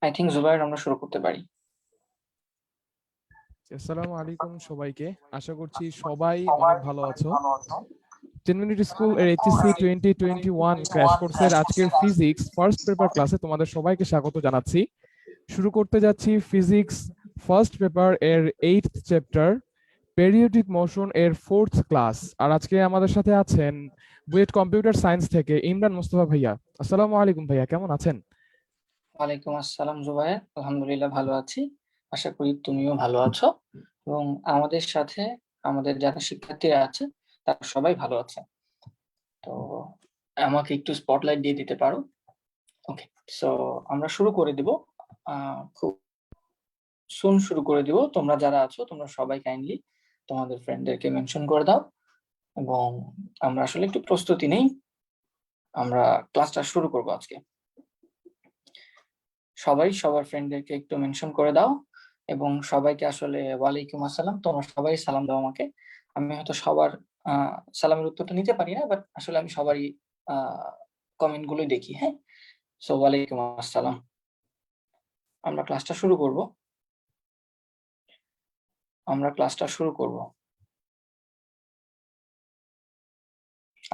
I think Jubair আমরা শুরু করতে পারি। আসসালামু আলাইকুম সবাইকে, আশা করছি সবাই অনেক ভালো আছো। 10 মিনিট স্কুল এর এইচএসসি 2021 ক্র্যাশ কোর্সের আজকের ফিজিক্স ফার্স্ট পেপার ক্লাসে তোমাদের সবাইকে স্বাগত জানাচ্ছি। শুরু করতে যাচ্ছি ফিজিক্স ফার্স্ট পেপার এর 8th চ্যাপ্টার পেরিওডিক মোশন এর 4th ক্লাস। আর আজকে আমাদের সাথে আছেন বুয়েট কম্পিউটার সায়েন্স থেকে ইমরান মোস্তফা ভাইয়া। আসসালামু আলাইকুম ভাইয়া, কেমন আছেন? ওয়ালাইকুম আসসালাম জুবাইর, আলহামদুলিল্লাহ ভালো আছি, আশা করি তুমিও ভালো আছো এবং আমাদের সাথে আমাদের যারা শিক্ষার্থীরা আছে তারা সবাই ভালো আছে। তো আমাকে একটু স্পটলাইট দিয়ে দিতে পারো? ওকে, সো আমরা শুরু করে দিব, খুব সুন শুরু করে দিব। তোমরা যারা আছো তোমরা সবাই কাইন্ডলি তোমাদের ফ্রেন্ডদেরকে মেনশন করে দাও এবং আমরা আসলে একটু প্রস্তুতি নেই, আমরা ক্লাসটা শুরু করব আজকে। সবাই সবার ফ্রেন্ডদেরকে একটু মেনশন করে দাও এবং সবাইকে আসলে ওয়ালাইকুম আসসালাম, তোমরা সবাই সালাম দাও আমাকে। আমি হয়তো সবার সালামের উত্তরটা নিতে পারি না, বাট আসলে আমি সবারই কমেন্ট গুলোই দেখি। হ্যাঁ, সো ওয়ালাইকুম আসসালাম। আমরা ক্লাসটা শুরু করব।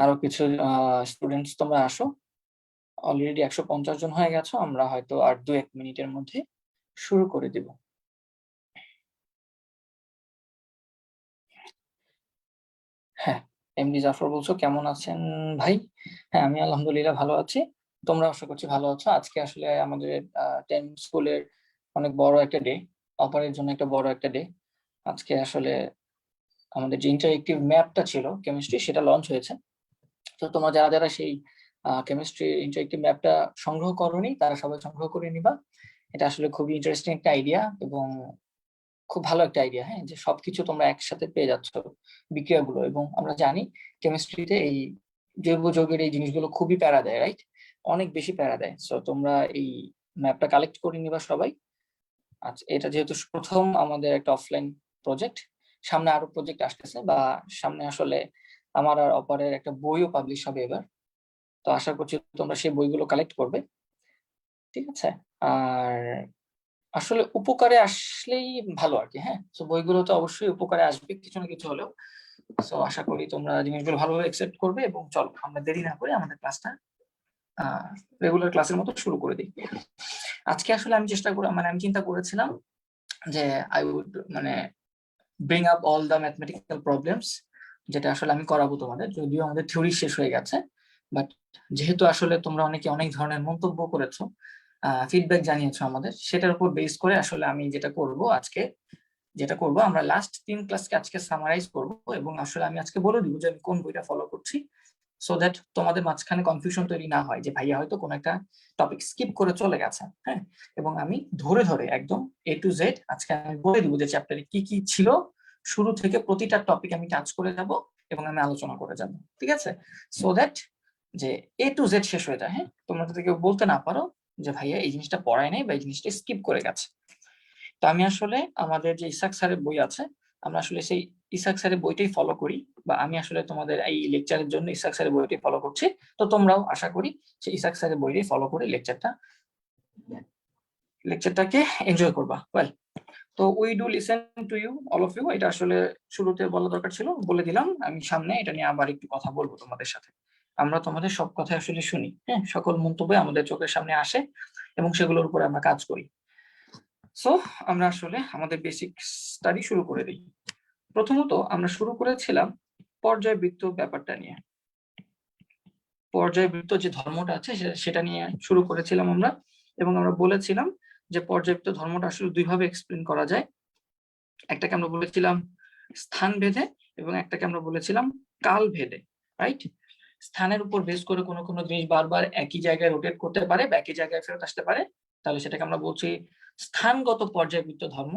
আরো কিছু স্টুডেন্টস তোমরা আসো, অলরেডি 150 জন হয়ে গেছো, আমরা হয়তো আর 2-1 মিনিটের মধ্যে শুরু করে দেব। হ্যাঁ, এমডি জাফর বলছো কেমন আছেন ভাই? হ্যাঁ, আমি আলহামদুলিল্লাহ ভালো আছি, তোমরা আশা করছি ভালো আছো। আজকে আসলে আমাদের 10 স্কুলের অনেক বড় একটা ডে, অপারের জন্য একটা বড় একটা ডে। আজকে আসলে আমাদের যে ইন্টারেক্টিভ ম্যাপটা ছিল কেমিস্ট্রি, সেটা লঞ্চ হয়েছে। তো তোমরা যারা যারা সেই কেমিস্ট্রি ইন্টারেক্টিভ ম্যাপটা সংগ্রহ করোনি তারা সবাই সংগ্রহ করে নিবা। এটা আসলে খুবই ইন্টারেস্টিং একটা আইডিয়া এবং খুব ভালো একটা আইডিয়া। হ্যাঁ, যে সবকিছু তোমরা একসাথে পেয়ে যাচ্ছ বিক্রিয়াগুলো, এবং আমরা জানি কেমিস্ট্রিতে এই জৈব যৌগের এই জিনিসগুলো খুবই প্যারা দেয়, রাইট? অনেক বেশি প্যারা দেয়। সো তোমরা এই ম্যাপটা কালেক্ট করে নিবা সবাই। আচ্ছা, এটা যেহেতু প্রথম আমাদের একটা অফলাইন প্রজেক্ট, সামনে আরো প্রজেক্ট আসতেছে, বা সামনে আসলে আমার আর অপারের একটা বইও পাবলিশ হবে এবার। তো আশা করছি তোমরা সেই বইগুলো কালেক্ট করবে, ঠিক আছে? আর আসলে উপকারে আসলেই ভালো আর কি। হ্যাঁ, তো বইগুলো তো অবশ্যই উপকারে আসবে কিছু না কিছু হলেও। সো আশা করি তোমরা জিনিসগুলো ভালোভাবে অ্যাকসেপ্ট করবে এবং চলো আমরা দেরি না করে আমাদের ক্লাসটা রেগুলার ক্লাসের মতো শুরু করে দিই। আজকে আসলে আমি চিন্তা করেছিলাম যে I would bring up all the mathematical problems, যেটা আসলে আমি করাবো তোমাদের, যদিও আমাদের থিওরি শেষ হয়ে গেছে। বাট যেহেতু আসলে তোমরা অনেকে অনেক ধরনের মন্তব্য করেছো, ফিডব্যাক জানিয়েছো আমাদের, সেটার উপর বেস করে আসলে আমি যেটা করব আমরা লাস্ট 3 ক্লাসকে আজকে সামারাইজ করব এবং আসলে আমি আজকে বলে দিব যে আমি কোন বইটা ফলো করছি, সো দ্যাট তোমাদের মাঝখানে কনফিউশন তৈরি না হয় যে ভাইয়া হয়তো কোন একটা টপিক স্কিপ করে চলে গেছে। হ্যাঁ, এবং আমি ধরে ধরে একদম A to Z আজকে আমি বলে দিব যে চ্যাপ্টারে কি কি ছিল, শুরু থেকে প্রতিটা টপিক আমি টাচ করে যাব এবং আমি আলোচনা করে যাব, ঠিক আছে? সো দ্যাট যে A to Z শেষ হয়ে যায়। হ্যাঁ, তোমরা যদি কেউ বলতে না পারো যে ভাইয়া এই জিনিসটা পড়ায় নাই বা এই জিনিসটা স্কিপ করে গেছে। তো আমি আসলে আমাদের যে ইসাক স্যারের বই আছে, আমরা আসলে সেই ইসাক স্যারের বইটাই ফলো করি, বা আমি আসলে তোমাদের এই লেকচারের জন্য ইসাক স্যারের বইটাই ফলো করছি। তো তোমরাও আশা করি সেই ইসাক স্যারের বইটাই ফলো করে লেকচারটাকে এনজয় করবা। ওয়েল, তো we do listen to you all of you, এটা আসলে শুরুতে বলা দরকার ছিল, বলে দিলাম। আমি সামনে এটা নিয়ে আবার একটু কথা বলবো তোমাদের সাথে। আমরা তোমাদের সব কথা আসলে শুনি, হ্যাঁ, সকল মন্তব্য আমাদের চোখের সামনে আসে এবং সেগুলোর উপরে আমরা কাজ করি। সো আমরা আসলে আমাদের বেসিক স্টাডি শুরু করে দিই। প্রথমত আমরা শুরু করেছিলাম পর্যায়বৃত্ত ব্যাপারটা নিয়ে। পর্যায়বৃত্ত যে ধর্মটা আছে সেটা নিয়ে শুরু করেছিলাম আমরা, এবং আমরা বলেছিলাম যে পর্যায়বৃত্ত ধর্মটা আসলে দুইভাবে এক্সপ্লেন করা যায়। একটাকে আমরা বলেছিলাম স্থান ভেদে এবং একটাকে আমরা বলেছিলাম কাল ভেদে, রাইট? স্থানের উপর বেস করে কোনো কোনো জিনিস বারবার একই জায়গায় রোটেট করতে পারে বা একই জায়গায় ফেরত আসতে পারে, তাহলে সেটাকে আমরা বলছি স্থানগত পর্যায়বৃত্ত ধর্ম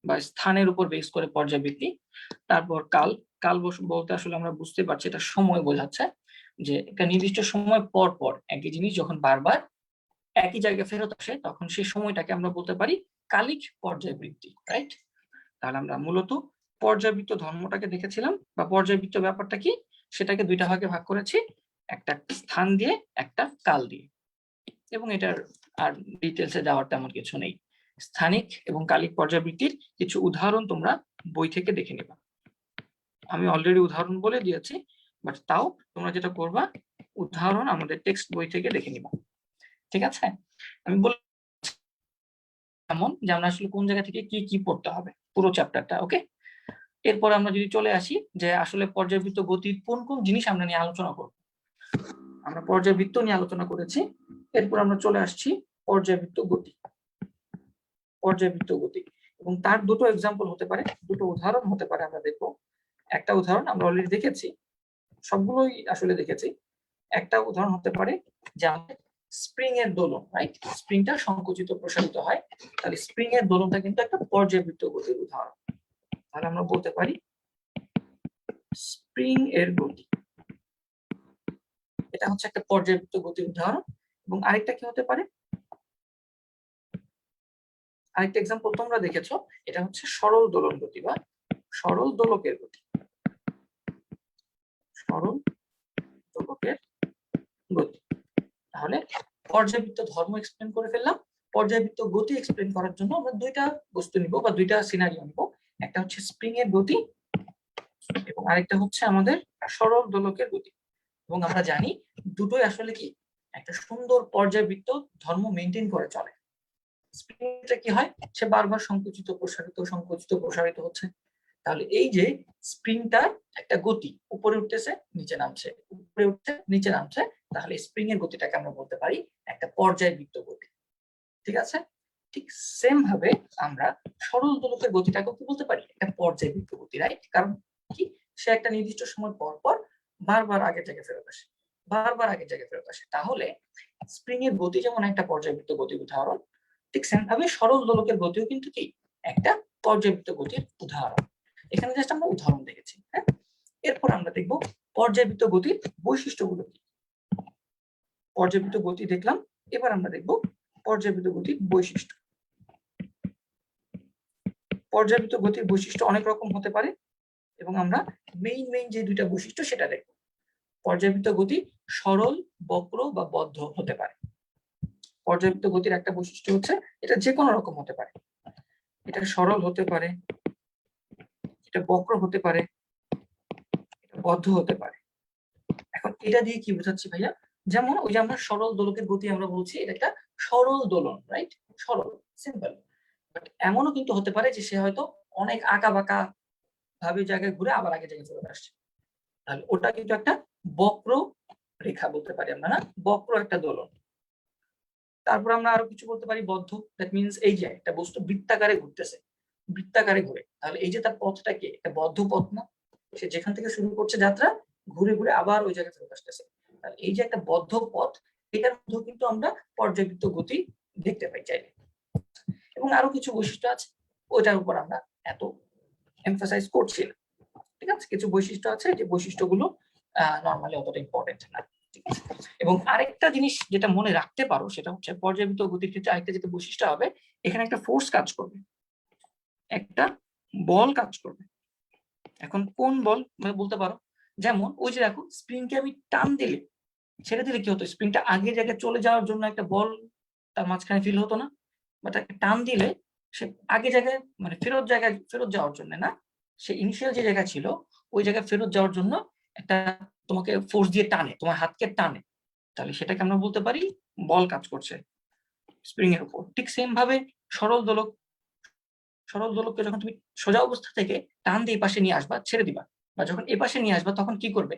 বা স্থানের উপর বেস করে পর্যায়বৃত্তি। তারপর কাল, কাল বলতে আসলে আমরা বুঝতে পারছি এটা সময় বোঝাচ্ছে, যে একটা নির্দিষ্ট সময় পর পর একই জিনিস যখন বারবার একই জায়গায় ফেরত আসে তখন সেই সময়টাকে আমরা বলতে পারি কালিক পর্যায়বৃত্তি, রাইট? তাহলে আমরা মূলত পর্যায়বৃত্ত ধর্মটাকে দেখেছিলাম বা পর্যায়বৃত্ত ব্যাপারটা কি সেটাকে দুইটা ভাগে ভাগ করেছি, একটা স্থান দিয়ে একটা কাল দিয়ে, এবং এটার আর ডিটেলসে যাওয়ার তেমন কিছু নেই। স্থানিক এবং কালিক পর্যায়বৃত্তির কিছু উদাহরণ তোমরা বই থেকে দেখে নেবা। আমি অলরেডি উদাহরণ বলে দিয়েছি, বাট তাও তোমরা যেটা করবা উদাহরণ আমাদের টেক্সট বই থেকে দেখে নিবা, ঠিক আছে? আমি বল এমন যে আমরা আসলে কোন জায়গা থেকে কি কি পড়তে হবে পুরো চ্যাপ্টারটা, ওকে? এরপর আমরা যদি চলে আসি যে আসলে পর্যায়বৃত্ত গতির কোন কোন জিনিস আমরা নিয়ে আলোচনা করব। আমরা পর্যায়বৃত্ত নিয়ে আলোচনা করেছি, এরপর আমরা চলে আসছি পর্যায়বৃত্ত গতি। পর্যায়বৃত্ত গতি এবং তার দুটো এক্সাম্পল হতে পারে, দুটো উদাহরণ হতে পারে। আমরা দেখবো একটা উদাহরণ আমরা অলরেডি দেখেছি, সবগুলোই আসলে দেখেছি। একটা উদাহরণ হতে পারে যে আমাদের স্প্রিং এর দোলন, রাইট? স্প্রিংটা সংকুচিত প্রসারিত হয়, তাহলে স্প্রিং এর দোলনটা কিন্তু একটা পর্যায়বৃত্ত গতির উদাহরণ। তাহলে আমরা বলতে পারি স্প্রিং এর গতি, এটা হচ্ছে একটা পর্যায়বৃত্ত গতির উদাহরণ। এবং আরেকটা কি হতে পারে, আরেকটা এক্সাম্পল তোমরা দেখেছো, এটা হচ্ছে সরল দোলন গতি বা সরল দোলকের গতি। সরল দোলকের গতি। তাহলে পর্যায়বৃত্ত ধর্ম এক্সপ্লেন করে ফেললাম। পর্যায়বৃত্ত গতি এক্সপ্লেন করার জন্য আমরা দুইটা বস্তু নিব বা দুইটা সিনারিও নিব, একটা হচ্ছে স্প্রিং এর গতি এবং আরেকটা হচ্ছে আমাদের সরল দোলকের গতি। এবং আমরা জানি দুটোই আসলে কি একটা সুন্দর পর্যায়বৃত্ত ধর্ম মেনটেন করে চলে। স্প্রিংটা কি হয়, সে বারবার সংকুচিত প্রসারিত হচ্ছে। তাহলে এই যে স্প্রিংটার একটা গতি, উপরে উঠতেছে নিচে নামছে, উপরে উঠছে নিচে নামছে, তাহলে স্প্রিং এর গতিটাকে আমরা বলতে পারি একটা পর্যায়বৃত্ত গতি, ঠিক আছে? ঠিক সেম ভাবে আমরা সরল দোলকের গতিটাকেও কি বলতে পারি, একটা পর্যায়বৃত্ত গতি, রাইট? কারণ কি, সে একটা নির্দিষ্ট সময় পর পর বারবার আগের জায়গায় ফেরত আসে, বারবার আগের জায়গায় ফেরত আসে। তাহলে স্প্রিং এর গতি যেমন একটা পর্যায়বৃত্ত গতির উদাহরণ, ঠিক সেম ভাবে সরল দোলকের গতিও কিন্তু কি একটা পর্যায়বৃত্ত গতির উদাহরণ। এখানে জাস্ট আমরা উদাহরণ দেখেছি, হ্যাঁ? এরপর আমরা দেখব পর্যায়বৃত্ত গতির বৈশিষ্ট্যগুলো কি। পর্যায়বৃত্ত গতি দেখলাম, এবার আমরা দেখব পর্যায়বৃত্ত গতির বৈশিষ্ট্য। পর্যায়বৃত্ত গতির বৈশিষ্ট্য অনেক রকম হতে পারে এবং আমরা মেইন যে দুইটা বৈশিষ্ট্য সেটা দেখব। পর্যায়বৃত্ত গতি সরল, বক্র বা বদ্ধ হতে পারে। পর্যায়বৃত্ত গতির একটা বৈশিষ্ট্য হচ্ছে এটা যে কোনো রকম হতে পারে, এটা সরল হতে পারে, এটা বক্র হতে পারে, এটা বদ্ধ হতে পারে। এখন এটা দিয়ে কি বোঝাচ্ছি ভাইয়া, যেমন ওই যে আমরা সরল দোলকের গতি আমরা বলছি এটা একটা সরল দোলন, রাইট? সরল, সিম্পল। বাট এমনও কিন্তু হতে পারে যে সে হয়তো অনেক আঁকা বাঁকা ভাবে জায়গায় ঘুরে আবার আগের জায়গায় চলে আসছে, তাহলে ওটা কিন্তু একটা বক্র রেখা বলতে পারি আমরা, না? বক্র একটা দোলন। তারপর আমরা আরো কিছু বলতে পারি বদ্ধ, দ্যাট মিনস এই যে একটা বস্তু বৃত্তাকারে ঘুরতেছে, বৃত্তাকারে ঘুরে, তাহলে এই যে তার পথটা কি একটা বদ্ধ পথ না? সে যেখান থেকে শুরু করছে যাত্রা ঘুরে ঘুরে আবার ওই জায়গায় ফেরত আসতেছে, তাহলে এই যে একটা বদ্ধ পথ, এটার মধ্যেও কিন্তু আমরা পর্যায়বৃত্ত গতি দেখতে পাই চাইলে। এবং আরো কিছু বৈশিষ্ট্য আছে, ওইটার উপর আমরা এত এমফাসাইজ করছি না, ঠিক আছে? কিছু বৈশিষ্ট্য আছে যে বৈশিষ্ট্যগুলো নরমালি অতটা ইম্পর্টেন্ট না, ঠিক আছে? এবং আরেকটা জিনিস যেটা মনে রাখতে পারো সেটা হচ্ছে পর্যায়বৃত্ত গতির ক্ষেত্রে আরেকটা যেটা বৈশিষ্ট্য হবে, এখানে একটা ফোর্স কাজ করবে, একটা বল কাজ করবে। এখন কোন বল বলতে পারো, যেমন ওই যে দেখো স্প্রিংকে আমি টান দিলে, ছেড়ে দিলে কি হতো, স্প্রিংটা আগের জায়গায় চলে যাওয়ার জন্য একটা বল তার মাঝখানে ফিল হতো না? বাট টান দিলে সে আগে জায়গায় মানে ফেরত যাওয়ার জন্য না, সে ইনিশিয়াল যে জায়গা ছিল ওই জায়গায় ফেরত যাওয়ার জন্য একটা তোমাকে ফোর্স দিয়ে টানে, তোমার হাতকে টানে, তাহলে সেটাকে আমরা বলতে পারি বল কাজ করছে স্প্রিং এর উপর। ঠিক সেম ভাবে সরল দোলক, সরল দোলককে যখন তুমি সোজা অবস্থা থেকে টান দিয়ে পাশে নিয়ে আসবা, ছেড়ে দিবা, বা যখন এ পাশে নিয়ে আসবা তখন কি করবে,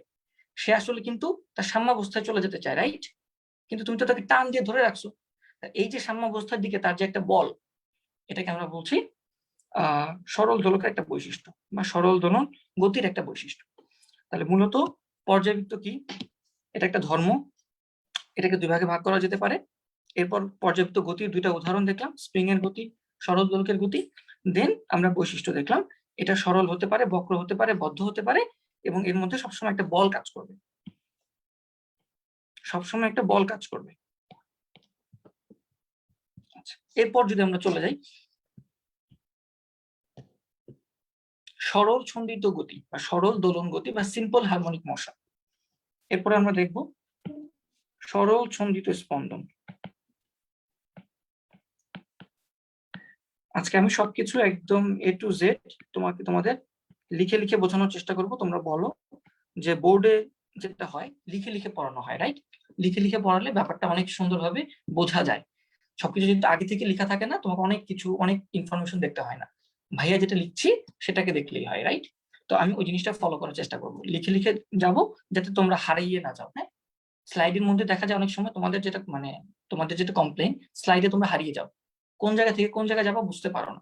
সে আসলে কিন্তু তার সাম্যাবস্থায় চলে যেতে চায়, রাইট? কিন্তু তুমি তো তাকে টান দিয়ে ধরে রাখছো। এই যে সাম্যাবস্থার দিকে তার যে একটা বল, এটাকে আমরা বলছি সরল দোলকের একটা বৈশিষ্ট্য বা সরল দোলন গতির একটা বৈশিষ্ট্য। তাহলে মূলত পর্যায়বৃত্ত কি? এটা একটা ধর্ম, এটাকে দুই ভাগে ভাগ করা যেতে পারে। এরপর পর্যায়বৃত্ত গতির দুইটা উদাহরণ দেখলাম, স্প্রিং এর গতি, সরল দোলকের গতি। দেন আমরা বৈশিষ্ট্য দেখলাম, এটা সরল হতে পারে, বক্র হতে পারে, বদ্ধ হতে পারে, এবং এর মধ্যে সবসময় একটা বল কাজ করবে, সবসময় একটা বল কাজ করবে। আচ্ছা, এরপর যদি আমরা চলে যাই সরল ছন্দিত গতি বা সরল দোলন গতি বা সিম্পল হারমোনিক মোশন। এরপরে আমরা দেখব সরল ছন্দিত স্পন্দন। আজকে আমি সবকিছু একদম A to Z তোমাদের লিখে লিখে বোঝানোর চেষ্টা করব। তোমরা বলো যে বোর্ডে যেটা হয় লিখে লিখে পড়ানো হয়, রাইট? লিখে লিখে পড়ালে ব্যাপারটা অনেক সুন্দরভাবে বোঝা যায়। সবকিছু যদি আগে থেকে লেখা থাকে না, তোমাকে অনেক ইনফরমেশন দেখতে হয় না, ভাইয়া যেটা লিখছি সেটাকে দেখলেই হয়, রাইট? তো আমি ওই জিনিসটা ফলো করার চেষ্টা করবো, লিখে লিখে যাব যাতে তোমরা হারিয়ে না যাও। হ্যাঁ, স্লাইডের মধ্যে দেখা যায় অনেক সময় তোমাদের যেটা কমপ্লেইন, স্লাইডে তোমরা হারিয়ে যাও, কোন জায়গা থেকে কোন জায়গায় যাবো বুঝতে পারো না।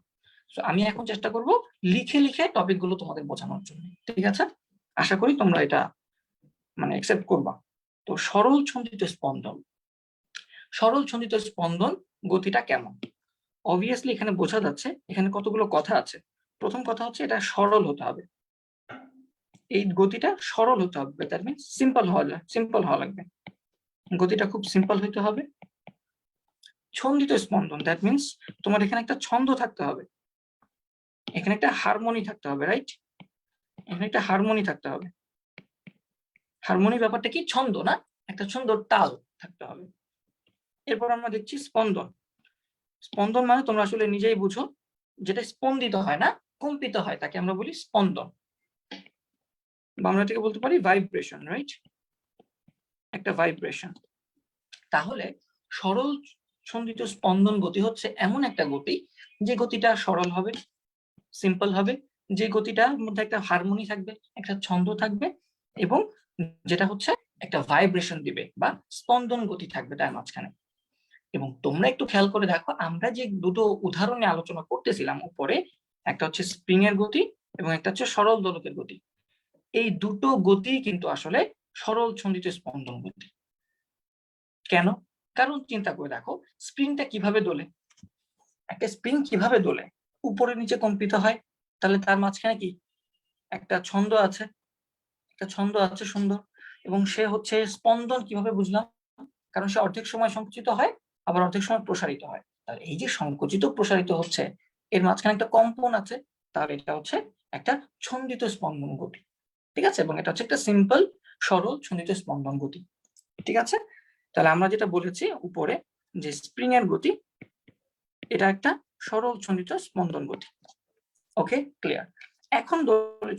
তো আমি এখন চেষ্টা করব লিখে লিখে টপিক গুলো তোমাদের বোঝানোর জন্য, ঠিক আছে? আশা করি তোমরা এটা অ্যাকসেপ্ট করবা। তো সরল ছন্দিত স্পন্দন, সরল ছন্দিত স্পন্দন গতিটা কেমন? অবভিয়াসলি এখানে বোঝা যাচ্ছে, এখানে কতগুলো কথা আছে। প্রথম কথা হচ্ছে এটা সরল হতে হবে, এই গতিটা সরল হতে হবে, দ্যাট মিন্স সিম্পল হওয়া লাগবে, গতিটা খুব সিম্পল হইতে হবে। ছন্দিত স্পন্দন, দ্যাট মিন্স তোমার এখানে একটা ছন্দ থাকতে হবে, এখানে একটা হারমোনি থাকতে হবে, রাইট? এখানে একটা হারমোনি থাকতে হবে। হারমোনি ব্যাপারটা কি? ছন্দ না, একটা সুন্দর তাল থাকতে হবে। এরপর আমরা দেখছি স্পন্দন। স্পন্দন মানে তোমরা আসলে নিজেই বুঝো, যেটা স্পন্দিত হয় না, কম্পিত হয়, তাকে আমরা বলি স্পন্দন, বা আমরা এটাকে বলতে পারি ভাইব্রেশন, রাইট? একটা ভাইব্রেশন। তাহলে সরল ছন্দিত স্পন্দন গতি হচ্ছে এমন একটা গতি যে গতিটা সরল হবে, সিম্পল হবে, যে গতিটার মধ্যে একটা হারমোনি থাকবে, একটা ছন্দ থাকবে, এবং যেটা হচ্ছে একটা ভাইব্রেশন দিবে বা স্পন্দন গতি থাকবে তার মাঝখানে। এবং তোমরা একটু খেয়াল করে দেখো, আমরা যে দুটো উদাহরণে আলোচনা করতেছিলাম উপরে, একটা হচ্ছে স্প্রিং এর গতি এবং একটা হচ্ছে সরল দোলকের গতি, এই দুটো গতি কিন্তু আসলে সরল ছন্দিত স্পন্দন গতি। কেন? কারণ চিন্তা করে দেখো, স্প্রিংটা কিভাবে দোলে, একটা স্প্রিং কিভাবে দোলে, উপরে নিচে কম্পিত হয়, তাহলে তার মাঝখানে কি একটা ছন্দ আছে, একটা ছন্দ আছে সুন্দর, এবং সে হচ্ছে স্পন্দন কিভাবে বুঝলাম, কারণ সে অর্ধেক সময় সংকুচিত হয় আবার অর্ধেক সময় প্রসারিত হয়। তাহলে এই যে সংকুচিত প্রসারিত হচ্ছে, এর মাঝখানে একটা কম্পন আছে, তাহলে এটা হচ্ছে একটা ছন্দিত স্পন্দন গতি, ঠিক আছে? এবং এটা হচ্ছে একটা সিম্পল সরল ছন্দিত স্পন্দন গতি, ঠিক আছে? তাহলে আমরা যেটা বলেছি উপরে যে স্প্রিং এর গতি, এটা একটা সরল ছন্দিত স্পন্দন গতি। ওকে, ক্লিয়ার? এখন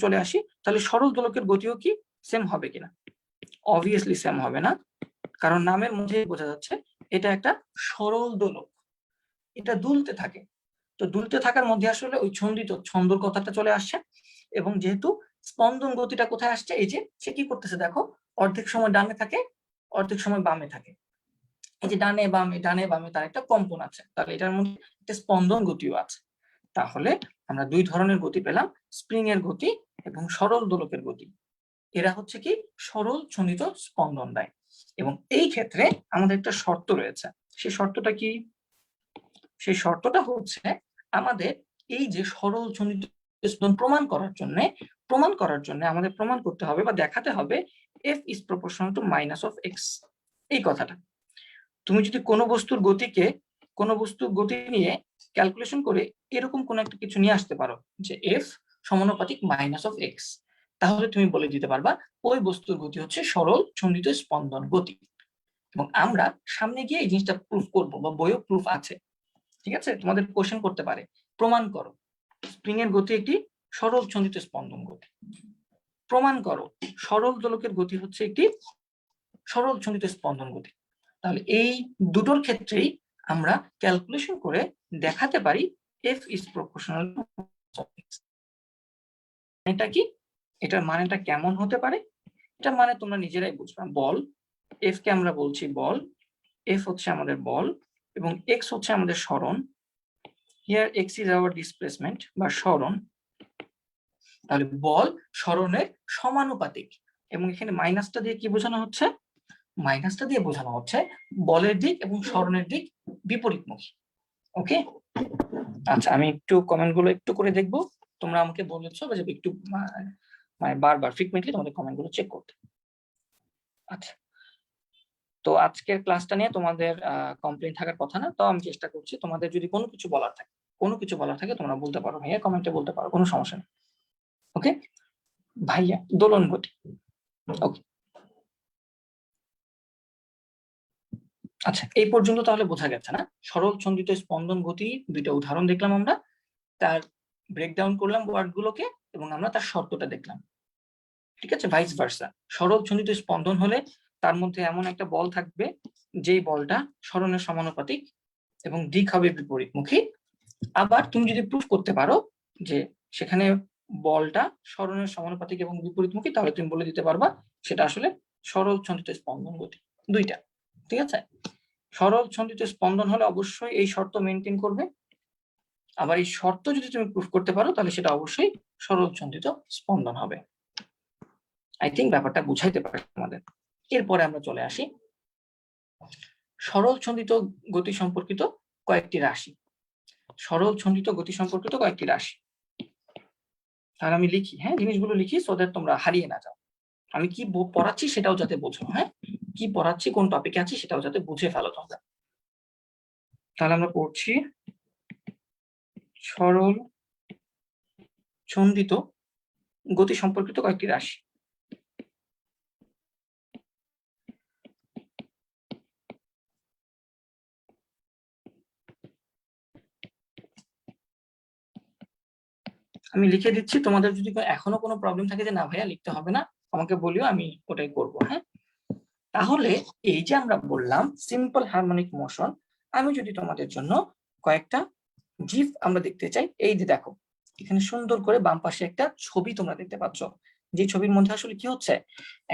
চলে আসি, তাহলে সরল দোলকের গতিও কি সেম হবে কিনা? অবভিয়াসলি সেম হবে না, কারণ নামের মধ্যেই বোঝা যাচ্ছে এটা একটা সরল দোলক, এটা দুলতে থাকে। তো দুলতে থাকার মধ্যে আসলে ওই ছন্দর কথাটা চলে আসছে, এবং যেহেতু স্পন্দন গতিটা কোথায় আসছে, এই যে সে কি করতেছে দেখো, অর্ধেক সময় ডানে থাকে, অর্ধেক সময় বামে থাকে, এই যে ডানে বামে তার একটা কম্পন আছে, তাহলে এটার মধ্যে একটা স্পন্দন গতিও আছে। তাহলে আমরা দুই ধরনের গতি পেলাম, স্প্রিং এর গতি এবং সরল দোলকের গতি। এরা হচ্ছে কি সরল ছন্দিত স্পন্দন দেয়। এবং এই ক্ষেত্রে আমাদের একটা শর্ত রয়েছে, সেই শর্তটা কি? সেই শর্তটা হচ্ছে আমাদের এই যে সরল ছন্দিত স্পন্দন প্রমাণ করার জন্য আমাদের প্রমাণ করতে হবে বা দেখাতে হবে f is proportional to minus of x, এই কথাটা। তুমি যদি কোনো বস্তুর গতি নিয়ে ক্যালকুলেশন করে এরকম কোন একটা কিছু নিয়ে আসতে পারো যে f সমানুপাতিক মাইনাস অফ x, তাহলে তুমি বলে দিতে পারবা ওই বস্তুর গতি হচ্ছে সরল ছন্দিত স্পন্দন গতি। এবং আমরা সামনে গিয়ে এই জিনিসটা প্রুফ করবো, বা বইও প্রুফ আছে, ঠিক আছে? তোমাদের কোশ্চেন করতে পারে, প্রমাণ করো স্প্রিং এর গতি একটি সরল ছন্দিত স্পন্দন গতি, প্রমাণ করো সরল দোলকের গতি হচ্ছে একটি সরল ছন্দিত স্পন্দন গতি। তাহলে এই দুটোর ক্ষেত্রেই আমরা ক্যালকুলেশন করে দেখাতে পারি f is proportional to x। এটা কি, এটার মানেটা কেমন হতে পারে? এটা মানে তোমরা নিজেরাই বুঝবা। বল, f কে আমরা বলছি বল, f হচ্ছে আমাদের বল এবং x হচ্ছে আমাদের সরণ, here x is our displacement বা সরণ, তাহলে বল সরণের সমানুপাতিক, এবং এখানে মাইনাসটা দিয়ে কি বোঝানো হচ্ছে? মাইনাসটা দিয়ে বোঝানো হচ্ছে বলের দিক এবং সরণের দিক বিপরীতমুখী। ওকে, আচ্ছা আমি একটু কমেন্ট গুলো একটু করে দেখবো, তোমরা আমাকে বলেছো যে একটু মানে বারবার ফ্রিকুয়েন্টলি তোমাদের কমেন্ট গুলো চেক করতে। আচ্ছা, তো আজকের ক্লাসটা নিয়ে তোমাদের কমপ্লেইন থাকার কথা না, তো আমি চেষ্টা করছি, তোমাদের যদি কোনো কিছু বলার থাকে তোমরা বলতে পারো, ভাইয়া কমেন্টে বলতে পারো, কোনো সমস্যা নেই। ওকে ভাইয়া, দোলন গতি। ওকে, আচ্ছা এই পর্যন্ত তাহলে বোঝা গেছে না? সরল ছন্দিত স্পন্দন গতি দুইটা উদাহরণ দেখলাম আমরা, তার ব্রেকডাউন করলাম ওয়ার্ড গুলোকে, এবং আমরা তার শর্তটা দেখলাম। ঠিক আছে, ভাইস ভার্সা। সরল ছন্দিত স্পন্দন হলে তার মধ্যে এমন একটা বল থাকবে যেই বলটা সরণের সমানুপাতিক এবং দিক হবে বিপরীতমুখী। আবার তুমি যদি প্রুফ করতে পারো যে সেখানে বলটা সরণের সমানুপাতিক এবং বিপরীতমুখী, তাহলে তুমি বলে দিতে পারবা সেটা আসলে সরল ছন্দিত স্পন্দন গতি। দুইটা, ঠিক আছে। সরল ছন্দিত স্পন্দন হলে অবশ্যই এই শর্ত মেনটেন করবে, আবার এই শর্ত যদি তুমি প্রুফ করতে পারো তাহলে সেটা অবশ্যই সরল ছন্দিত স্পন্দন হবে। আই থিঙ্ক ব্যাপারটা বুঝাইতে পারে আমাদের। এরপরে আমরা চলে আসি সরল ছন্দিত গতি সম্পর্কিত কয়েকটি রাশি। সরল ছন্দিত গতি সম্পর্কিত কয়েকটি রাশি, আর আমি লিখি, হ্যাঁ জিনিসগুলো লিখি সো দ্যাট তোমরা হারিয়ে না যাও। আমি কি পড়াচ্ছি সেটাও যাতে বোঝো, হ্যাঁ কি পড়াচ্ছি কোন টপিকে আছি সেটাও যাতে বুঝে ফেলো তোমরা। তাহলে আমরা পড়ছি সরল ছন্দিত গতি সম্পর্কিত কয়েকটি রাশি। আমি লিখে দিচ্ছি, তোমাদের যদি এখনো কোনো প্রবলেম থাকে যে না ভাইয়া লিখতে হবে না, আমাকে বলিও, আমি ওটাই করবো। হ্যাঁ, তাহলে এই যে আমরা বললাম সিম্পল হারমোনিক মোশন, আমি যদি তোমাদের জন্য কয়েকটা জিফ আমরা দেখতে চাই, এই যে দেখো এখানে সুন্দর করে বাম পাশে একটা ছবি তোমরা দেখতে পাচ্ছ, যে ছবির মধ্যে আসলে কি হচ্ছে,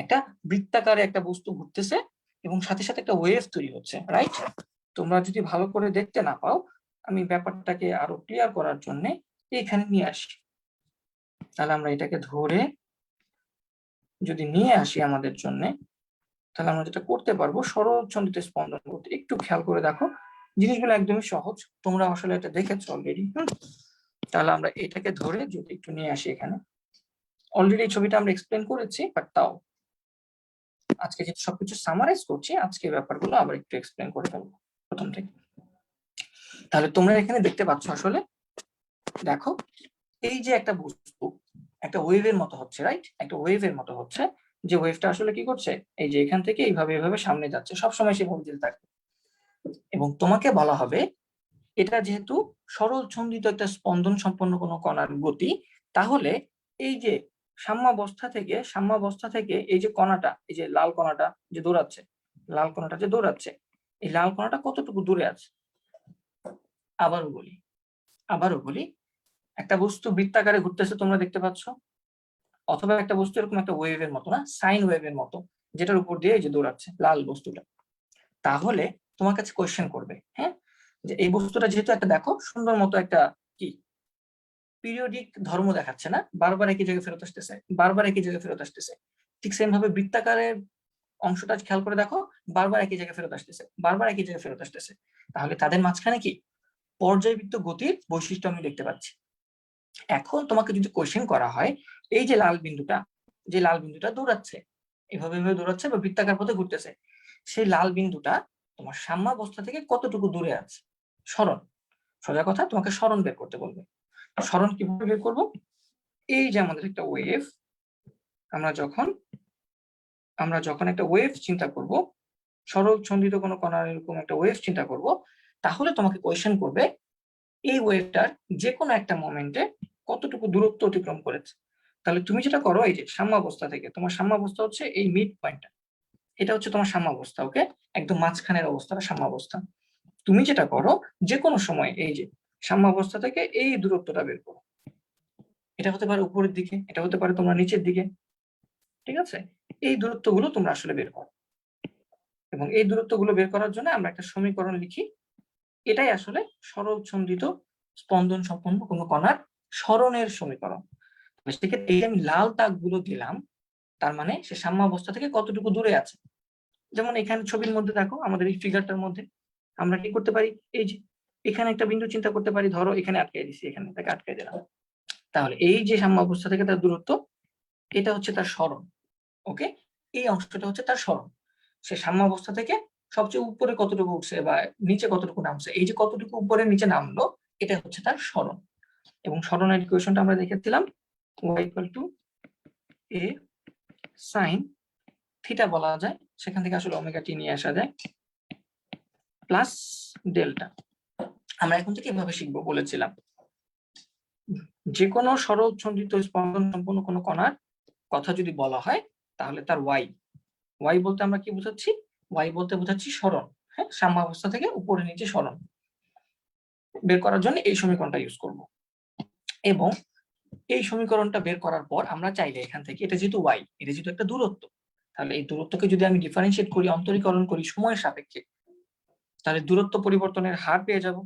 একটা বৃত্তাকারে একটা বস্তু ঘুরতেছে এবং সাথে সাথে একটা ওয়েভ তৈরি হচ্ছে, রাইট? তোমরা যদি ভালো করে দেখতে না পাও, আমি ব্যাপারটাকে আরো ক্লিয়ার করার জন্য এখানে নিয়ে আসি। তাহলে আমরা এটাকে ধরে যদি নিয়ে আসি আমাদের জন্য, তাহলে আমরা যেটা করতে পারবো সরল ছন্দিত স্পন্দন করতে। একটু খেয়াল করে দেখো, জিনিসগুলো একদমই সহজ, তোমরা আসলে এটা দেখেছো অলরেডি। তাহলে আমরা এটাকে ধরে যদি একটু নিয়ে আসি এখানে, অলরেডি এই ছবিটা আমরা এক্সপ্লেন করেছি, বাট তাও আজকে যেহেতু সবকিছু সামারাইজ করছি, আজকে ব্যাপারগুলো আবার একটু এক্সপ্লেন করে ফেলবো প্রথম থেকে। তাহলে তোমরা এখানে দেখতে পাচ্ছ আসলে, দেখো এই যে একটা বস্তু একটা ওয়েভের মতো হচ্ছে, রাইট? একটা ওয়েভের মতো হচ্ছে, যে ওয়েভটা আসলে কি করছে, এই যে এখান থেকে এইভাবে এইভাবে সামনে যাচ্ছে, সবসময় সে ভঙ্গিতে থাকবে। এবং তোমাকে বলা হবে এটা যেহেতু সরল ছন্দিত একটা স্পন্দন সম্পন্ন কোনো কণার গতি, তাহলে এই যে সাম্যাবস্থা থেকে এই যে কণাটা, এই যে লাল কণাটা যে দৌড়াচ্ছে, এই লাল কণাটা কতটুকু দূরে আছে। আবারও বলি, একটা বস্তু বৃত্তাকারে ঘুরতেছে তোমরা দেখতে পাচ্ছ, অথবা একটা বস্তু এরকম একটা ওয়েভের মতো, না সাইন ওয়েভের মতো, যেটার উপর দিয়ে এই যে দৌড়াচ্ছে লাল বস্তুটা। তাহলে তোমার কাছে কোয়েশ্চেন করবে, হ্যাঁ যে এই বস্তুটা যেহেতু একটা দেখো সুন্দর মতো একটা কি পিরিয়ডিক ধর্ম দেখাচ্ছে না, বারবার একই জায়গায় ফেরত আসতেছে, ঠিক সেম ভাবে বৃত্তাকারের অংশটা খেয়াল করে দেখো, বারবার একই জায়গায় ফেরত আসতেছে, তাহলে তাদের মাঝখানে কি পর্যায়বৃত্ত গতির বৈশিষ্ট্য আমি দেখতে পাচ্ছি। এখন তোমাকে যদি কোশ্চেন করা হয়, এই যে লাল বিন্দুটা দৌড়াচ্ছে, এভাবে দৌড়াচ্ছে বা বৃত্তাকার পথে ঘুরতেছে, সেই লাল বিন্দুটা তোমার সাম্যাবস্থা থেকে কতটুকু দূরে আছে। সরণ, সোজা কথা, তোমাকে সরণ বের করতে বলবে। সরণ কিভাবে বের করবো? এই যে আমাদের একটা ওয়েভ, আমরা যখন একটা ওয়েভ চিন্তা করব, সরল ছন্দিত কোনো কণার এরকম একটা ওয়েভ চিন্তা করব, তাহলে তোমাকে কোয়েশ্চেন করবে এই ওয়েভটার যে কোনো একটা মোমেন্টে কতটুকু দূরত্ব অতিক্রম করেছে। তাহলে তুমি যেটা করো, এই যে সাম্যাবস্থা থেকে, তোমার সাম্যাবস্থা হচ্ছে এই মিড পয়েন্টটা, এটা হচ্ছে তোমার সাম্যাবস্থা, ওকে, একদম মাঝখানের অবস্থাটা সাম্যাবস্থা। তুমি যেটা করো, যে কোনো সময় এই যে সাম্যাবস্থা থেকে এই দূরত্বটা বের করো, এটা হতে পারে উপরের দিকে, এটা হতে পারে তোমার নিচের দিকে, ঠিক আছে? এই দূরত্বগুলো তোমরা আসলে বের করো, এবং এই দূরত্বগুলো বের করার জন্য আমরা একটা সমীকরণ লিখি, এটাই আসলে সরল ছন্দিত স্পন্দন সম্পন্ন কোনো কণার সরণের সমীকরণ। সেক্ষেত্রে এই আমি লাল দাগগুলো দিলাম, তার মানে সে সাম্যাবস্থা থেকে কতটুকু দূরে আছে। যেমন এখানে ছবির মধ্যে দেখো, আমাদের এই ফিগারটার মধ্যে আমরা কি করতে পারি, এই যে এখানে একটা বিন্দু চিন্তা করতে পারি, ধরো এখানে আটকে দিছি, এখানে তাকে আটকে দিলাম। তাহলে এই যে সাম্যাবস্থা থেকে তার দূরত্ব, এটা হচ্ছে তার সরণ। ওকে, এই অংশটা হচ্ছে তার সরণ। সে সাম্যাবস্থা থেকে সবচেয়ে উপরে কতটুকু উঠছে বা নিচে কতটুকু নামছে, এই যে কতটুকু উপরে নিচে নামলো, এটা হচ্ছে তার সরণ। এবং সরণের ইকুয়েশনটা আমরা দেখেছিলাম y = a sin থিটা বলা যায়, সেখান থেকে আসলে ওমেগা টি নিয়ে আসা যায় প্লাস ডেল্টা। আমরা এখন থেকে এভাবে শিখবো বলেছিলাম। যে কোনো সরল সন্ধিত স্পন্দন সম্পন্ন কোনো কণার কথা যদি বলা হয়, তাহলে তার ওয়াই বলতে আমরা কি বোঝাচ্ছি, ওয়াই বলতে বোঝাচ্ছি সরণ। হ্যাঁ, সাম্যাবস্থা থেকে উপরে নিচে সরণ বের করার জন্য এই সমীকরণটা ইউজ করব। এবং এই সমীকরণটা বের করার পর আমরা চাইলে এখান থেকে, এটা যেহেতু ওয়াই, এটা যেহেতু একটা দূরত্ব, তাহলে এই দূরত্বকে যদি আমি ডিফারেন্সিয়েট করি, অন্তরীকরণ করি সময়ের সাপেক্ষে, তাহলে দূরত্ব পরিবর্তনের হার পেয়ে যাব।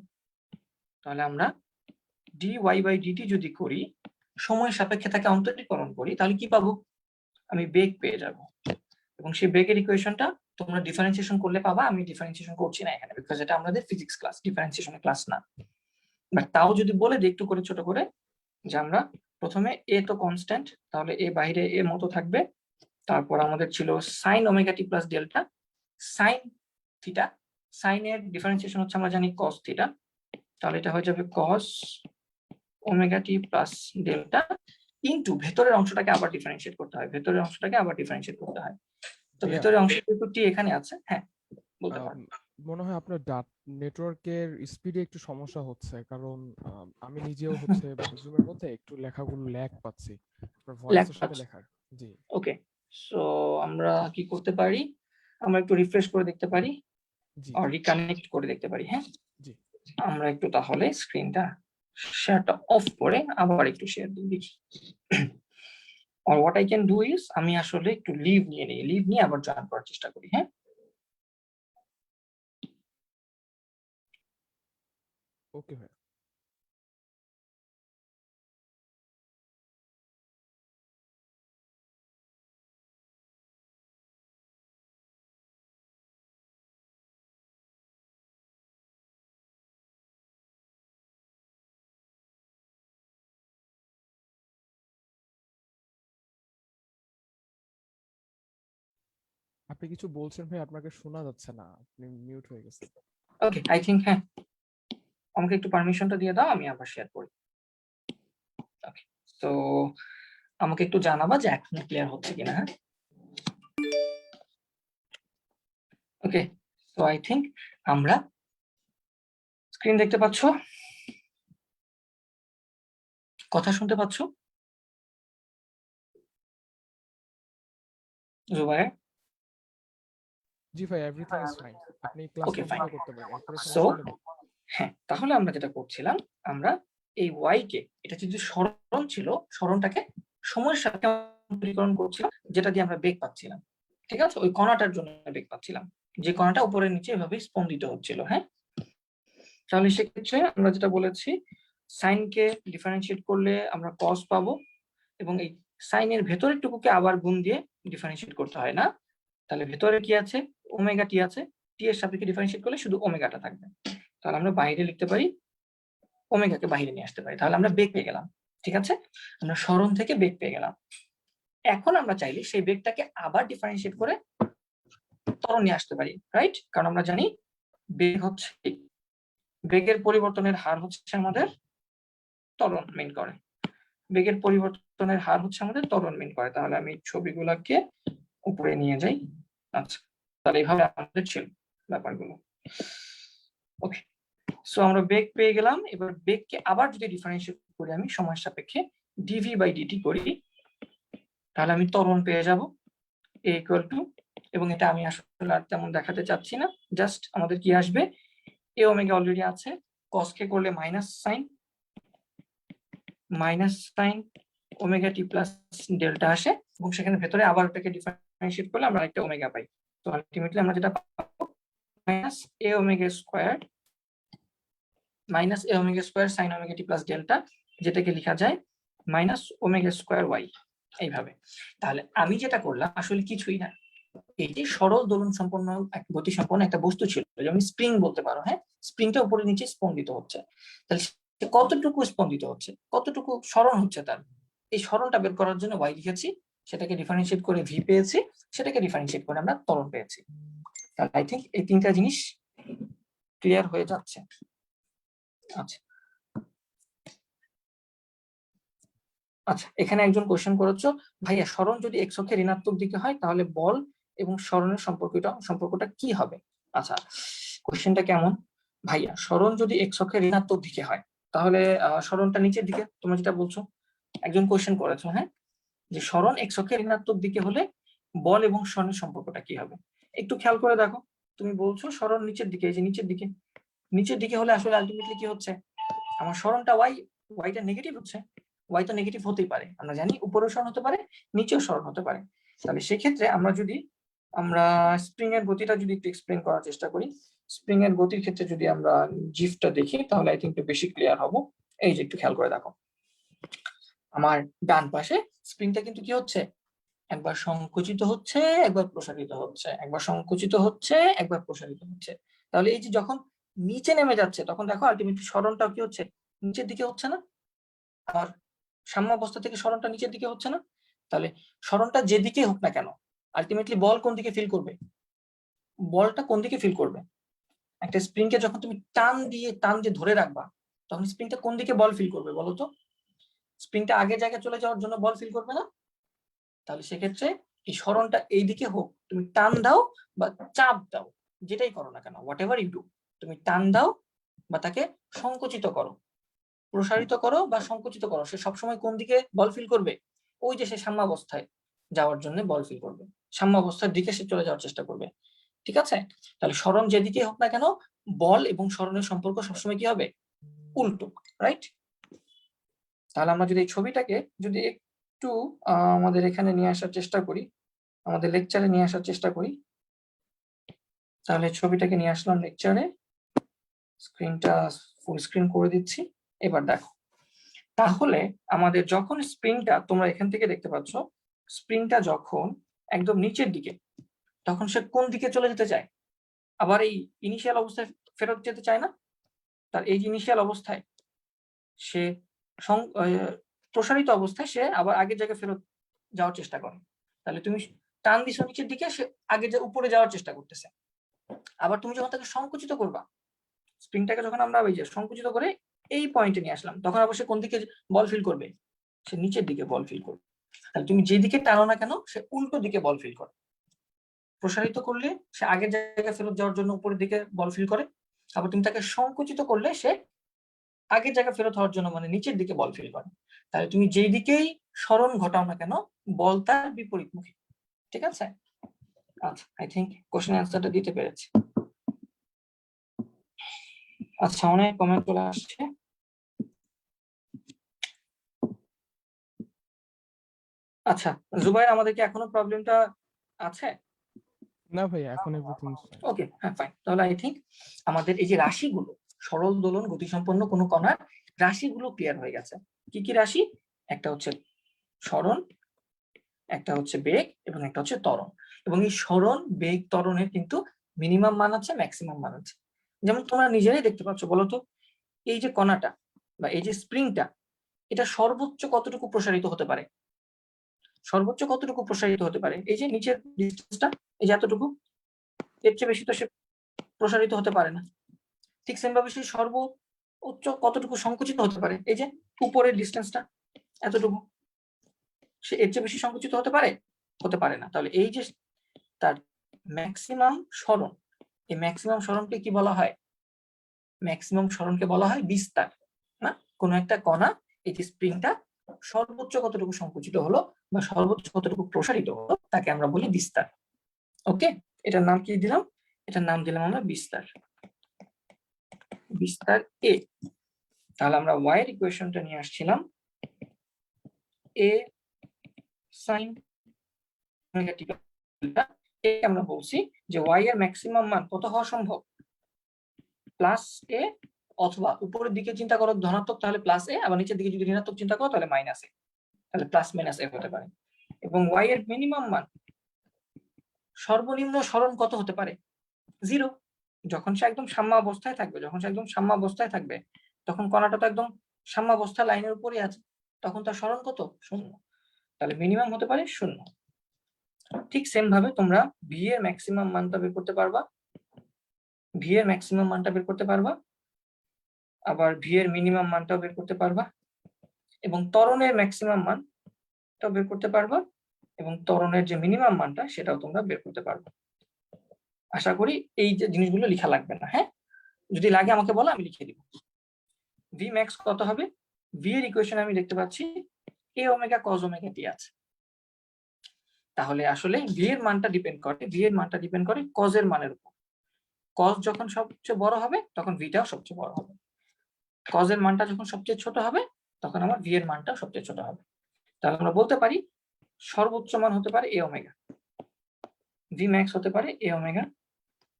তাহলে আমরা dy/dt যদি করি, সময়ের সাপেক্ষে তাকে অন্তরীকরণ করি, তাহলে কি পাবো, আমি বেগ পেয়ে যাব। এবং সেই বেগের ইকুয়েশনটা তোমরা ডিফারেন্সিয়েশন করলে পাবা। আমি ডিফারেন্সিয়েশন করছি না এখানে, বিকজ এটা আমাদের ফিজিক্স ক্লাস, ডিফারেন্সিয়েশনের ক্লাস না। বাট তাও যদি বলে দিই একটু করে ছোট করে, যে আমরা প্রথমে এ তো কনস্ট্যান্ট, তাহলে এ বাইরে এ মতো থাকবে। তারপর আমাদের ছিল sign omega t plus delta, sine theta, সাইনের ডিফারেন্সিয়েশন হচ্ছে আমরা জানি কস থিটা, তাহলে এটা হয়ে যাবে কস omega t plus delta into ভেতরের অংশটাকে আবার ডিফারেন্সিয়েট করতে হয়, ভেতরের অংশটাকে আবার ডিফারেন্সিয়েট করতে হয়। তো ভেতরের অংশ যেহেতু টি এখানে আছে, হ্যাঁ বলতে পারো। মনে হয় আপনার নেটওয়ার্কের স্পিডে একটু সমস্যা হচ্ছে, কারণ আমি নিজেও হচ্ছে জুমের মধ্যে একটু লেখাগুলো ল্যাগ পাচ্ছি আপনার ভয়েসের সাথে লেখার। জি ওকে, সো আমরা কি করতে পারি, আমরা একটু রিফ্রেশ করে দেখতে পারি, জি আর রিকানেক্ট করে দেখতে পারি। হ্যাঁ, জি আমরা একটু তাহলে স্ক্রিনটা শেয়ারটা অফ করে আবার একটু শেয়ার দিই দেখি। আর what I can do is, আমি আসলে একটু লিভ নিয়ে নিই, লিভ নিয়ে আবার জয়েন করার চেষ্টা করি। হ্যাঁ, ওকে ভাই। আপনি কিছু বলছেন ভাই, আপনাকে শোনা যাচ্ছে না, আপনি মিউট হয়ে গেছেন। ওকে, আই থিঙ্ক হ্যাঁ, আমাকে একটু পারমিশনটা দিয়ে দাও, আমি আবার শেয়ার করি। ওকে, তো আমাকে একটু জানাবা যে এখন ক্লিয়ার হচ্ছে কিনা। হ্যাঁ, ওকে, সো আই থিঙ্ক আমরা স্ক্রিন দেখতে পাচ্ছ, কথা শুনতে পাচ্ছ জুবায়ের? জি ভাই, এভরিথিং ইজ ফাইন, আপনি ক্লাস ওকে, ফাইন। কন্টিনিউ করতে পারেন, এরপরে সো সমস্যা হলে হ্যাঁ, তাহলে আমরা যেটা করছিলাম, আমরা এই ওয়াই কে, এটা যদি সরণ ছিল, সরণটাকে সময়ের সাথে অন্তরীকরণ করছিলাম, যেটা দিয়ে আমরা বেগ পাচ্ছিলাম। ঠিক আছে, ওই কণাটার জন্য বেগ পাচ্ছিলাম, যে কণাটা উপরে নিচে এভাবে স্পন্দিত হচ্ছিল। হ্যাঁ, তাহলে সেক্ষেত্রে আমরা যেটা বলেছি, সাইনকে ডিফারেন্সিয়েট করলে আমরা কস পাবো, এবং এই সাইনের ভেতরের টুকুকে আবার গুণ দিয়ে ডিফারেন্সিয়েট করতে হয় না। তাহলে ভেতরে কি আছে, ওমেগা টি আছে, টি এর সাপেক্ষে ডিফারেন্সিয়েট করলে শুধু ওমেগাটা থাকবে। তাহলে আমরা বাইরে লিখতে পারি, ওমেগাকে বাইরে নিয়ে আসতে পারি, তাহলে আমরা বেগ পেয়ে গেলাম। ঠিক আছে, আমরা সরণ থেকে বেগ পেয়ে গেলাম। এখন আমরা চাইলে সেই বেগটাকে আবার ডিফারেন্সিয়েট করে ত্বরণ নিয়ে আসতে পারি, রাইট? কারণ আমরা জানি বেগ হচ্ছে, বেগের পরিবর্তনের হার হচ্ছে আমাদের ত্বরণ মেন করে, বেগের পরিবর্তনের হার হচ্ছে আমাদের ত্বরণ মেন করে। তাহলে আমি ছবিগুলোকে উপরে নিয়ে যাই। আচ্ছা, তাহলে এইভাবে আমাদের ছিল ব্যাপারগুলো। ওকে, সো আমরা বেগ পেয়ে গেলাম। এবার বেগকে আবার যদি ডিফারেন্সিয়েট করি আমি সময়ের সাপেক্ষে, ডিভি/ডিটি করি, তাহলে আমি ত্বরণ পেয়ে যাব এ ইকুয়াল টু, এবং এটা আমি আসলে আর তেমন দেখাতে চাচ্ছি না, জাস্ট আমাদের কি আসবে, এ ওমেগা অলরেডি আছে, কস কে করলে minus sine omega t plus delta আসে, এবং সেখানে ভেতরে আবার ওটাকে ডিফারেন্সিয়েট করলে আমরা একটা ওমেগা পাই। তো আলটিমেটলি আমরা যেটা পাবো মাইনাস এ ওমেগা স্কয়ার মাইনাস এ omega square sine omega t plus delta, যেটাকে লেখা যায় মাইনাস ওমেগা স্কোয়ার ওয়াই, এইভাবে। তাহলে আমি যেটা করলাম আসলে কিছুই না, এই যে সরল দোলন সম্পন্ন গতি সম্পন্ন একটা বস্তু ছিল, যেমন স্প্রিং বলতে পারো, হ্যাঁ, স্প্রিংটা উপরে নিচে স্পন্দিত হচ্ছে, তাহলে সে কতটুকু স্পন্দিত হচ্ছে, কতটুকু সরণ হচ্ছে তার, এই সরণটা বের করার জন্য ওয়াই লিখেছি, সেটাকে ডিফারেন্সিয়েট করে ভি পেয়েছি, সেটাকে ডিফারেন্সিয়েট করে আমরা ত্বরণ পেয়েছি। তাহলে আই থিঙ্ক এই তিনটা জিনিস ক্লিয়ার হয়ে যাচ্ছে। আচ্ছা আচ্ছা, এখানে একজন কোশ্চেন করেছো, ভাইয়া সরণ যদি এক্স অক্ষে ঋণাত্মক দিকে হয় তাহলে বল এবং সরণের সম্পর্কটা কি হবে? আচ্ছা, কোশ্চেনটা কেমন? ভাইয়া সরণ যদি এক্স অক্ষে ঋণাত্মক দিকে হয় তাহলে সরণটা নিচের দিকে, তোমরা যেটা বলছো, একজন কোশ্চেন করেছো, হ্যাঁ, যে সরণ এক্স অক্ষে ঋণাত্মক দিকে হলে বল এবং সরণের সম্পর্কটা কি হবে। একটু খেয়াল করে দেখো, তুমি বলছো সরণ নিচের দিকে, এই যে নিচের দিকে, নিচের দিকে হলে আসলে আলটিমেটলি কি হচ্ছে, আমার সরণটা ওয়াইটা নেগেটিভ হচ্ছে, ওয়াই তো নেগেটিভ হতেই পারে, আমরা জানি উপরেও সরণ হতে পারে নিচেও সরণ হতে পারে। তাহলে সেক্ষেত্রে আমরা স্প্রিং এর গতিটা যদি একটু এক্সপ্লেন করার চেষ্টা করি, স্প্রিং এর গতির ক্ষেত্রে যদি আমরা জিফটা দেখি তাহলে আই থিঙ্ক একটু বেশি ক্লিয়ার হবো। এই যে একটু খেয়াল করে দেখো, আমার ডান পাশে স্প্রিংটা কিন্তু কি হচ্ছে, একবার সংকুচিত হচ্ছে একবার প্রসারিত হচ্ছে, একবার সংকুচিত হচ্ছে একবার প্রসারিত হচ্ছে। তাহলে এই যে যখন নিচে নেমে যাচ্ছে তখন দেখো আলটিমেটলি সরণটাও কি হচ্ছে, নিচের দিকে হচ্ছে না, আর সাম্যাবস্থা থেকে সরণটা নিচের দিকে হচ্ছে না। তাহলে সরণটা যেদিকে হোক না কেন আলটিমেটলি বল কোন দিকে ফিল করবে, বলটা কোন দিকে ফিল করবে, একটা স্প্রিং কে যখন তুমি টান দিয়ে ধরে রাখবা তখন স্প্রিংটা কোন দিকে বল ফিল করবে বলো তো, স্প্রিংটা আগের জায়গায় চলে যাওয়ার জন্য বল ফিল করবে না। তাহলে সেক্ষেত্রে এই সরণটা এইদিকে হোক, তুমি টান দাও বা চাপ দাও, যেটাই করো না কেন, হোয়াট এভার ইউ ডু, তুমি টান দাও বা তাকে সংকুচিত করো, প্রসারিত করো বা সংকুচিত করো, সে সবসময় কোন দিকে বল ফিল করবে, ওই যে সে সাম্যাবস্থায় যাওয়ার জন্য বল ফিল করবে, সাম্যাবস্থার দিকে সে চলে যাওয়ার চেষ্টা করবে। ঠিক আছে, তাহলে সরণ যেদিকে হোক না কেন বল এবং সরণের সম্পর্ক সবসময় কি হবে, উল্টো, রাইট। তাহলে আমরা যদি এই ছবিটাকে যদি একটু আমাদের এখানে নিয়ে আসার চেষ্টা করি, আমাদের লেকচারে নিয়ে আসার চেষ্টা করি, তাহলে ছবিটাকে নিয়ে আসলাম লেকচারে, স্ক্রিনটা ফুল স্ক্রিন করে দিচ্ছি। এবার দেখো, তাহলে আমাদের যখন স্প্রিংটা, তোমরা এখান থেকে দেখতে পাচ্ছ, স্প্রিংটা যখন একদম নিচের দিকে, তখন সে কোন দিকে চলে যেতে চায়, আবার এই ইনিশিয়াল অবস্থায় ফেরত যেতে চায় না। তার এই ইনিশিয়াল অবস্থায় সে প্রসারিত অবস্থায় সে আবার আগের জায়গায় ফেরত যাওয়ার চেষ্টা করে। তাহলে তুমি টান দিছো নিচের দিকে, সে আগে উপরে যাওয়ার চেষ্টা করতেছে। আবার তুমি যখন তাকে সংকুচিত করবা, স্প্রিংটাকে যখন আমরা ওই যে সংকুচিত করে এই পয়েন্টে নিয়ে আসলাম, তখন অবশ্যই কোন দিকে বল ফিল করবে, সে নিচের দিকে বল ফিল করবে। তাহলে তুমি যেদিকে টানো না কেন সে উল্টো দিকে বল ফিল করে, প্রসারিত করলে সে আগের জায়গায় ফেরত যাওয়ার জন্য উপরের দিকে বল ফিল করে, আবার তুমি তাকে সংকুচিত করলে সে আগের জায়গায় ফেরত হওয়ার জন্য মানে নিচের দিকে বল ফিল করে। তাহলে তুমি যেই দিকেই সরণ ঘটাও না কেন বল তার বিপরীতমুখী। ঠিক আছে, আচ্ছা আই থিঙ্ক কোশ্চেন অ্যান্সারটা দিতে পেরেছি। আচ্ছা, অনেক কমেন্ট চলে আসছে। আচ্ছা জুবাইর, আমাদের কি এখনো প্রবলেমটা আছে? না ভাই, এখন এভরিথিং ফাইন। ওকে, হ্যাঁ ফাইন। তাহলে আই থিঙ্ক আমাদের এই যে রাশিগুলো, সরল দোলন গতিসম্পন্ন কোন কণার রাশিগুলো ক্লিয়ার হয়ে গেছে। কি কি রাশি? একটা হচ্ছে সরণ, একটা হচ্ছে বেগ এবং একটা হচ্ছে ত্বরণ। এবং এই সরণ বেগ ত্বরণের কিন্তু মিনিমাম মান আছে, ম্যাক্সিমাম মান আছে। যেমন তোমরা নিজেরাই দেখতে পাচ্ছ, বলতো এই যে কণাটা বা এই যে স্প্রিংটা, এটা সর্বোচ্চ কতটুকু প্রসারিত হতে পারে, সর্বোচ্চ কতটুকু প্রসারিত হতে পারে, এই যে নিচের ডিস্টেন্সটা, এই যে এতটুকু, এর চেয়ে বেশি তো সে প্রসারিত হতে পারে না। ঠিক সেম ভাবে সেই সর্বোচ্চ কতটুকু সংকুচিত হতে পারে, এই যে উপরের ডিস্টেন্সটা এতটুকু, সে এর চেয়ে বেশি সংকুচিত হতে পারে, হতে পারে না। তাহলে এই যে তার ম্যাক্সিমাম সরণ, এই ম্যাক্সিমাম সরণকে কি বলা হয়, ম্যাক্সিমাম সরণকে বলা হয় বিস্তার। না, কোন একটা কণা, এই যে স্প্রিংটা সর্বোচ্চ কতটুকু সংকুচিত হলো বা সর্বোচ্চ কতটুকু প্রসারিত হলো তাকে আমরা বলি বিস্তার। ওকে, এটার নাম কি দিলাম, এটার নাম দিলাম আমরা বিস্তার, বিস্তার এ। তাহলে আমরা ওয়াই এর ইকুয়েশনটা নিয়ে আসছিলাম, এ সাইন নেগেটিভ ডেল্টা, আমরা বলছি যে ওয়াই এর ম্যাক্সিমাম মান কত হওয়া সম্ভব, প্লাস এ অথবা উপরের দিকে চিন্তা করো ধনাত্মক তাহলে প্লাস এ, আবার নিচের দিকে যদি ঋণাত্মক চিন্তা করো তাহলে মাইনাস এ, তাহলে প্লাস মাইনাস এ হতে পারে। এবং ওয়াই এর মিনিমাম মান সর্বনিম্ন সরণ কত হতে পারে? 0। যখন সে একদম সাম্যাবস্থায় থাকবে, তখন কণাটা তো একদম সাম্যাবস্থা লাইনের উপরে আছে, তখন তার সরণ কত? 0। তাহলে মিনিমাম হতে পারে 0। ঠিক সেম ভাবে তোমরা ভি এর ম্যাক্সিমাম মানটা বের করতে পারবা, আবার ভি এর মিনিমাম মানটাও বের করতে পারবা, এবং ত্বরণের ম্যাক্সিমাম মানটাও বের করতে পারবা, এবং ত্বরণের যে মিনিমাম মানটা সেটাও তোমরা বের করতে পারবা। আশা করি এই যে জিনিসগুলো লেখা লাগবে না। হ্যাঁ, যদি লাগে আমাকে বলো, আমি লিখে দিব। ভি ম্যাক্স কত হবে? ভি এর ইকুয়েশন আমি দেখতে পাচ্ছি এ ওমেগা কজ ওমেগা টি আছে। তাহলে আসলে ভি এর মানটা ডিপেন্ড করে কজ এর মানের উপর। কজ যখন সবচেয়ে বড় হবে তখন ভিটাও সবচেয়ে বড় হবে, কজ এর মানটা যখন সবচেয়ে ছোট হবে তখন আমার ভি এর মানটা সবচেয়ে ছোট হবে। তাহলে আমরা বলতে পারি সর্বোচ্চ মান হতে পারে এ ওমেগা, ভি ম্যাক্স হতে পারে এ ওমেগা,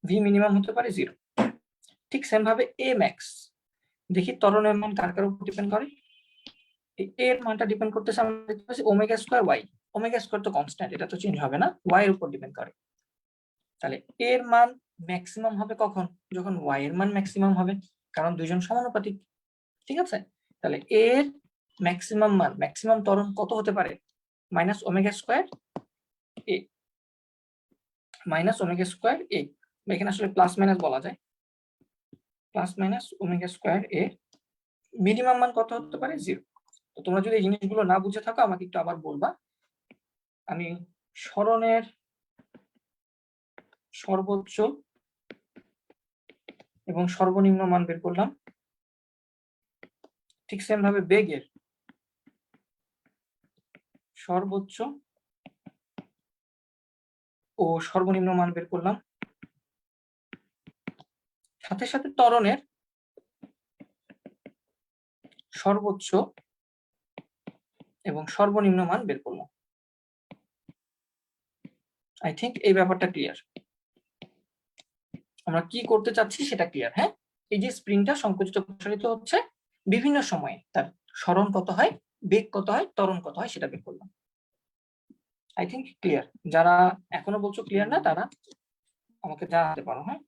ভি মিনিমাম হতে পারে 0। ঠিক সেম ভাবে এ ম্যাক্স, দেখি ত্বরণের মান কার কার উপর ডিপেন্ড করে? এর মানটা ডিপেন্ড করতেছে আমরা দেখতে পাচ্ছি omega square Y. Omega square তো কনস্ট্যান্ট, এটা তো চেঞ্জ হবে না, ওয়াই এর উপর ডিপেন্ড করে। তাহলে এর মান ম্যাক্সিমাম হবে কখন? যখন ওয়াই এর মান ম্যাক্সিমাম হবে, কারণ দুইজন সমানুপাতিক। ঠিক আছে, তাহলে এর ম্যাক্সিমাম ত্বরণ কত হতে পারে? মাইনাস ওমেগা স্কয়ার এ, এখানে আসলে প্লাস মাইনাস বলা যায়, প্লাস মাইনাস ওমেগা স্কয়ার এ। মিনিমাম মান কত হতে পারে? 0। তো তোমরা যদি এই জিনিসগুলো না বুঝে থাকো আমাকে একটু আবার বলবা। আমি সরণের সর্বোচ্চ এবং সর্বনিম্ন মান বের করলাম, ঠিক সেম ভাবে বেগের সর্বোচ্চ ও সর্বনিম্ন মান বের করলাম, সাথে সাথে ত্বরণের সর্বোচ্চ এবং সর্বনিম্ন মান বের করলাম। আই থিঙ্ক এই ব্যাপারটা ক্লিয়ার। আমরা কি করতে চাচ্ছি সেটা ক্লিয়ার। হ্যাঁ, এই যে স্প্রিংটা সংকুচিত প্রসারিত হচ্ছে, বিভিন্ন সময়ে তার সরণ কত হয়, বেগ কত হয়, ত্বরণ কত হয় সেটা বের করলাম। I think clear. যারা এখনো বলছো ক্লিয়ার না তারা আমাকে জানাতে পারো। হ্যাঁ,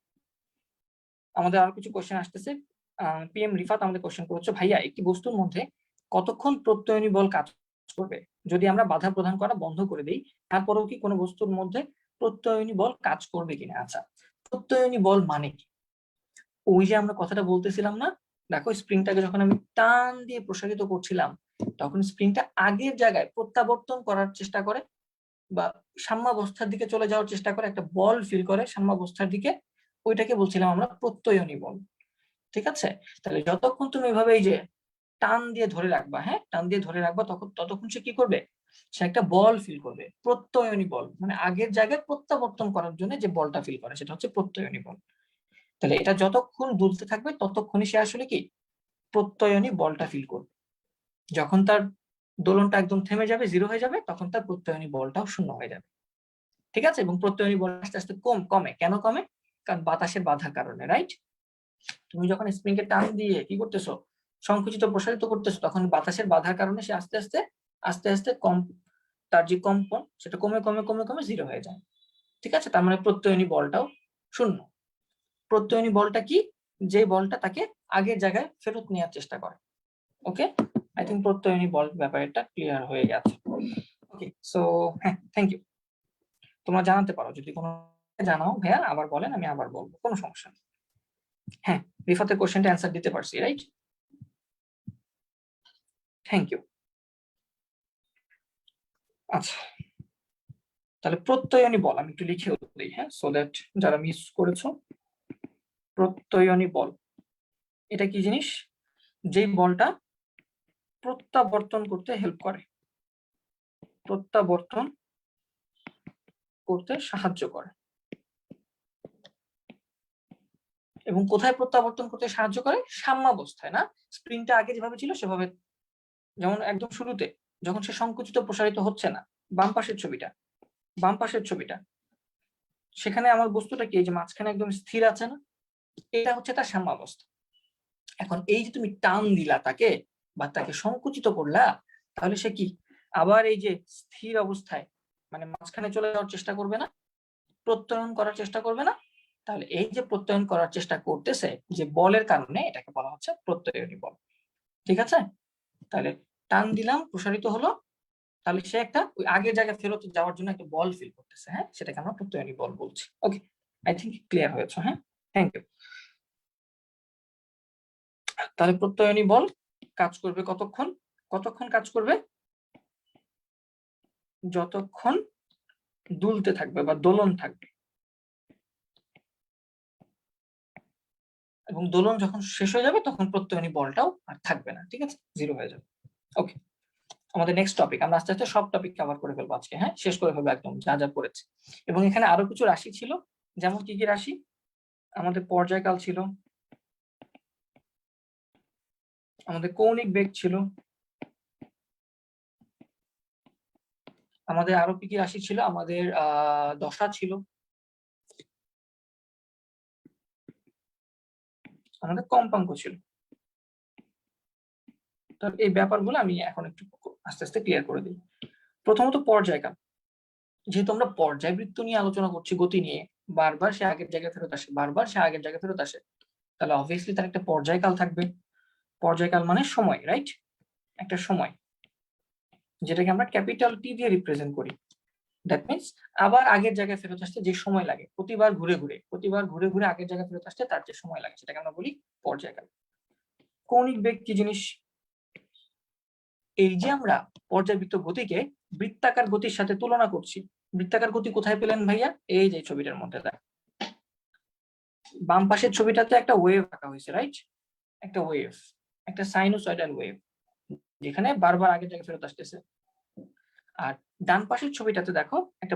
আমাদের আরো কিছু কোশ্চেন আসতেছে। পিএম রিফাত আমাদের কোশ্চেন করেছে, ভাইয়া একটি বস্তুর মধ্যে কতক্ষণ প্রত্যয়নী বল কাজ করবে যদি আমরা বাধা প্রদান করা বন্ধ করে দিই, তারপরেও কি কোনো বস্তুর মধ্যে প্রত্যয়নী বল কাজ করবে কিনা? আচ্ছা, প্রত্যয়নী বল মানে কি? ওই যে আমরা কথাটা বলতেছিলাম না, দেখো স্প্রিংটাকে যখন আমি টান দিয়ে প্রসারিত করছিলাম তখন স্প্রিংটা আগের জায়গায় প্রত্যাবর্তন করার চেষ্টা করে বা সাম্যাবস্থার দিকে চলে যাওয়ার চেষ্টা করে, একটা বল ফিল করে সাম্যাবস্থার দিকে, ওইটাকে বলছিলাম আমরা প্রত্যয়নী বল। ঠিক আছে, তাহলে যতক্ষণ তুমি এভাবে এই যে টান দিয়ে ধরে রাখবা, হ্যাঁ টান দিয়ে ধরে রাখবা, ততক্ষণ সে কি করবে? সে একটা বল ফিল করবে, প্রত্যয়নী বল, মানে আগের জায়গায় প্রত্যাবর্তন করার জন্য যে বলটা ফিল করে সেটা হচ্ছে প্রত্যয়নী বল। তাহলে এটা যতক্ষণ দুলতে থাকবে ততক্ষণই সে আসলে কি প্রত্যয়নী বলটা ফিল করবে। যখন তার দোলনটা একদম থেমে যাবে, 0 হয়ে যাবে, তখন তার প্রত্যয়নী বলটাও 0 হয়ে যাবে। ঠিক আছে, এবং প্রত্যয়নী বল আস্তে আস্তে কমে। কেন কমে? কারণ বাতাসের বাধার কারণে, রাইট? তুমি যখন স্প্রিং কে টান দিয়ে কি করতেছো, সংকুচিত প্রসারিত করতেছো, তখন বাতাসের বাধার কারণে সে আস্তে আস্তে তার যে কম্পন সেটা কমে 0 হয়ে যায়। ঠিক আছে, তার মানে প্রত্যয়নী বলটাও 0। প্রত্যয়নী বলটা কি? যে বলটা তাকে আগের জায়গায় ফেরত নেওয়ার চেষ্টা করে। ওকে, আই থিঙ্ক প্রত্যয়নী বল ব্যাপারটা ক্লিয়ার হয়ে গেছে। ওকে, সো হ্যাঁ, থ্যাংক ইউ। তোমরা জানাতে পারো, যদি কোনো জানাও ভাইয়া আবার বলেন, আমি আবার বলবো, কোনো সমস্যা নেই। হ্যাঁ, রিফাতের কোশ্চেনটা অ্যান্সার দিতে পারছি, রাইট? Thank you. আচ্ছা, তাহলে প্রত্যয়নী বল আমি একটু লিখেও দিই, হ্যাঁ, সো দ্যাট যারা মিস করেছো। প্রত্যয়নী বল এটা কি জিনিস? যে বলটা প্রত্যাবর্তন করতে হেল্প করে, প্রত্যাবর্তন করতে সাহায্য করে। এবং কোথায় প্রত্যাবর্তন করতে সাহায্য করে? সাম্যাবস্থায়, না? স্প্রিংটা আগে যেভাবে ছিল সেভাবে, যেমন একদম শুরুতে যখন সে সংকুচিত প্রসারিত হচ্ছে না, বাম পাশের ছবিটা, সেখানে আমার বস্তুটা কি, এই যে মাঝখানে একদম স্থির আছে না, এটা হচ্ছে তার সাম্যাবস্থা। এখন এই যে তুমি টান দিলা তাকে বা তাকে সংকুচিত করলা, তাহলে সে কি আবার এই যে স্থির অবস্থায় মানে মাঝখানে চলে যাওয়ার চেষ্টা করবে না, প্রত্যয়ন করার চেষ্টা করবে না? তাহলে এই যে প্রত্যয়ন করার চেষ্টা করতেছে যে বলের কারণে, এটাকে বলা হচ্ছে প্রত্যয়নী বল। ঠিক আছে, তাহলে টান দিলাম, প্রসারিত হলো, তাহলে সে একটা ওই আগের জায়গায় ফেরত যাওয়ার জন্য একটা বল ফিল করতেছে। হ্যাঁ, সেটাকে আমরা প্রত্যয়নী বল বলছি। ওকে, আই থিঙ্ক ক্লিয়ার হয়েছে। হ্যাঁ, থ্যাংক ইউ। তাহলে প্রত্যয়নী বল কাজ করবে কতক্ষণ? কতক্ষণ কাজ করবে? যতক্ষণ দুলতে থাকবে বা দোলন থাকবে, এবং দোলন যখন শেষ হয়ে যাবে তখন প্রত্যয়নী বলটাও আর থাকবে না। ঠিক আছে, জিরো হয়ে যাবে। ওকে, আমাদের নেক্সট টপিক, আমরা আস্তে আস্তে সব টপিক কভার করে ফেলবো আজকে। হ্যাঁ, শেষ করে ফেলবো একদম যা যা পড়েছে। এবং এখানে আরো কিছু রাশি ছিল, যেমন কি কি রাশি? আমাদের পর্যায়কাল ছিল, আমাদের কৌণিক বেগ ছিল, আমাদের আরো কি কি রাশি ছিল? আমাদের দশা ছিল, আমাদের কম্পাঙ্ক ছিল। তো এই ব্যাপারগুলো আমি এখন একটু আস্তে আস্তে ক্লিয়ার করে দিই। প্রথমত পর্যায়কাল, যেহেতু আমরা পর্যায়বৃত্ত নিয়ে আলোচনা করছি, গতি নিয়ে, বারবার সে আগের জায়গায় ফেরত আসে, বারবার সে আগের জায়গায় ফেরত আসে, তাহলে অবভিয়াসলি তার একটা পর্যায়কাল থাকবে। পর্যায়কাল মানে সময়, রাইট? একটা সময়, যেটাকে আমরা ক্যাপিটাল টি দিয়ে রিপ্রেজেন্ট করি। দ্যাট মিনস আবার আগের জায়গায় ফেরত আসতে যে সময় লাগে, প্রতিবার ঘুরে ঘুরে আগের জায়গায় ফেরত আসতে তার যে সময় লাগে, সেটাকে আমরা বলি পর্যায়কাল। কৌণিক বেগ কি জিনিস? এই যে আমরা পর্যায়বৃত্ত গতিকে বৃত্তাকার গতির সাথে তুলনা করছি, বৃত্তাকার গতি কোথায় পেলেন ভাইয়া? এই যে ছবিটার মধ্যে দেখ, বাম পাশের ছবিটাতে একটা ওয়েভ আঁকা হয়েছে, রাইট? একটা ওয়েভ, একটা সাইনোসয়েডাল ওয়েভ, যেখানে বারবার আগের জায়গায় ফেরত আসতেছে। আর ডান পাশের ছবিটাতে দেখো একটা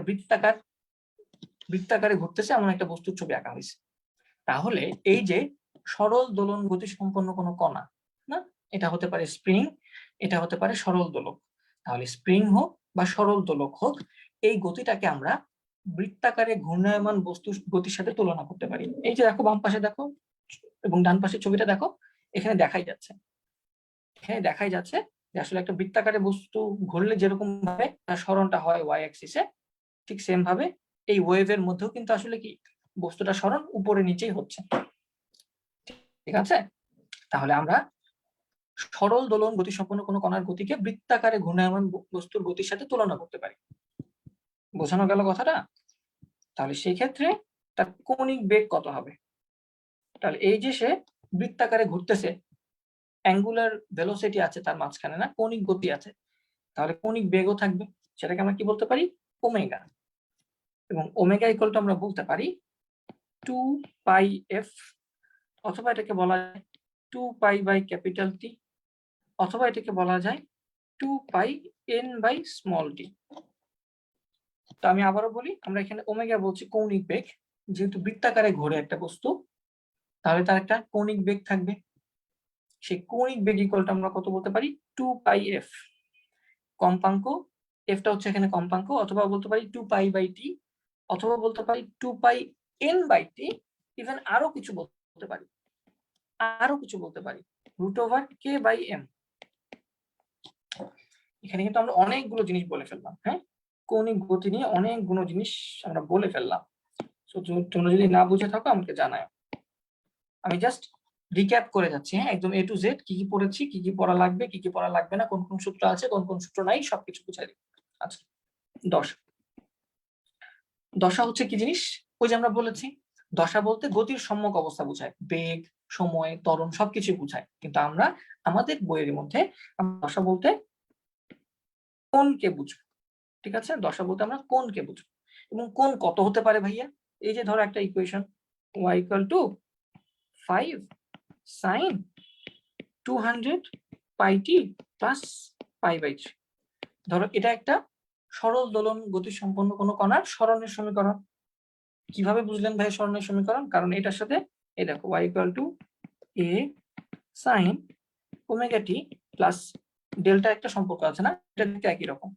বৃত্তাকারে ঘুরতেছে এমন একটা বস্তুর ছবি আঁকা হয়েছে। তাহলে এই যে সরল দোলন গতি সম্পন্ন কোনো কণা, না, এটা হতে পারে স্প্রিং, এটা হতে পারে সরল দোলক। তাহলে স্প্রিং হোক বা সরল দোলক হোক, এই গতিটাকে আমরা বৃত্তাকারে ঘূর্ণায়মান বস্তুর গতির সাথে তুলনা করতে পারি। এই যে দেখো, বাম পাশে দেখো এবং ডান পাশের ছবিটা দেখো, এখানে দেখাই যাচ্ছে, যে আসলে একটা বৃত্তাকারে বস্তু ঘুরলে যেরকম ভাবে তার সরণটা হয় ওয়াই অ্যাক্সিসে, ঠিক সেম ভাবে এই ওয়েভের মধ্যেও কিন্তু আসলে কি বস্তুটা সরণ উপরে নিচেই হচ্ছে। ঠিক আছে, তাহলে আমরা সরল দোলন গতি সম্পন্ন কোনো কণার গতিকে বৃত্তাকারে ঘূর্ণায়মান বস্তুর গতির সাথে তুলনা করতে পারি। বোঝানো গেল কথাটা? তাহলে সেই ক্ষেত্রে তার কৌণিক বেগ কত হবে? তাহলে এই যে সে বৃত্তাকারে ঘুরতেছে, অ্যাঙ্গুলার ভেলোসিটি আছে তার মাঝখানে, না, কৌণিক গতি আছে, তাহলে কৌণিক বেগও থাকবে। সেটাকে আমরা কি বলতে পারি? ওমেগা। এবং ওমেগা ইকুয়াল টু আমরা বলতে পারি 2πf, অথবা এটাকে বলা যায় 2π/T, অথবা এটাকে বলা যায় 2πn/t। তো আমি আবারও বলি, আমরা এখানে ওমেগা বলছি কৌণিক বেগ, যেহেতু বৃত্তাকারে ঘোরে একটা বস্তু, তাহলে তার একটা কৌণিক বেগ থাকবে। সেই কৌণিক বেগ ইকুয়ালটা আমরা কত বলতে পারি? 2πf। কম্পাঙ্ক, এফটা হচ্ছে এখানে কম্পাঙ্ক, অথবা বলতে পারি 2π/t, অথবা বলতে পারি 2πn/t, ইভেন আরো কিছু বলতে পারি, √k/m। এখানে কিন্তু আমরা অনেকগুলো জিনিস বলে ফেললাম। হ্যাঁ, কৌণিক গতি নিয়ে অনেকগুলো জিনিস আমরা বলে ফেললাম। তোমরা যদি না বুঝে থাকো আমাকে জানাও, আমি জাস্ট রিক্যাপ করে যাচ্ছি। হ্যাঁ, একদম A to Z কি কি পড়েছি, কি কি পড়া লাগবে, কি কি পড়া লাগবে না, কোন কোন সূত্র আছে, কোন কোন সূত্র নাই, সবকিছু বুঝাই দিই। আচ্ছা, দশা হচ্ছে কি জিনিস? ওই যে আমরা বলেছি, দশা বলতে গতির সম্যক অবস্থা বোঝায়, বেগ, সময়, ত্বরণ সবকিছু বোঝায়। কিন্তু আমরা আমাদের বইয়ের মধ্যে দশা বলতে কোনকে বুঝবো। ঠিক আছে, দশা বলতে আমরা কোনকে বুঝবো। এবং কোন কত হতে পারে ভাইয়া? এই যে ধরো একটা equation, y = 5 sin 200πt plus π/3। ধরো এটা একটা সরল দোলন গতি সম্পন্ন কোনো কণার সরণের সমীকরণ। কিভাবে বুঝলেন ভাই সরণের সমীকরণ? কারণ এটার সাথে এই দেখো y = a sin ωt plus delta একটা সম্পর্ক আছে, না? এটা দেখতে একই রকম।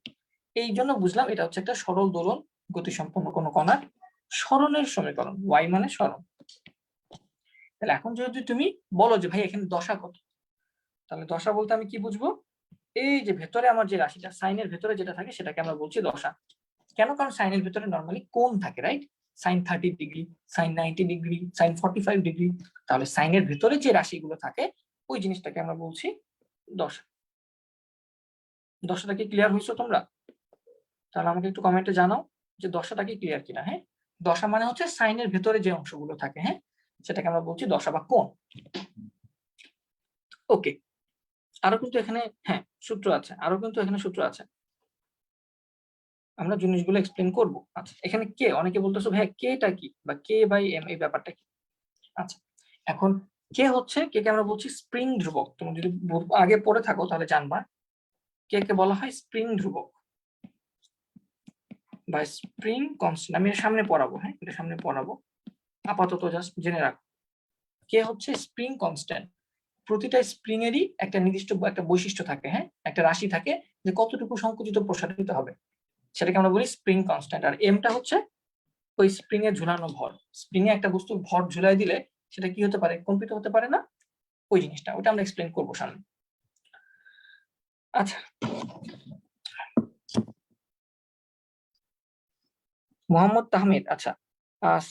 এই জন্য বুঝলাম এটা হচ্ছে একটা সরল দোলন গতি সম্পন্ন কোনো কণার সরণের সমীকরণ। y মানে সরণ। তাহলে এখন যদি তুমি বলো যে ভাই এখানে দশা কত, তাহলে দশা বলতে আমি কি বুঝবো, এই যে ভেতরে আমার যে রাশিটা সাইনের ভেতরে যেটা থাকে সেটাকে আমরা বলছি দশা। কেন? কারণ সাইনের ভেতরে নর্মালি কোণ থাকে, right? Sine 30 degree, sine 90 degree, sine 45 degree. তাহলে সাইনের ভেতরে যে রাশিগুলো থাকে ওই জিনিসটাকে আমরা বলছি দশা। দশাটা কি ক্লিয়ার হয়েছো তোমরা? তাহলে আমাকে একটু কমেন্টে জানাও যে দশাটা কি ক্লিয়ার কিনা। হ্যাঁ, দশা মানে হচ্ছে সাইনের ভেতরে যে অংশগুলো থাকে, হ্যাঁ, সেটাকে আমরা বলছি দশা বা কোণ। ওকে, আরো কিন্তু এখানে হ্যাঁ সূত্র আছে, আরো কিন্তু এখানে সূত্র আছে, আমরা জিনিসগুলো এক্সপ্লেন করবো। আচ্ছা, এখানে কে, অনেকে বলতেছো ভাই কেটা কি বা কে বাই এম এই ব্যাপারটা কি। আচ্ছা, এখন কে হচ্ছে, কে কে আমরা বলছি স্প্রিং ধ্রুবক। তুমি যদি আগে পড়ে থাকো তাহলে জানবা কে কে বলা হয় স্প্রিং ধ্রুবক বা স্প্রিং কনস্ট্যান্ট। আমি এর সামনে পড়াবো, হ্যাঁ এটা সামনে পড়াবো, আপাতত জাস্ট জেনে রাখো। কে হচ্ছে স্প্রিং কনস্ট্যান্ট। প্রতিটা স্প্রিং এরই একটা নির্দিষ্ট একটা বৈশিষ্ট্য থাকে, হ্যাঁ একটা রাশি থাকে যে কতটুকু সংকুচিত প্রসারিত হবে, সেটাকে আমরা বলি স্প্রিং কনস্ট্যান্ট। আর এমটা হচ্ছে ওই স্প্রিং এ ঝুলানো ভর। স্প্রিং এ একটা বস্তু ভর ঝুলাই দিলে সেটা কি হতে পারে, কম্পিত হতে পারে না, ওই জিনিসটা, ওটা আমরা এক্সপ্লেন করবো সামনে। আচ্ছা, মোহাম্মদ তাহমিদ, আচ্ছা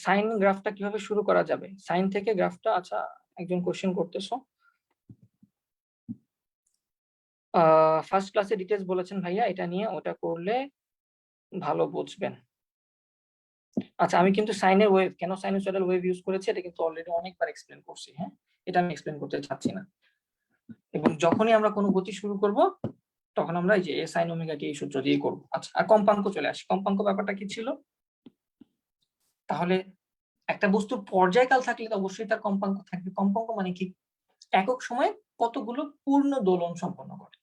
সাইন গ্রাফটা কিভাবে শুরু করা যাবে, সাইন থেকে গ্রাফটা। আচ্ছা, একজন কোশ্চেন করতেছো, ফার্স্ট ক্লাসে ডিটেলস বলেছেন ভাইয়া, এটা নিয়ে ওটা করলে ভালো বুঝবেন। আচ্ছা, আমি কিন্তু সাইনের ওয়েভ, কেন সাইনোসয়েডাল ওয়েভ ইউজ করেছি এটা কিন্তু অলরেডি অনেকবার এক্সপ্লেন করছি, হ্যাঁ এটা আমি এক্সপ্লেন করতে চাচ্ছি না। এবং যখনই আমরা কোনো গতি শুরু করব তখন আমরা এই যে এ সাইন ওমেগা টি এই সূত্র দিয়ে করব। আচ্ছা, আর কম্পাঙ্ক চলে আসে, কম্পাঙ্ক ব্যাপারটা কি ছিল, তাহলে একটা বস্তুর পর্যায়কাল থাকলে তো অবশ্যই তার কম্পাঙ্ক থাকবে। কম্পাঙ্ক মানে কি, একক সময়ে কতগুলো পূর্ণ দোলন সম্পন্ন করে।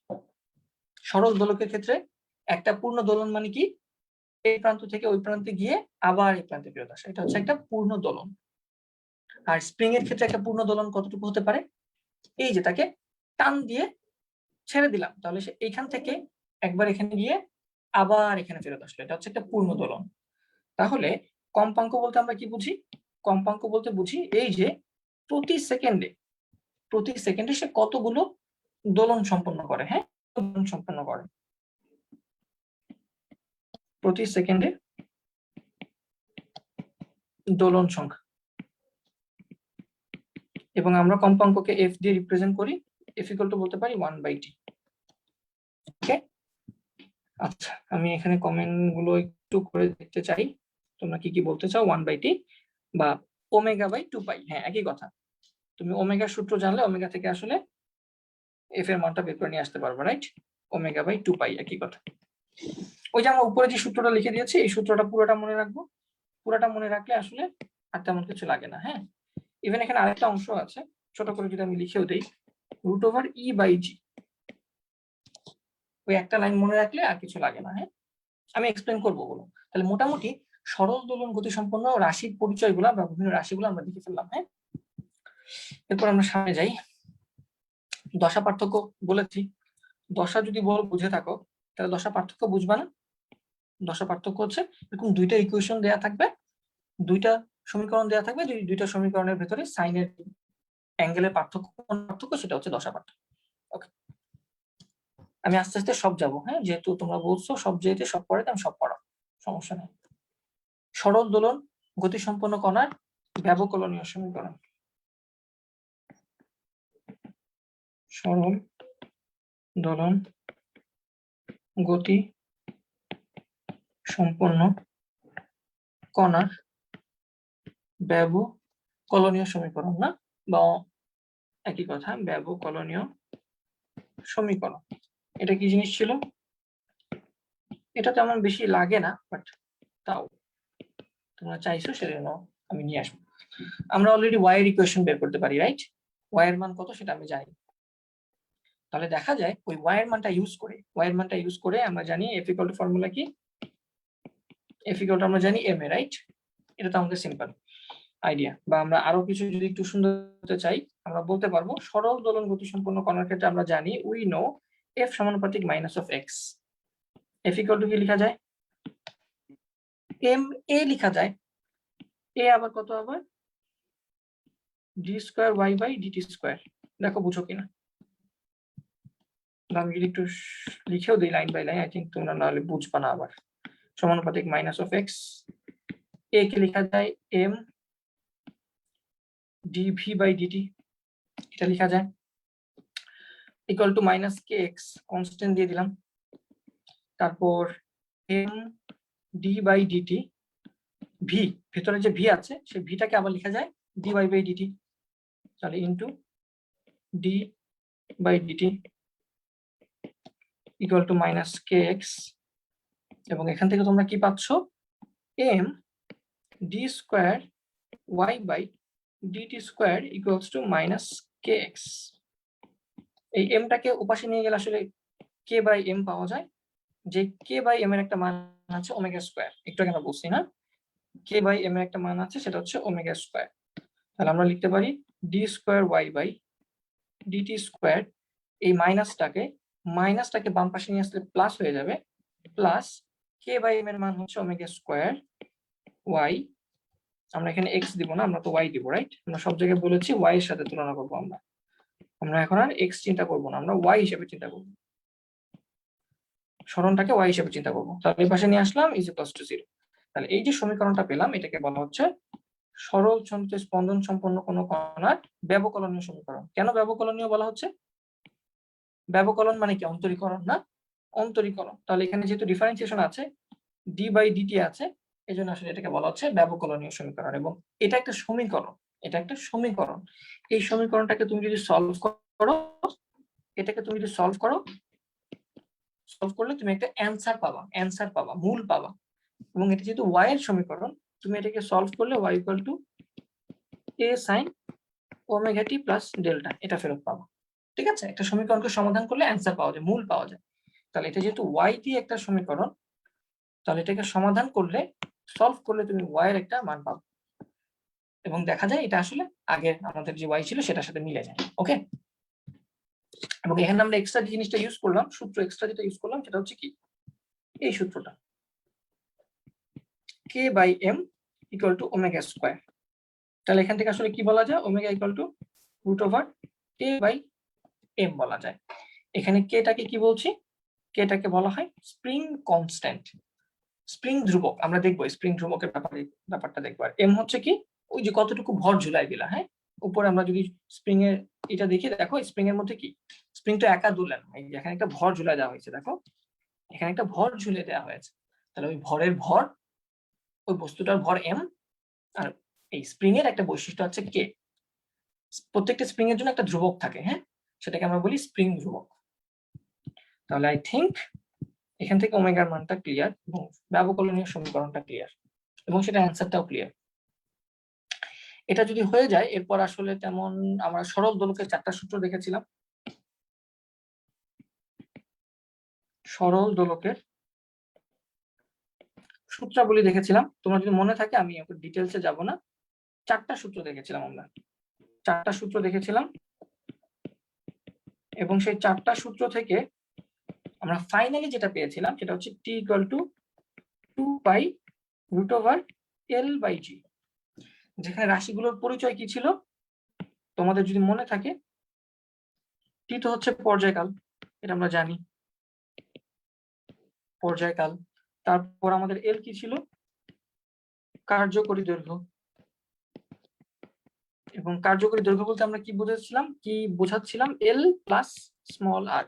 সরল দোলকের ক্ষেত্রে একটা পূর্ণ দোলন মানে কি, এই প্রান্ত থেকে ওই প্রান্তে গিয়ে আবার এই প্রান্তে ফেরত আসা, এটা হচ্ছে একটা পূর্ণ দোলন। আর স্প্রিং এর ক্ষেত্রে একটা পূর্ণ দোলন কতটুকু হতে পারে, এই যে তাকে টান দিয়ে ছেড়ে দিলাম, তাহলে সে এইখান থেকে একবার এখানে গিয়ে আবার এখানে ফেরত আসলো, এটা হচ্ছে একটা পূর্ণ দোলন। তাহলে কম্পাঙ্ক বলতে আমরা কি বুঝি, কম্পাঙ্ক বলতে বুঝি এই যে প্রতি সেকেন্ডে, প্রতি সেকেন্ডে সে কতগুলো দোলন সম্পন্ন করে, হ্যাঁ দোলন সম্পন্ন করে প্রতি সেকেন্ডে দোলন সংখ্যা। এবং আমরা কম্পাঙ্ককে এফ দিয়ে রিপ্রেজেন্ট করি, এফ ইকুয়াল টু বলতে পারি 1/t। ওকে, আচ্ছা আমি এখানে কমেন্ট গুলো একটু করে দেখতে চাই, তোমরা কি কি বলতে চাও, 1/t বা ওমেগা/2π, হ্যাঁ একই কথা। তুমি ওমেগার সূত্র জানলে ওমেগা থেকে আসলে এফ এর মানটা বের করে নিয়ে আসতে পারবে, রাইট? ওমেগা/2π একই কথা। ওই যে আমরা উপরে যে সূত্রটা লিখে দিয়েছি এই সূত্রটা পুরোটা মনে রাখবো, পুরোটা মনে রাখলে আসলে আর তেমন কিছু লাগে না। হ্যাঁ, ইভেন এখানে আরেকটা অংশ আছে, ছোট করে যদি আমি লিখেও দেই, √E/g, ওই একটা লাইন মনে রাখলে আর কিছু লাগে না। হ্যাঁ, আমি এক্সপ্লেন করবো বলো। তাহলে মোটামুটি সরল দোলন গতি সম্পন্ন রাশির পরিচয়গুলো বা বিভিন্ন রাশিগুলো আমরা দেখে ফেললাম। হ্যাঁ, এরপর আমরা সামনে যাই। দশা পার্থক্য বলেছি, দশা যদি বুঝে থাকো তাহলে দশা পার্থক্য বুঝবা না। দশা পার্থক্য হচ্ছে এরকম দুইটা ইকুয়েশন দেয়া থাকবে, দুইটা সমীকরণ দেয়া থাকবে, দুইটা সমীকরণের ভেতরে সাইনের অ্যাঙ্গেলের পার্থক্য, পার্থক্য সেটা হচ্ছে দশা পার্থক্য। ওকে, আমি আস্তে আস্তে সব যাবো, হ্যাঁ যেহেতু তোমরা বলছো সব যেতে সব পড়ে, আমি সব পড়াবো, সমস্যা নেই। সরল দোলন গতিসম্পন্ন কণার ব্যবকলনীয় সমীকরণ, সরল দোলন গতি সম্পন্ন কণার ব্যবকলনীয় সমীকরণ, না বা একই কথা, ব্যবকলনীয় সমীকরণ। এটা কি জিনিস ছিল, এটা তেমন বেশি লাগে না, বাট তাও তোমরা চাইছো সেজন্য আমি নিয়ে আসবো। আমরা অলরেডি ওয়াই এর ইকুয়েশন বের করতে পারি, রাইট? ওয়াই এর মান কত সেটা আমি জানি। তাহলে দেখা যায় ওই ওয়াই এর মানটা ইউজ করে আমরা জানি এফ ইকুয়াল টু ফর্মুলা কি, এফ ইকুয়াল টু আমরা জানি এম এ, রাইট? এটা তো আমাদের সিম্পল আইডিয়া। বা আমরা আরো কিছু যদি একটু সুন্দর হতে চাই আমরা বলতে পারবো সরল দোলন গতি সম্পন্ন কণার ক্ষেত্রে আমরা জানি উই নো এফ সমানুপাতিক minus of x. F equal to কি লেখা যায়, এম এ লেখা যায়, এ আবার কত, আবার D square Y by DT square. দেখো বুঝো কিনা। আমি যদি একটু লিখেও দিই line by line, I think তোমরা নাহলে বুঝবা না আবার। সমানুপাতিক মাইনাস অফ এক্স, এ কে লেখা যায় এম ডিভি বাই ডিটি, এটা লেখা যায় equal to minus K X, constant দিয়ে দিলাম, তারপর M D by DT, V ভেতরে যে ভি আছে সেই ভিটাকে আবার লেখা যায় ডি ওয়াই বাই ডিটি, তাহলে into d by dt equal to minus K x. এবং এখান থেকে তোমরা কি পাচ্ছ, m d square Y by DT square equals to minus K x. এই এমটাকে উপাশে নিয়ে গেলে আসলে কে বাই এম পাওয়া যায়, যে কে বাই এম এর একটা মান আছে ওমেগা স্কোয়ার, একটু আগে আমরা বলছি না, কে বাই এম এর একটা মান আছে সেটা হচ্ছে ওমেগা স্কোয়ার। তাহলে আমরা লিখতে পারি d square Y by DT square, এই মাইনাসটাকে বাম পাশে নিয়ে আসলে প্লাস হয়ে যাবে, প্লাস কে বাই এম এর মান হচ্ছে ওমেগা স্কোয়ার ওয়াই, আমরা এখানে এক্স দিব না, আমরা তো ওয়াই দিব, রাইট? আমরা সব জায়গায় বলেছি ওয়াই এর সাথে তুলনা করবো, আমরা এখন আর এক্স চিন্তা করবো না, আমরা ওয়াই হিসেবে চিন্তা করবো, সরণটাকে ওয়াই হিসেবে চিন্তা করবো। তাহলে এই পাশে নিয়ে আসলাম ইজ ইকুয়ালস টু 0। তাহলে এই যে সমীকরণটা পেলাম এটাকে বলা হচ্ছে সরল চন্দ্র স্পন্দন সম্পন্ন কোন কণার ব্যবকলনীয় সমীকরণ। কেন ব্যবকলনীয় বলা হচ্ছে? ব্যবকলন মানে কি? অন্তরীকরণ না? অন্তরীকরণ। তাহলে এখানে যেহেতু ডিফারেন্সিয়েশন আছে, ডি বাই ডিটি আছে, এই জন্য আসলে এটাকে বলা হচ্ছে ব্যবকলনীয় সমীকরণ। এবং এটা একটা সমীকরণ, এটা একটা সমীকরণ। এই সমীকরণটাকে তুমি যদি সলভ করো, এটাকে তুমি যদি সলভ করলে তুমি একটা অ্যান্সার পাবা, মূল পাবা। এবং এটা যেহেতু ওয়াই এর সমীকরণ, তুমি এটাকে সলভ করলে y equal to a sine omega t plus delta, এটা ফেরত পাবো। ঠিক আছে, একটা সমীকরণকে সমাধান করলে অ্যান্সার পাওয়া যায়, মূল পাওয়া যায়। তাহলে এটা যেহেতু ওয়াই দিয়ে একটা সমীকরণ, তাহলে এটাকে সমাধান করলে, সলভ করলে তুমি ওয়াই এর একটা মান পাবে, এবং দেখা যায় এটা আসলে আগের আমাদের যে ওয়াই ছিল সেটার সাথে মিলে যায়। ওকে, এবং এখানে আমরা এক্সট্রা যে জিনিসটা ইউজ করলাম, সূত্র এক্সট্রা যেটা ইউজ করলাম সেটা হচ্ছে কি, এই সূত্রটা K by M equal to omega square. তাহলে এখান থেকে আসলে কি বলা যায়, omega equal to root over K by M বলা যায়। এখানে কেটাকে কি বলছি, কেটাকে বলা হয় স্প্রিং কনস্ট্যান্ট, স্প্রিং ধ্রুবক। আমরা দেখবো স্প্রিং ধ্রুবকের ব্যাপারটা দেখবো। আর এম হচ্ছে কি, ওই যে কতটুকু ভর ঝুলাই দিলা। হ্যাঁ, উপরে আমরা যদি স্প্রিং এর এটা দেখি, দেখো স্প্রিং এর মধ্যে কি, স্প্রিং তো একা দুলে না, এই এখানে একটা ভর ঝুলাই দেওয়া হয়েছে, দেখো এখানে একটা ভর ঝুলে দেওয়া হয়েছে। তাহলে ওই ভরের ভর, ওই বস্তুটার ভর এম, আর এই স্প্রিং এর একটা বৈশিষ্ট্য হচ্ছে কে। প্রত্যেকটা স্প্রিং এর জন্য একটা ধ্রুবক থাকে, হ্যাঁ, সেটাকে আমরা বলি স্প্রিং ধ্রুবক। তাহলে আই থিঙ্ক এখান থেকে ওমেগার মানটা ক্লিয়ার, এবং ব্যবকলনীয় সমীকরণটা ক্লিয়ার, এবং সেটা অ্যান্সারটাও ক্লিয়ার। এটা যদি হয়ে যায়, এরপর আসলে তেমন আমরা সরল দোলকের 4টা সূত্র দেখেছিলাম। সরল দোলকের সূত্রাবলী দেখেছিলাম, তোমার যদি মনে থাকে, আমি ডিটেলসে যাব না। 4টা সূত্র দেখেছিলাম আমরা, 4টা সূত্র দেখেছিলাম, এবং সেই 4টা সূত্র থেকে আমরা ফাইনালি যেটা পেয়েছিলাম সেটা হচ্ছে T equal to 2 pi root over L by G. যেখানে রাশিগুলোর পরিচয় কি ছিল তোমাদের যদি মনে থাকে, টি তো হচ্ছে পর্যায়কাল, এটা আমরা জানি, পর্যায়কাল। তারপর আমাদের এল কি ছিল, কার্যকরী দৈর্ঘ্য। এবং কার্যকরী দৈর্ঘ্য বলতে আমরা কি বোঝাচ্ছিলাম, এল প্লাস স্মল আর।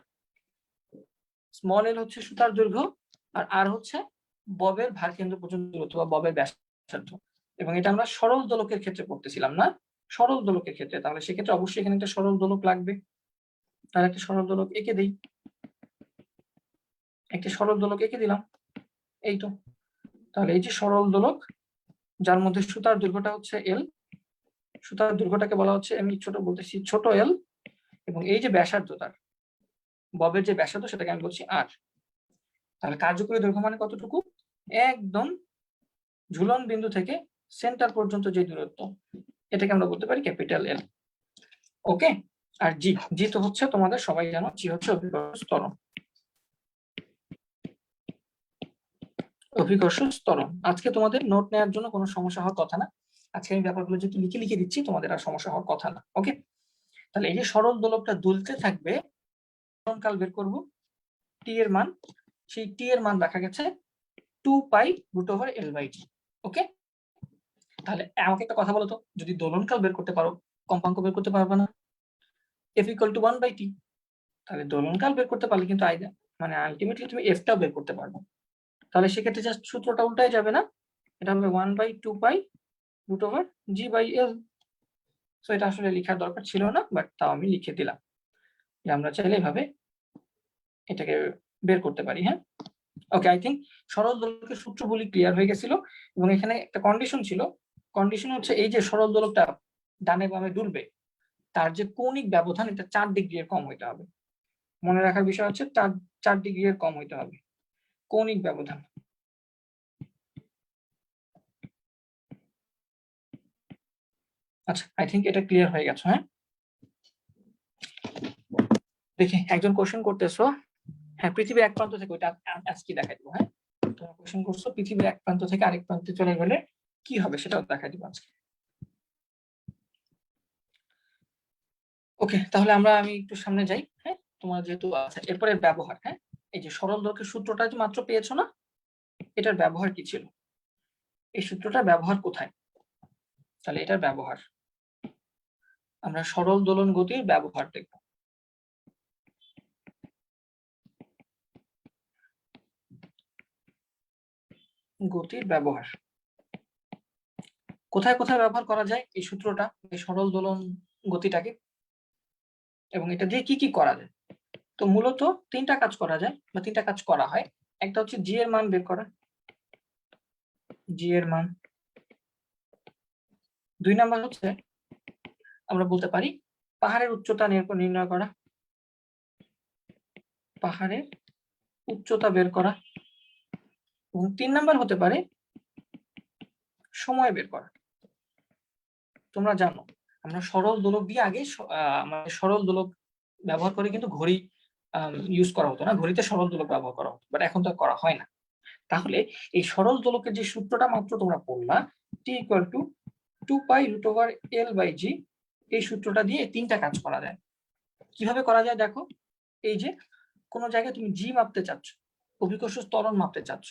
স্মল এল হচ্ছে সুতার দৈর্ঘ্য, আর আর হচ্ছে ববের ভারকেন্দ্র পর্যন্ত দূরত্ব বা ববের ব্যাসার্ধ। এবং এটা আমরা সরল দোলকের ক্ষেত্রে পড়তেছিলাম না, সরল দোলকের ক্ষেত্রে। তাহলে সেক্ষেত্রে অবশ্যই এখানে একটা সরল দোলক লাগবে। তাহলে একটা সরল দোলক এঁকে দিই, একটি সরল দোলক এঁকে দিলাম, এই তো। তাহলে এই যে সরল দোলক, যার মধ্যে সুতার দৈর্ঘ্যটা হচ্ছে এল, সুতার দৈর্ঘ্যটাকে বলা হচ্ছে, আমি ছোট বলতেছি ছোট এল, এবং এই যে ব্যাসার্ধ তার, ববের যে ব্যাসার্ধ সেটাকে আমি বলছি আর। তাহলে কার্যকরী দৈর্ঘ্য মানে কতটুকু, একদম ঝুলন বিন্দু থেকে সেন্টার পর্যন্ত যে দূরত্ব, এটাকে আমরা বলতে পারি ক্যাপিটাল এল। ওকে, আর জি, জি তো হচ্ছে তোমাদের সবাই জানো, জি হচ্ছে অভিকর্ষ ত্বরণ। অভিকর্ষ ত্বরণ আজকে তোমাদের নোট নেওয়ার জন্য কোনো সমস্যা হওয়ার কথা না। আজকে আমি ব্যাপারগুলো যেহেতু লিখে লিখে দিচ্ছি, তোমাদের আর সমস্যা হওয়ার কথা না। ওকে, তাহলে এই যে সরল দোলকটা দুলতে থাকবে, কাল বের করব টি এর মান, সেই টি এর মান দেখা গেছে 2π√L/T। ওকে, তাহলে আমাকে একটা কথা বলো তো, যদি দোলনকাল বের করতে পারো, কম্পাঙ্ক বের করতে পারবে না? F = 1/T। তাহলে দোলনকাল বের করতে পারলে কিন্তু মানে আলটিমেটলি তুমি এফটাও বের করতে পারবে। তাহলে সেক্ষেত্রে জাস্ট সূত্রটা উল্টায় যাবে না, এটা হবে 1/2π√G/L। সো এটা আসলে লেখার দরকার ছিল না, বাট তাও আমি লিখে দিলাম যে আমরা চাইলে এভাবে এটাকে বের করতে পারি। হ্যাঁ, ওকে, আই থিঙ্ক সরল দোলকের সূত্রগুলি ক্লিয়ার হয়ে গেছিল। এবং এখানে একটা কন্ডিশন ছিল, কন্ডিশন হচ্ছে এই যে সরল দোলকটা ডানে বামে দুলবে, তার যে কৌণিক ব্যবধান এটা 4 ডিগ্রি এর কম হইতে হবে। মনে রাখার বিষয় হচ্ছে 4 ডিগ্রি এর কম হইতে হবে কৌণিক ব্যবধান। আচ্ছা, আই থিঙ্ক এটা ক্লিয়ার হয়ে গেছে। হ্যাঁ, দেখি একজন কোশ্চেন করতেছো, হ্যাঁ পৃথিবীর এক প্রান্ত থেকে, ওইটা আজকে দেখাই দিব। হ্যাঁ, তোমরা কোশ্চেন করছো পৃথিবীর এক প্রান্ত থেকে আরেক প্রান্তে চলে গেলে কি হবে সেটাও দেখাই দিব আজকে। ওকে, তাহলে আমি একটু সামনে যাই। হ্যাঁ, তোমার যেহেতু আচ্ছা, এরপরে ব্যবহার। হ্যাঁ, এই যে সরল দোলকের সূত্রটা যে মাত্র পেয়েছো না, এটার ব্যবহার কি ছিল? এই সূত্রটার ব্যবহার কোথায়? তাহলে এটার ব্যবহার আমরা সরল দোলন গতির ব্যবহার দেখব। গতির ব্যবহার কোথায় কোথায় ব্যবহার করা যায় এই সূত্রটা, এই সরল দোলন গতিটাকে, এবং এটা দিয়ে কি কি করা যায়? তো মূলত 3টা কাজ করা যায় বা 3টা কাজ করা হয়। একটা হচ্ছে জি এর মান বের করা, জি এর মান। 2 নাম্বার হচ্ছে আমরা বলতে পারি পাহাড়ের উচ্চতা নির্ণয় করা, পাহাড়ের উচ্চতা বের করা। এবং 3 নাম্বার হতে পারে সময় বের করা। তোমরা জানো আমরা সরল দোলক দিয়ে আগে আমাদের সরল দোলক ব্যবহার করে কিন্তু ঘড়ি ইউজ করা হতো না, ঘড়িতে সরল দোলক ব্যবহার করা হতো, বাট এখন তো করা হয় না। তাহলে এই সরল দোলকের যে সূত্রটা মাত্র তোমরা পড়লা, T = 2π√L/G, এই সূত্রটা দিয়ে 3টা কাজ করা যায়। কিভাবে করা যায় দেখো, এই যে কোনো জায়গায় তুমি জি মাপতে চাচ্ছ, অভিকর্ষ ত্বরণ মাপতে চাচ্ছ,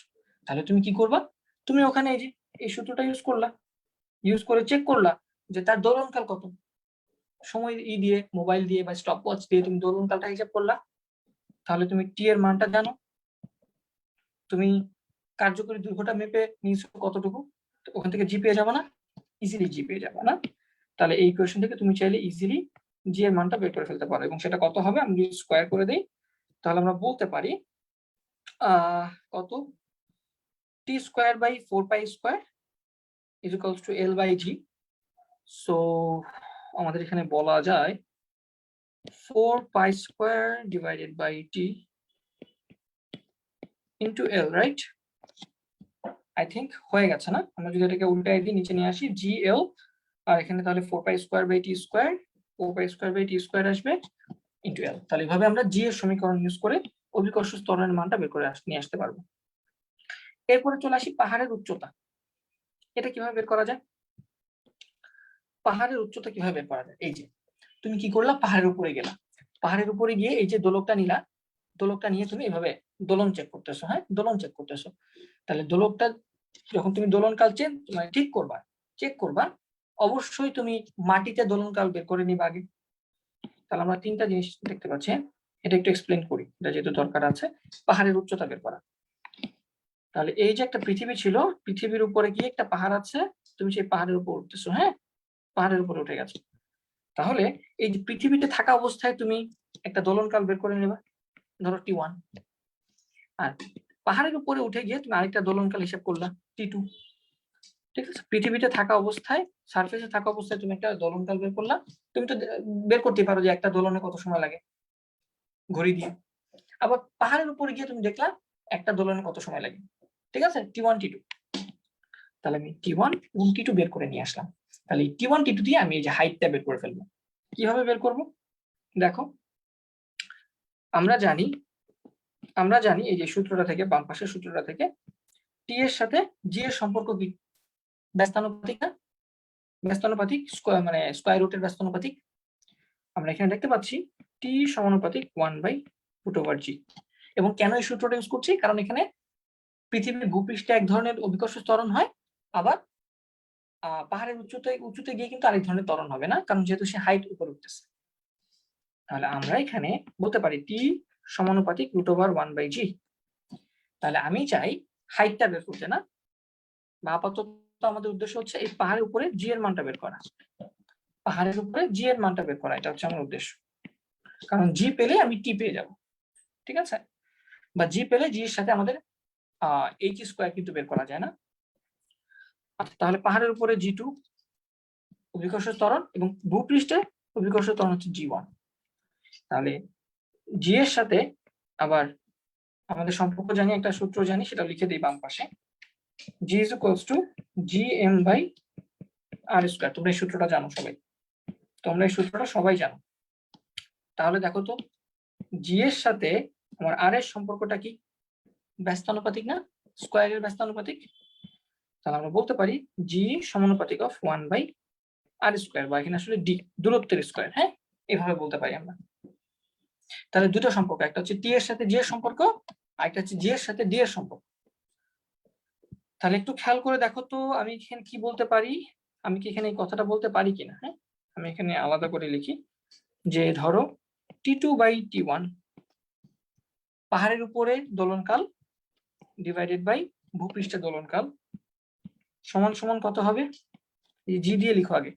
তাহলে তুমি কি করবা? তুমি ওখানে এই যে এই সূত্রটা ইউজ করলা, ইউজ করে চেক করলা যে তার দোলনকাল কত। সময় দিয়ে মোবাইল দিয়ে বা স্টপ ওয়াচ দিয়ে তুমি দোলনকালটা হিসাব করলা, তাহলে তুমি টি এর মানটা জানো। তুমি কার্যকরী দৈর্ঘ্যটা মেপে নিয়েছো কতটুকু, ওখান থেকে জি পেয়ে যাবে না? ইজিলি জি পেয়ে যাবে না? তাহলে এই কোয়েশ্চেন থেকে তুমি চাইলে ইজিলি জি এর মানটা বের করে ফেলতে পারো। এবং সেটা কত হবে, আমি যদি স্কয়ার করে দেই তাহলে আমরা বলতে পারি কত, T²/4π² = L/G। সো আমাদের এখানে বলা যায় 4π² / T into L, right? I think হয়ে গেছে না? আমরা যদি এটাকে উল্টায় দিয়ে নিচে নিয়ে আসি GL, আর এখানে তাহলে 4π² / T² আসবে ইন্টু L। তাহলে এইভাবে আমরা জি এর সমীকরণ ইউজ করে অভিকর্ষ ত্বরণের মানটা বের করে নিয়ে আসতে পারবো। এরপরে চলে আসি পাহাড়ের উচ্চতা। এটা কিভাবে বের করা যায়? পাহাড়ের উচ্চতা কিভাবে বের করা যায়? এই যে তুমি কি করলা, পাহাড়ের উপরে গেলা, পাহাড়ের উপরে গিয়ে এই যে দোলকটা নিলা, দোলকটা নিয়ে তুমি এভাবে দোলন চেক করতেছো। হ্যাঁ, দোলন চেক করতেছো। তাহলে দোলকটা যখন তুমি দোলনকাল মানে ঠিক করবা, চেক করবা, অবশ্যই তুমি মাটিতে দোলনকাল বের করে নিবা আগে। তাহলে আমরা 3টা জিনিস দেখতে পাচ্ছি। এটা একটু এক্সপ্লেন করি, এটা যেহেতু দরকার আছে। পাহাড়ের উচ্চতা বের করা, তাহলে এই যে একটা পৃথিবী ছিল, পৃথিবীর উপরে গিয়ে একটা পাহাড় আছে, তুমি সেই পাহাড়ের উপর উঠতেছো। হ্যাঁ, পাহাড়ের উপরে উঠে গেছো, তাহলে এই যে পৃথিবীতে থাকা অবস্থায় তুমি একটা দোলনকাল বের করে নেবা, ধরো T1। আর পাহাড়ের উপরে উঠে গিয়ে তুমি আরেকটা দোলনকাল হিসাব করলা T2। ঠিক আছে, পৃথিবীতে থাকা অবস্থায়, সারফেসে থাকা অবস্থায় তুমি একটা দোলনকাল বের করলা। তুমি তো বের করতে পারো যে একটা দোলনে কত সময় লাগে ঘড়ি দিয়ে। আবার পাহাড়ের উপরে গিয়ে তুমি দেখলা একটা দোলনে কত সময় লাগে। ঠিক আছে, T1 T2। তাহলে আমি T1 এবং T2 বের করে নিয়ে আসলাম। তাহলে T1 T2 দিয়ে আমি এই যে হাইটটা বের করে ফেলবো। কিভাবে বের করব দেখো, আমরা জানি এই যে সূত্রটা থেকে, বাম পাশের সূত্রটা থেকে, টি এর সাথে জি এর সম্পর্ক কি? ব্যস্তানুপাতিক না? ব্যস্তানুপাতিক মানে স্কয়ার রুটের ব্যস্তানুপাতিক আমরা এখানে দেখতে পাচ্ছি টি সমানুপাতিক 1/√g। এবং কেন এই সূত্রটা ইউজ করছি, কারণ এখানে পৃথিবীর ভূপৃষ্ঠে এক ধরনের অভিকর্ষ ত্বরণ হয়, আবার পাহাড়ের উঁচুতে গিয়ে কিন্তু আরেক ধরনের ত্বরণ হবে না, কারণ যেহেতু সে হাইট উপরে উঠতেছে। তাহলে আমরা এখানে বলতে পারি টি সমানুপাতিক √1/g। তাহলে আমি চাই হাইটটা বের করতে, না, বা আপাতত আমাদের উদ্দেশ্য হচ্ছে এই পাহাড়ের উপরে জি এর মানটা বের করা। পাহাড়ের উপরে জি এর মানটা বের করা, এটা হচ্ছে আমার উদ্দেশ্য। কারণ জি পেলে আমি টি পেয়ে যাব, ঠিক আছে? বা জি পেলে জি এর সাথে আমাদের এইচ স্কয়ার কিন্তু বের করা যায় না। আচ্ছা, তাহলে পাহাড়ের উপরে জি2 অভিকর্ষ ত্বরণ এবং ভূপৃষ্ঠে অভিকর্ষ ত্বরণ হচ্ছে জি1। তাহলে জি এর সাথে আবার আমাদের সম্পর্ক জানি, একটা সূত্র জানি, সেটা লিখে দিই বাম পাশে। জি ইজ ইকুয়ালস টু gm/r²। তোমরা এই সূত্রটা জানো সবাই, তোমরা এই সূত্রটা সবাই জানো। তাহলে দেখো তো, জি এর সাথে আমার আর এর সম্পর্কটা কি? ব্যস্তানুপাতিক না, স্কয়ারের ব্যস্তানুপাতিক। তাহলে আমরা বলতে পারি জি সমানুপাতিক অফ 1/r², বা এখানে আসলে ডি দূরত্বের স্কয়ার। হ্যাঁ, এভাবে বলতে পারি আমরা। তাহলে দুটো সম্পর্ক, একটা হচ্ছে টি এর সাথে জি এর সম্পর্ক, আর একটা হচ্ছে জি এর সাথে ডি এর সম্পর্ক। তাহলে একটু খেয়াল করে দেখো তো, আমি এখানে কি বলতে পারি, আমি কি এখানে এই কথাটা বলতে পারি কিনা। হ্যাঁ, আমি এখানে আলাদা করে লিখি যে ধরো T2/T1 পাহাড়ের উপরে দোলনকাল ডিভাইডেড বাই ভূপৃষ্ঠের দোলনকাল সমান সমান কত হবে? জি দিয়ে লিখো, আগে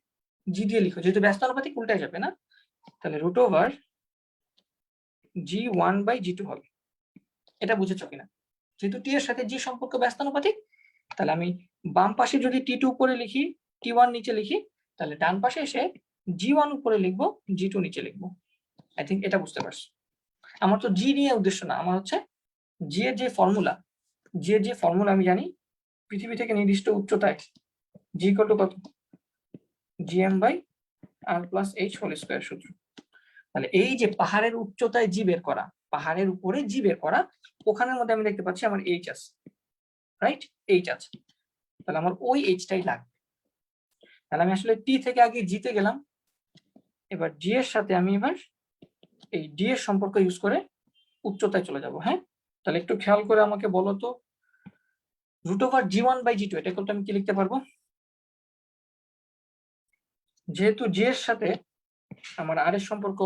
জি দিয়ে লিখো, যেহেতু ব্যস্তানুপাতিক উল্টায় যাবে না। তাহলে √G1/G2 হবে। এটা বুঝেছো কিনা? যেহেতু টি এর সাথে জি সম্পর্ক ব্যস্তানুপাতিক, তাহলে আমি বাম পাশে যদি টি2 উপরে লিখি, টি1 নিচে লিখি, তাহলে ডান পাশে এসে জি1 উপরে লিখবো, জি2 নিচে লিখবো। আই থিঙ্ক এটা বুঝতে পারছো। আমার তো জি নিয়ে উদ্দেশ্য না, আমার হচ্ছে জি এর যে ফর্মুলা আমি জানি, পৃথিবী থেকে নির্দিষ্ট উচ্চতায় জি কত gm/r+h² সূত্র। তাহলে এই যে পাহাড়ের উচ্চতায় জি বের করা, পাহাড়ের উপরে জি বের করা, ওখানের মধ্যে আমি দেখতে পাচ্ছি আমার এইচ আছে, রাইট? এইচ আছে। তাহলে আমার ওই এইচটাই লাগবে। তাহলে আমি আসলে টি থেকে আগে জিতে গেলাম, এবার জি এর সাথে আমি এবার এই ডি এর সম্পর্ক ইউজ করে উচ্চতায় চলে যাব। হ্যাঁ, তাহলে একটু খেয়াল করে আমাকে বলো তো, √G1/G2 এটা করতে আমি কি লিখতে পারবো? যেহেতু জি এর সাথে আমার আর এর সম্পর্ক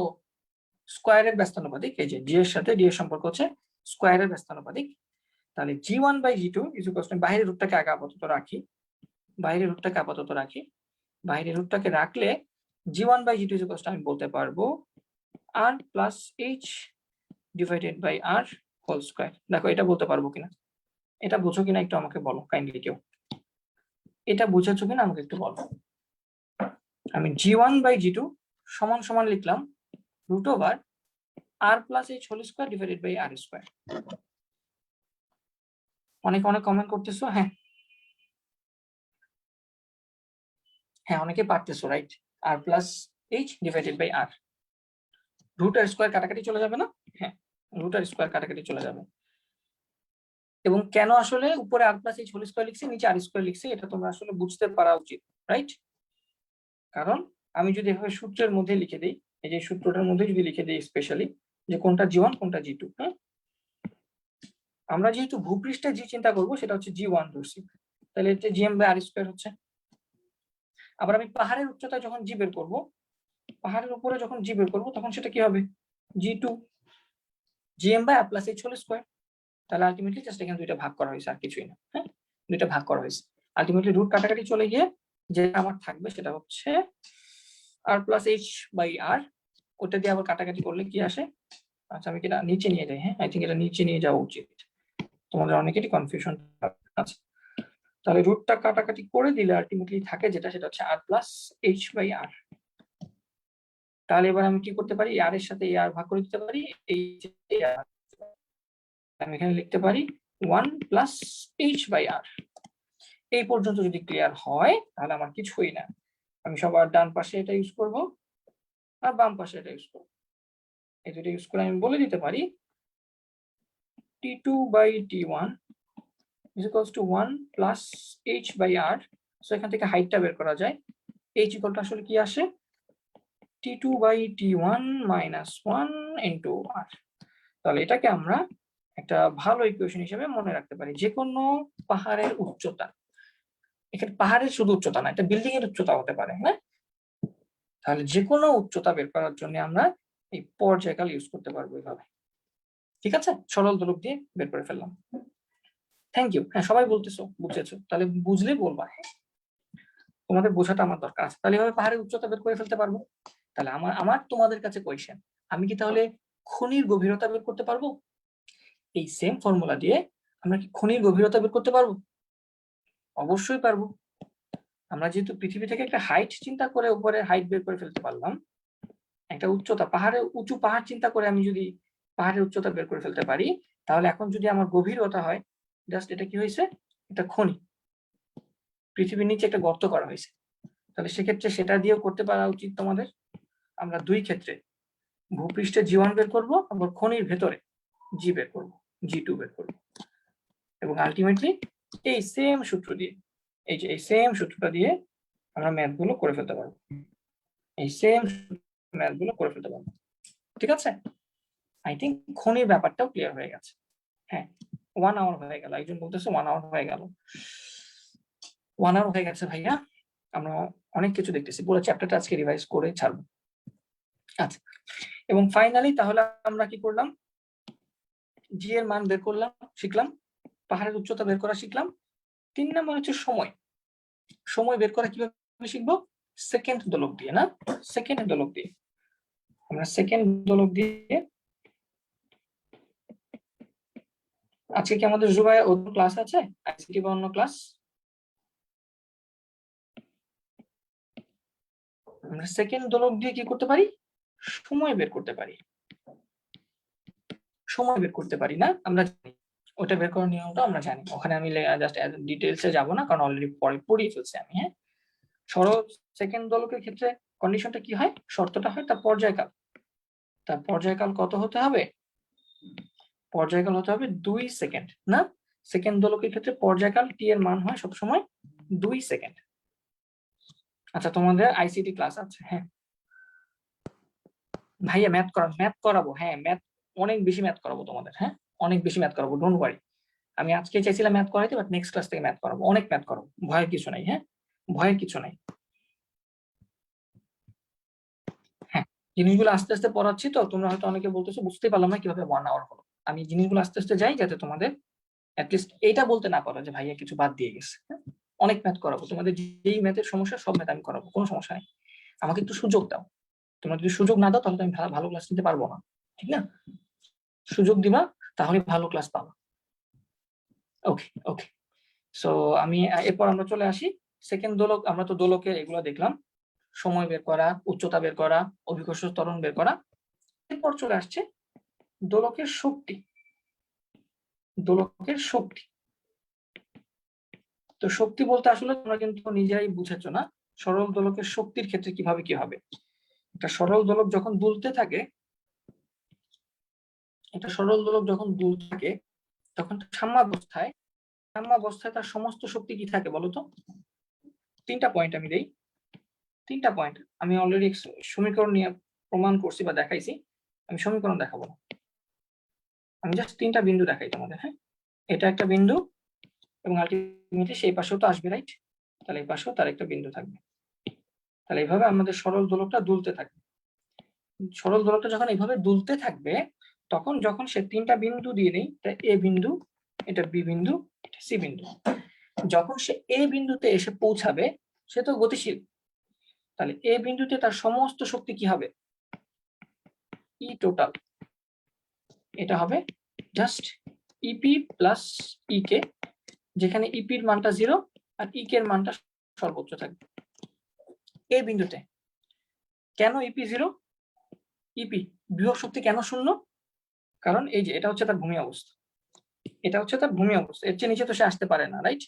স্কয়ারের ব্যস্তানুপাতিক, এই যে জি এর সাথে ডি এর সম্পর্ক হচ্ছে স্কয়ারের ব্যস্তানুপাতিক, তাহলে G1/G2 বাইরের রূপটাকে আগে আপাতত রাখি, বাইরের রূপটাকে রাখলে G1/G2 আমি বলতে পারবো r+h/r²। দেখো এটা বলতে পারবো কিনা, এটা বুঝো কিনা একটু আমাকে বলো কাইন্ডলি কেউ, এটা বুঝেছো কিনা আমাকে একটু বলো। আমি G1/G2 সমান সমান লিখলাম √r+h² অনেক কমেন্ট করতেছো। হ্যাঁ অনেকে পারতেছো, রাইট? r+h/r, √r² কাটাকাটি চলে যাবে না? হ্যাঁ, √r² কাটাকাটি চলে যাবে। এবং কেন আসলে উপরে r+h² লিখছি, নিচে r² লিখছি, এটা তোমরা আসলে বুঝতে পারা উচিত, রাইট? কারণ আমি যদি এভাবে সূত্রের মধ্যে লিখে দিই, এই যে সূত্রটার মধ্যে যদি লিখে দিই স্পেশালি যে কোনটা G1 কোনটা G2, হ্যাঁ, আমরা যেহেতু ভূপৃষ্ঠে জি চিন্তা করবো, সেটা হচ্ছে G1 ধরছি, তাহলে এটা gm/r² হচ্ছে। আবার আমি পাহাড়ের উচ্চতায় যখন জি বের করবো, পাহাড়ের উপরে যখন জি বের করবো, তখন সেটা কি হবে? G2 gm/r+h²। তাহলে আলটিমেটলি জাস্ট এখানে দুইটা ভাগ করা হয়েছে, আর কিছুই না। হ্যাঁ, দুইটা ভাগ করা হয়েছে, আলটিমেটলি রুট কাটাকাটি চলে গিয়ে যে আমার থাকবে সেটা হচ্ছে r+h/r। ওটা দিয়ে আবার কাটাকাটি করলে কি আসে? আচ্ছা, আমি কি এটা নিচে নিয়ে যাই? হ্যাঁ, আই থিঙ্ক এটা নিচে নিয়ে যাওয়া উচিত, তোমাদের অনেকেরই কনফিউশন আছে। তাহলে রুটটা কাটাকাটি করে দিলে আলটিমেটলি থাকে যেটা, সেটা হচ্ছে r+h/r। তাহলে এবার আমি কি করতে পারি? আর এর সাথে আর ভাগ করে দিতে পারি, এই আমি এখানে লিখতে পারি 1+h/r। এই পর্যন্ত যদি ক্লিয়ার হয়, তাহলে আমার কিছুই না, আমি সবার ডান পাশে এটা ইউজ করব আর বাম পাশে এটা ইউজ করব। এই দুটো ইউজ করে আমি বলে দিতে পারি T2/T1 = 1+h/r। সো এখান থেকে হাইটটা বের করা যায়, এইচ ইকুয়াল টু আসলে কি আসে, T2 by T1 minus 1 into আর। তাহলে এটাকে আমরা একটা ভালো ইকুয়েশন হিসেবে মনে রাখতে পারি। যে কোনো পাহাড়ের উচ্চতা, এখানে পাহাড়ের শুধু উচ্চতা না, এটা বিল্ডিং এর উচ্চতা হতে পারে, হ্যাঁ। তাহলে যে কোনো উচ্চতা বের করার জন্য আমরা এই পর্যায়কাল ইউজ করতে পারবো এইভাবে। ঠিক আছে, সরল দোলক দিয়ে বের করে ফেললাম। Thank you. হ্যাঁ, সবাই বলতেছো বুঝেছো, তাহলে বুঝলে বলবা, হ্যাঁ তোমাদের বোঝাটা আমার দরকার আছে, তাহলে এভাবে পাহাড়ের উচ্চতা বের করে ফেলতে পারবো। তাহলে আমার আমার তোমাদের কাছে কোয়েশ্চেন, আমি কি তাহলে খনির গভীরতা বের করতে পারবো? এই সেম ফর্মুলা দিয়ে আমরা কি খনির গভীরতা বের করতে পারবো? অবশ্যই পারবো। আমরা যেহেতু পৃথিবী থেকে একটা হাইট চিন্তা করে উপরে হাইট বের করে ফেলতে পারলাম, একটা উচ্চতা উঁচু পাহাড় চিন্তা করে আমি যদি পাহাড়ের উচ্চতা বের করে ফেলতে পারি, তাহলে এখন যদি আমার গভীরতা হয়, জাস্ট এটা কি হয়েছে, এটা খনি, পৃথিবীর নিচে একটা গর্ত করা হয়েছে। তাহলে সেক্ষেত্রে সেটা দিয়েও করতে পারা উচিত তোমাদের। আমরা দুই ক্ষেত্রে ভূপৃষ্ঠে জি1 বের করবো, আবার খনির ভেতরে জি বের করবো, জি2 বের করবো, এবং আলটিমেটলি এই সেম সূত্র দিয়ে, এই সেম সূত্রটা দিয়ে আমরা ম্যাথ গুলো করে ফেলতে পারবো, এই সেম ম্যাথ গুলো করে ফেলতে পারবো। ঠিক আছে, আই থিঙ্ক খনির ব্যাপারটাও ক্লিয়ার হয়ে গেছে। হ্যাঁ, 1 আওয়ার হয়ে গেল, একজন বলতেছে 1 আওয়ার হয়ে গেল। 1 আওয়ার হয়ে গেছে ভাইয়া, আমরা অনেক কিছু দেখতেছি, পুরো চ্যাপ্টারটা আজকে রিভাইজ করে ছাড়বো। আচ্ছা, এবং ফাইনালি তাহলে আমরা কি করলাম, জি এর মান বের করলাম, শিখলাম, পাহাড়ের উচ্চতা বের করা শিখলাম। 3 নম্বর হচ্ছে সময়। সময় বের করা কিভাবে শিখবো, সেকেন্ড দোলক দিয়ে, না সেকেন্ড দোলক দিয়ে, আমরা সেকেন্ড দোলক দিয়ে। আজকে কি আমাদের জুবাইয়ের অন্য ক্লাস আছে, আইসিটি বা অন্য ক্লাস? আমরা সেকেন্ড দোলক দিয়ে কি করতে পারি, সময় বের করতে পারি, সময় বের করতে পারি, না আমরা জানি ওটা বের করার নিয়মটা আমরা জানি, ওখানে আমি জাস্ট ডিটেলসে যাব না, কারণ অলরেডি পরে পড়িয়ে ফেলছি আমি। হ্যাঁ, সরল সেকেন্ড দোলকের ক্ষেত্রে কন্ডিশনটা কি হয়, শর্তটা হয় তার পর্যায়কাল। তার পর্যায়কাল কত হতে হবে, পর্যায়কাল হতে হবে 2 সেকেন্ড, না সেকেন্ড দোলকের ক্ষেত্রে পর্যায়কাল টি এর মান হয় সবসময় 2 সেকেন্ড। আচ্ছা, তোমাদের আইসিটি ক্লাস আছে? হ্যাঁ ভাইয়া, ম্যাথ করাবো, হ্যাঁ ম্যাথ অনেক বেশি ম্যাথ করাবো তোমাদের, হ্যাঁ অনেক বেশি ম্যাথ করাবো, ডোন্ট ওয়ারি। আমি আজকে চাইছিলাম ম্যাথ করাইতে, বাট নেক্সট ক্লাস থেকে ম্যাথ করাবো, অনেক ম্যাথ করাবো, ভয়ের কিছু নাই। হ্যাঁ, ভয়ের কিছু নাই। হ্যাঁ, জিনিসগুলো আস্তে আস্তে পড়াচ্ছি, তো তোমরা হয়তো অনেকে বলতেছো বুঝতে পারলাম না কিভাবে 1 আওয়ার হলো। আমি জিনিসগুলো আস্তে আস্তে যাই, যাতে তোমাদের অ্যাটলিস্ট এইটা বলতে না পারো যে ভাইয়া কিছু বাদ দিয়ে গেছে। হ্যাঁ? অনেক ম্যাথ করাবো তোমাদের, যেই ম্যাথের সমস্যা সব ম্যাথ আমি করাবো, কোনো সমস্যা নেই। আমাকে একটু সুযোগ দাও, তোমরা যদি সুযোগ না দাও তাহলে তো আমি ভালো ক্লাস নিতে পারবো না, ঠিক না? সুযোগ দিবা, তাহলে ভালো ক্লাস পাবো। ওকে ওকে, সো আমি এরপর আমরা চলে আসি সেকেন্ড দোলক। আমরা তো দোলকের এগুলো দেখলাম, সময় বের করা, উচ্চতা বের করা, অভিকর্ষ ত্বরণ বের করা। এরপর চলে আসছে দোলকের শক্তি। দোলকের শক্তি, তো শক্তি বলতে আসলে তোমরা কিন্তু নিজেরাই বুঝেছো না, সরল দোলকের শক্তির ক্ষেত্রে কিভাবে কি হবে। একটা সরল দোলক যখন দুলতে থাকে, একটা সরল দোলক যখন দুলতে থাকে, তখন সাম্যাবস্থায় তার সমস্ত শক্তি কি থাকে বলতো? 3টা পয়েন্ট আমি দেই, 3টা পয়েন্ট আমি অলরেডি সমীকরণ নিয়ে প্রমাণ করছি বা দেখাইছি। আমি সমীকরণ দেখাবো না, আমি জাস্ট 3টা বিন্দু দেখাই তোমাদের। হ্যাঁ, এটা একটা বিন্দু, এবং আলটিমেটলি সেই পাশেও তো আসবে, রাইট? তাহলে এই পাশেও তার একটা বিন্দু থাকবে। তাহলে এইভাবে আমাদের সরল দোলকটা দুলতে থাকবে। সরল দোলকটা যখন এইভাবে দুলতে থাকবে, তখন যখন সে 3টা বিন্দু দিয়ে নেই, এ বিন্দু, এটা বি বিন্দু, এটা সি বিন্দু, যখন সে এ বিন্দুতে এসে পৌঁছাবে, সে তো গতিশীল, তাহলে এ বিন্দুতে তার সমস্ত শক্তি কি হবে, ই টোটাল, এটা হবে জাস্ট ইপি প্লাস ই কে, যেখানে ইপির মানটা 0 আর ই কে এর মানটা সর্বোচ্চ থাকবে এ বিন্দুতে। কেন ইপি 0, ইপি বিভব শক্তি কেন 0? কারণ এই যে এটা হচ্ছে তার ভূমি অবস্থা, এটা হচ্ছে তার ভূমি অবস্থা, এর চেয়ে নিচে তো সে আসতে পারে না, রাইট?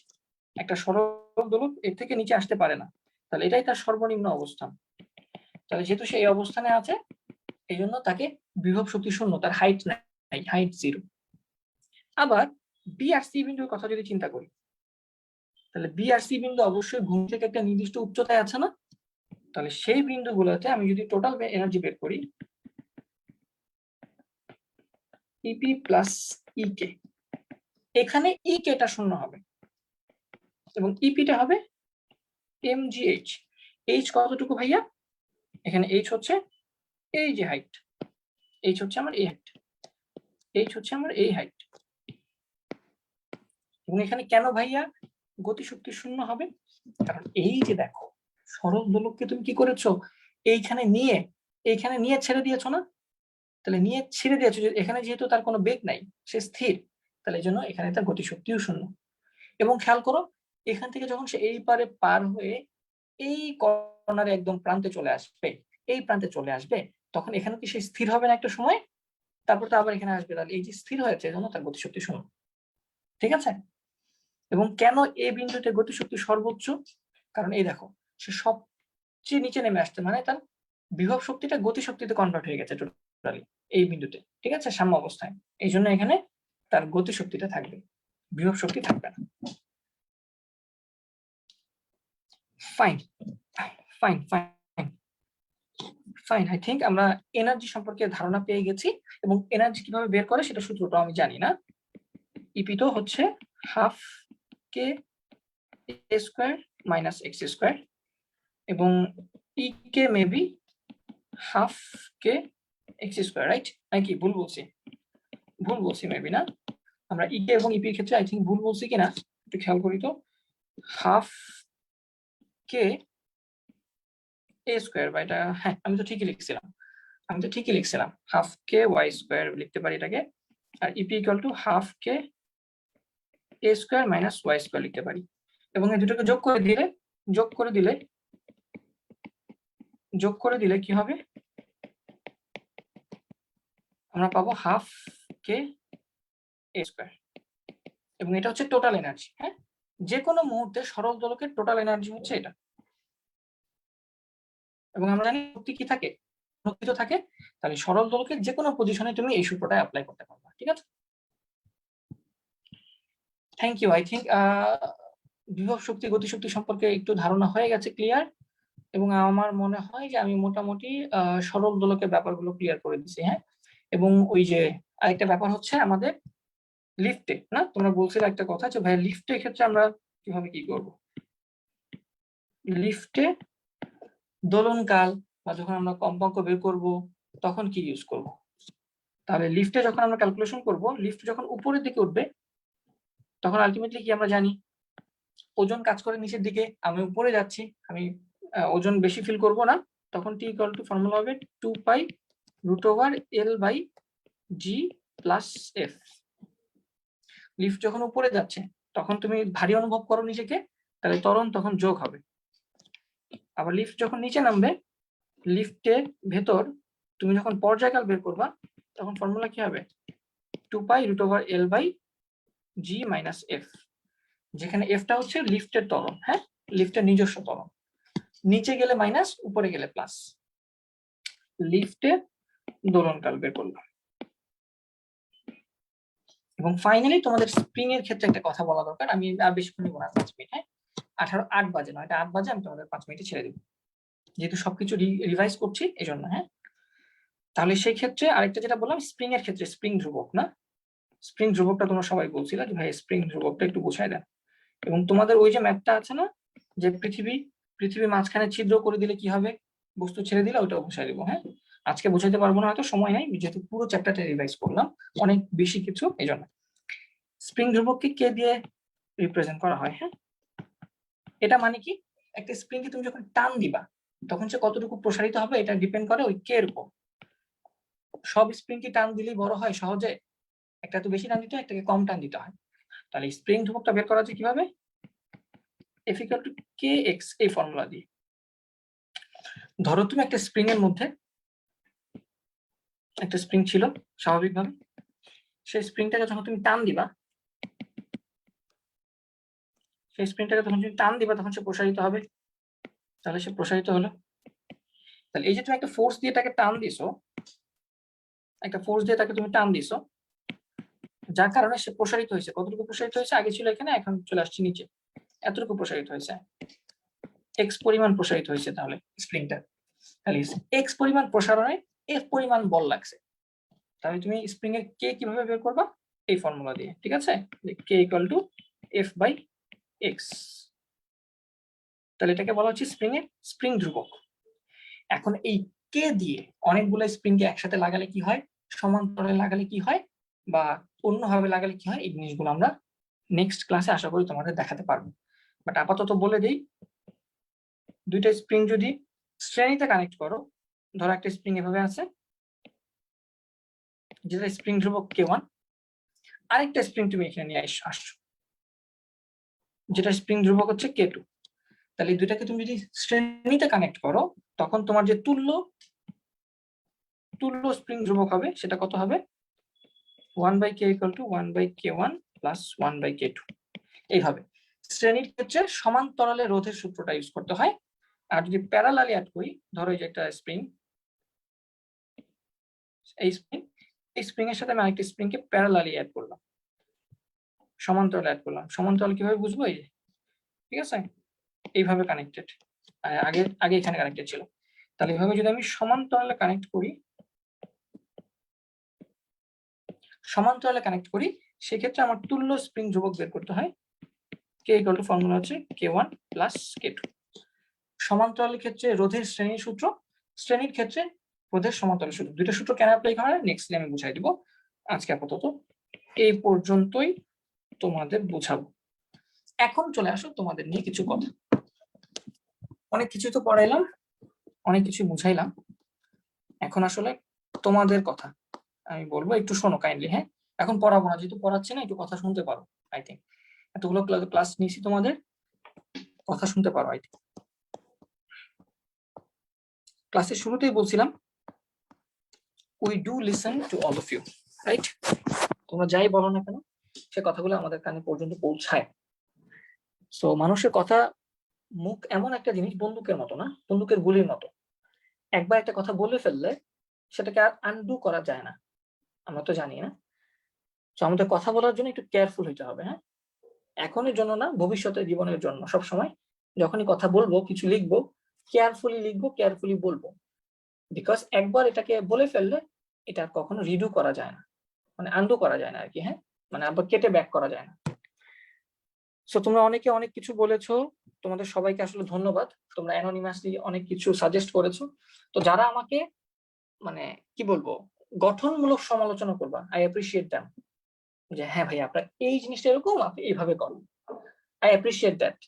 একটা সরল দোলক এর থেকে নিচে আসতে পারে না, তাহলে এটাই তার সর্বনিম্ন অবস্থান। তাহলে যেহেতু সে এই অবস্থানে আছে, এই জন্য তাকে বিভব শক্তি 0, তার হাইট নাই, হাইট 0। আবার বি আর সি বিন্দুর কথা যদি চিন্তা করি, তাহলে বি আর সি বিন্দু অবশ্যই ভূমি থেকে একটা নির্দিষ্ট উচ্চতায় আছে না? তাহলে সেই বিন্দুগুলোতে আমি যদি টোটাল এনার্জি বের করি ইপি প্লাস ইকে, এখানে ইকেটা শূন্য হবে এবং ইপিটা হবে এমজিএইচ। এইচ কতটুকু ভাইয়া? এখানে এইচ হচ্ছে এই যে হাইট, এইচ হচ্ছে আমার এই হাইট, এইচ হচ্ছে আমার এই হাইট। এবং এখানে কেন ভাইয়া গতিশক্তি শূন্য হবে? কারণ এই যে দেখো সরল দোলককে তুমি কি করেছো, এইখানে নিয়ে ছেড়ে দিয়েছো না? তাহলে নিয়ে ছেড়ে দিয়েছো, এখানে যেহেতু তার কোনো বেগ নাই, সে স্থির, তাহলে এই জন্য এখানে তার গতিশক্তিও শূন্য। এবং খেয়াল করো এখান থেকে যখন সে এই পারে পার হয়ে এই কর্নারে একদম প্রান্তে চলে আসবে, এই প্রান্তে চলে আসবে, তখন এখানে কি সে স্থির হবে না একটা সময়? তারপর তো আবার এখানে আসবে, তাহলে এই যে স্থির হয়েছে এজন্য তার গতিশক্তি শূন্য। ঠিক আছে? এবং কেন এই বিন্দুতে গতিশক্তি সর্বোচ্চ? কারণ এই দেখো সে সবচেয়ে নিচে নেমে আসছে, মানে তার বিভব শক্তিটা গতিশক্তিতে কনভার্ট হয়ে গেছে টোটালি এই বিন্দুতে। ঠিক আছে? সাম্য অবস্থায়, এই জন্য এখানে তার গতিশক্তিটা থাকবে, বিভব শক্তি থাকবে না। Fine fine fine fine I think আমরা এনার্জি সম্পর্কে ধারণা পেয়ে গেছি, এবং এনার্জি কিভাবে বের করে সেটা সূত্রটা আমি জানি না। ইপি তো হচ্ছে half K A square minus x square, এবং ই কে মেবি হাফ কে এক্স স্কোয়ার, রাইট? নাকি ভুল বলছি? ভুল বলছি মেবি, না? আমরা ই কে এবং ইপির ক্ষেত্রে আই থিঙ্ক ভুল বলছি কিনা একটু খেয়াল করি তো। হাফ কে এ স্কোয়ার, বা এটা, হ্যাঁ আমি তো ঠিকই লিখছিলাম, হাফ কে ওয়াই স্কোয়ার লিখতে পারি এটাকে, আর EP equal to half K A square minus Y square লিখতে পারি। এবং এই দুটোকে যোগ করে দিলে কি হবে? আমরা পাবো হাফ কে এ স্কোয়ার, এবং এটা হচ্ছে টোটাল এনার্জি। হ্যাঁ, যে কোনো মুহূর্তে সরল দোলকের টোটাল এনার্জি হচ্ছে এটা। এবং আমরা জানি শক্তি কি থাকে, শক্তি তো থাকে, তাহলে সরল দোলকের যে কোনো পজিশনে তুমি এই সূত্রটা অ্যাপ্লাই করতে পারবে। ঠিক আছে? Thank you. আই থিঙ্ক বিভব শক্তি গতিশক্তি সম্পর্কে একটু ধারণা হয়ে গেছে, ক্লিয়ার। এবং আমার মনে হয় যে আমি মোটামুটি সরল দোলকের ব্যাপারগুলো ক্লিয়ার করে দিচ্ছি। হ্যাঁ, এবং ওই যে আরেকটা ব্যাপার হচ্ছে আমাদের লিফটে, না তোমরা বলছিলে একটা কথা যে ভাই লিফটের ক্ষেত্রে আমরা কিভাবে কি করব। লিফটে দোলনকাল বা যখন আমরা কম্পাঙ্ক বের করব তখন কি ইউজ করব। তাহলে লিফটে যখন আমরা ক্যালকুলেশন করব, লিফট যখন উপরের দিকে উঠবে তখন আলটিমেটলি কি আমরা জানি, ওজন কাজ করে নিচের দিকে, আমি উপরে যাচ্ছি, আমি ওজন বেশি ফিল করব না, তখন টি ইকুয়াল টু ফর্মুলা হবে 2 pi root over L by G plus F. Lift যখন উপরে যাচ্ছে তখন তুমি ভারী অনুভব করো নিজেকে, তাহলে ত্বরণ তখন যোগ হবে। আবার লিফট যখন নিচে নামবে, লিফটের ভেতর তুমি যখন পর্যায়কাল বের করবা তখন ফর্মুলা কি হবে? 2 pi root over L by G minus F, যেখানে এফটা হচ্ছে লিফটের ত্বরণ। হ্যাঁ, লিফটের নিজস্ব ত্বরণ, নিচে গেলে মাইনাস, উপরে গেলে প্লাস। লিফটের দোলনকাল বের করলাম। এবং ফাইনালি তোমাদের স্প্রিং এর ক্ষেত্রে একটা কথা বলা দরকার, আমি আর বেশিক্ষণ নিব না, 5 মিনিট। হ্যাঁ, 8 বাজে নয়, এটা 8 বাজে, আমি তোমাদের 5 মিনিটে ছেড়ে দেবো, যেহেতু সবকিছু রিভাইজ করছি এই জন্য। হ্যাঁ, তাহলে সেই ক্ষেত্রে আরেকটা যেটা বললাম, স্প্রিং এর ক্ষেত্রে স্প্রিং ধ্রুবক, না স্প্রিং ধ্রুবকটা তোমরা সবাই বলছিলে যে ভাই স্প্রিং ধ্রুবকটা একটু বুঝাই দেন। এবং তোমাদের ওই যে ম্যাপটা আছে না, যে পৃথিবী মাঝখানে ছিদ্র করে দিলে কি হবে, বস্তু ছেড়ে দিলে, ওটাও বুঝাই দেবো। হ্যাঁ, আজকে বুঝাইতে পারবো না, হয়তো সময় নাই, যেহেতু পুরো চ্যাপ্টারটা রিভাইজ করলাম অনেক বেশি কিছু, এই জন্য। স্প্রিং ধ্রুবককে কে দিয়ে রিপ্রেজেন্ট করা হয়? হ্যাঁ, এটা মানে কি, একটা স্প্রিং কে তুমি যখন টান দিবা তখন সে কতটুকু প্রসারিত হবে এটা ডিপেন্ড করে ওই কে এর উপর। সব স্প্রিং কি টান দিলেই বড় হয় সহজে? একটা তো বেশি টান দিতে হয়, একটাকে কম টান দিতে হয়। তাহলে স্প্রিং ধ্রুবকটা বের করা যায় কিভাবে? F equal to kx, এই ফর্মুলা দিয়ে। ধরো তুমি একটা স্প্রিং এর মধ্যে একটা স্প্রিং ছিল স্বাভাবিকভাবে, সেই স্প্রিংটাকে যখন তুমি টান দিবা, তখন সে প্রসারিত হবে। তাহলে সে প্রসারিত হলো। তাহলে এই যে তুমি একটা ফোর্স দিয়ে তাকে টান দিছো, তুমি টান দিছো, যার কারণে সে প্রসারিত হয়েছে। কতটুকু প্রসারিত হয়েছে? আগে ছিল এখানে, এখন চলে আসছে নিচে, এতটুকু প্রসারিত হয়েছে। এক্স পরিমাণ প্রসারিত হয়েছে তাহলে স্প্রিংটা, তাহলে এক্স পরিমাণ প্রসারণে এফ পরিমাণ বল লাগছে। তাহলে তুমি স্প্রিং এর কে কিভাবে বের করবা? এই ফর্মুলা দিয়ে, ঠিক আছে? K equal to F by X. তাহলে এটাকে বলা হচ্ছে স্প্রিং এর স্প্রিং ধ্রুবক। এখন এই কে দিয়ে অনেকগুলো স্প্রিং কে একসাথে লাগালে কি হয়, সমান্তরালে লাগালে কি হয়, বা অন্যভাবে লাগালে কি হয়, এই জিনিসগুলো আমরা নেক্সট ক্লাসে আশা করি তোমাদের দেখাতে পারবো। বাট আপাতত বলে দিই, দুইটা স্প্রিং যদি শ্রেণীতে কানেক্ট করো, ধরো একটা স্প্রিং এভাবে আছে যেটা স্প্রিং ধ্রুবক K1, আরেকটা স্প্রিং তুমি এখানে নিয়ে আসছো যেটা স্প্রিং ধ্রুবক হচ্ছে K2। তাহলে এই দুইটাকে তুমি যদি শ্রেণীতে কানেক্ট করো, তখন তোমার যে তুল্য স্প্রিং ধ্রুবক হবে সেটা কত হবে? 1/k equal to 1/K1 plus 1/K2। এইভাবে শ্রেণীর ক্ষেত্রে সমান্তরালে রোধের সূত্রটা ইউজ করতে হয়। আর যদি প্যারালালি অ্যাড করি, ধরো এই যে একটা স্প্রিং, এই স্প্রিং এর সাথে আমি আরেকটা স্প্রিং কে প্যারালালি অ্যাড করলাম, সমান্তরালে অ্যাড করলাম। সমান্তরাল কিভাবে বুঝবো? এই যে, ঠিক আছে, এইভাবে কানেক্টেড, আগে এখানে কানেক্টেড ছিল। তাহলে এইভাবে যদি আমি সমান্তরালে কানেক্ট করি, সেক্ষেত্রে আমার তুল্য স্প্রিং ধ্রুবক বের করতে হয়। কে ইকুয়াল টু ফর্মুলা হচ্ছে K1 প্লাস K2। সমান্তরালের ক্ষেত্রে রোধের শ্রেণীর সূত্র, শ্রেণীর ক্ষেত্রে রোধের সমান্তরাল সূত্র। দুইটা সূত্র কেন অ্যাপ্লাই করা হয় নেক্সট আমি বুঝাই দিব। আজকে আপাতত এই পর্যন্তই তোমাদের বুঝাবো। এখন চলে আসো তোমাদের নিয়ে কিছু কথা। অনেক কিছু তো পড়াইলাম, অনেক কিছু বুঝাইলাম, এখন আসলে তোমাদের কথা আমি বলবো, একটু শোনো কাইন্ডলি। হ্যাঁ, এখন পড়াবো না, যেহেতু পড়াচ্ছি না, একটু কথা শুনতে পারো। আই থিঙ্ক এতগুলো ক্লাস নিয়েছি, তোমাদের কথা শুনতে পারো। আই থিঙ্ক ক্লাসের শুরুতেই বলছিলাম, we do listen to all of you, right? তোমরা যাই বলো না কেন, সে কথাগুলো আমাদের কানে পর্যন্ত পৌঁছায়। সো মানুষের কথা, মুখ এমন একটা জিনিস, বন্দুকের মতো না, বন্দুকের গুলির মতো। একবার একটা কথা বলে ফেললে সেটাকে আর আনডু করা যায় না, আমরা তো জানি না। তো আমাদের কথা বলার জন্য একটু কেয়ারফুল হইতে হবে। হ্যাঁ, এখনের জন্য না, ভবিষ্যতের জীবনের জন্য সব সময় যখনই কথা বলবো, কিছু লিখবো, লিখবো, কেয়ারফুলি বলবো। বিকজ একবার এটাকে বলে ফেললে এটা কখনো রিডু করা যায় না, মানে আনডু করা যায় না আর কি। হ্যাঁ, মানে আবার কেটে ব্যাক করা যায় না। সো তোমরা অনেকে অনেক কিছু বলেছো, তোমাদের সবাইকে আসলে ধন্যবাদ। তোমরা অ্যানোনিমাসলি অনেক কিছু সাজেস্ট করেছো। তো যারা আমাকে মানে কি বলবো, গঠনমূলক সমালোচনা করবা, আই অ্যাপ্রিসিয়েট দ্যাম, যে হ্যাঁ ভাই আপনার এই জিনিসটা এরকম, আপনি এইভাবে করো, আই অ্যাপ্রিসিয়েট দ্যাট।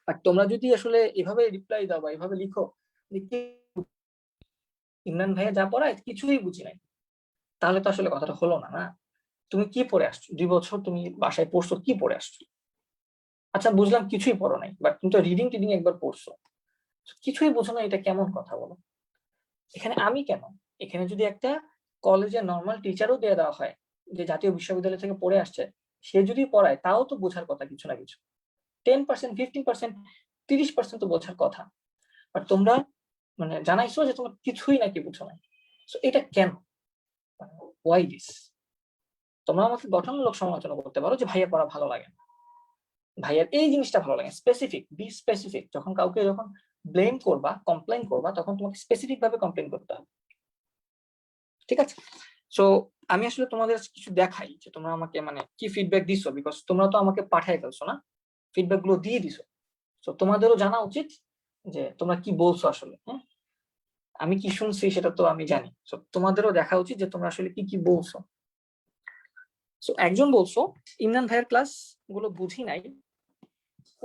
আর তোমরা যদি আসলে এভাবে রিপ্লাই দাও বা এভাবে লিখো, ইমরান ভাইয়া যা পড়ায় কিছুই বুঝি নাই, তাহলে তো আসলে কথাটা হলো না। না, তুমি কি পড়ে আসছো? 2 বছর তুমি বাসায় পড়ছো, কি পড়ে আসছো? আচ্ছা বুঝলাম কিছুই পড়ো নাই, বাট তুমি তো রিডিং টিডিং একবার পড়ছো, কিছুই বোঝো না, এটা কেমন কথা বলো? এখানে আমি কেন, এখানে যদি একটা কলেজে নর্মাল টিচারও দিয়ে দেওয়া হয়, যে জাতীয় বিশ্ববিদ্যালয় থেকে পড়ে আসছে, সে যদি পড়ায়, তাও তো বোঝার কথা কিছু না কিছু, 10%, 15%, 30% তো বোঝার কথা। বাট তোমরা মানে জানাইছো যে তোমরা কিছুই নাকি বুঝো না। সো এটা কেন, ওয়াই দিস? তোমরা আমাকে গঠনমূলক সমালোচনা করতে পারো যে ভাইয়া পড়া ভালো লাগে না, ভাইয়ার এই জিনিসটা ভালো লাগে, স্পেসিফিক, বি স্পেসিফিক। যখন ব্লেম করবা, কমপ্লেন করবা, তখন তোমাকে স্পেসিফিক ভাবে কমপ্লেন করতে হবে, ঠিক আছে? সো আমি আসলে তোমাদের কিছু দেখাই যে তোমরা আমাকে মানে কি ফিডব্যাক দিছো, বিকজ তোমরা তো আমাকে পাঠায় ফেলছো না, ফিডব্যাক গুলো দিয়ে দিছো। তো তোমাদেরও জানা উচিত যে তোমরা কি বলছো আসলে। হ্যাঁ, আমি কি শুনছি সেটা তো আমি জানি, তো তোমাদেরও দেখা উচিত যে তোমরা আসলে কি কি বলছো। সো একজন বলছো, ইমরান ভাইয়ের ক্লাস গুলো বুঝি নাই,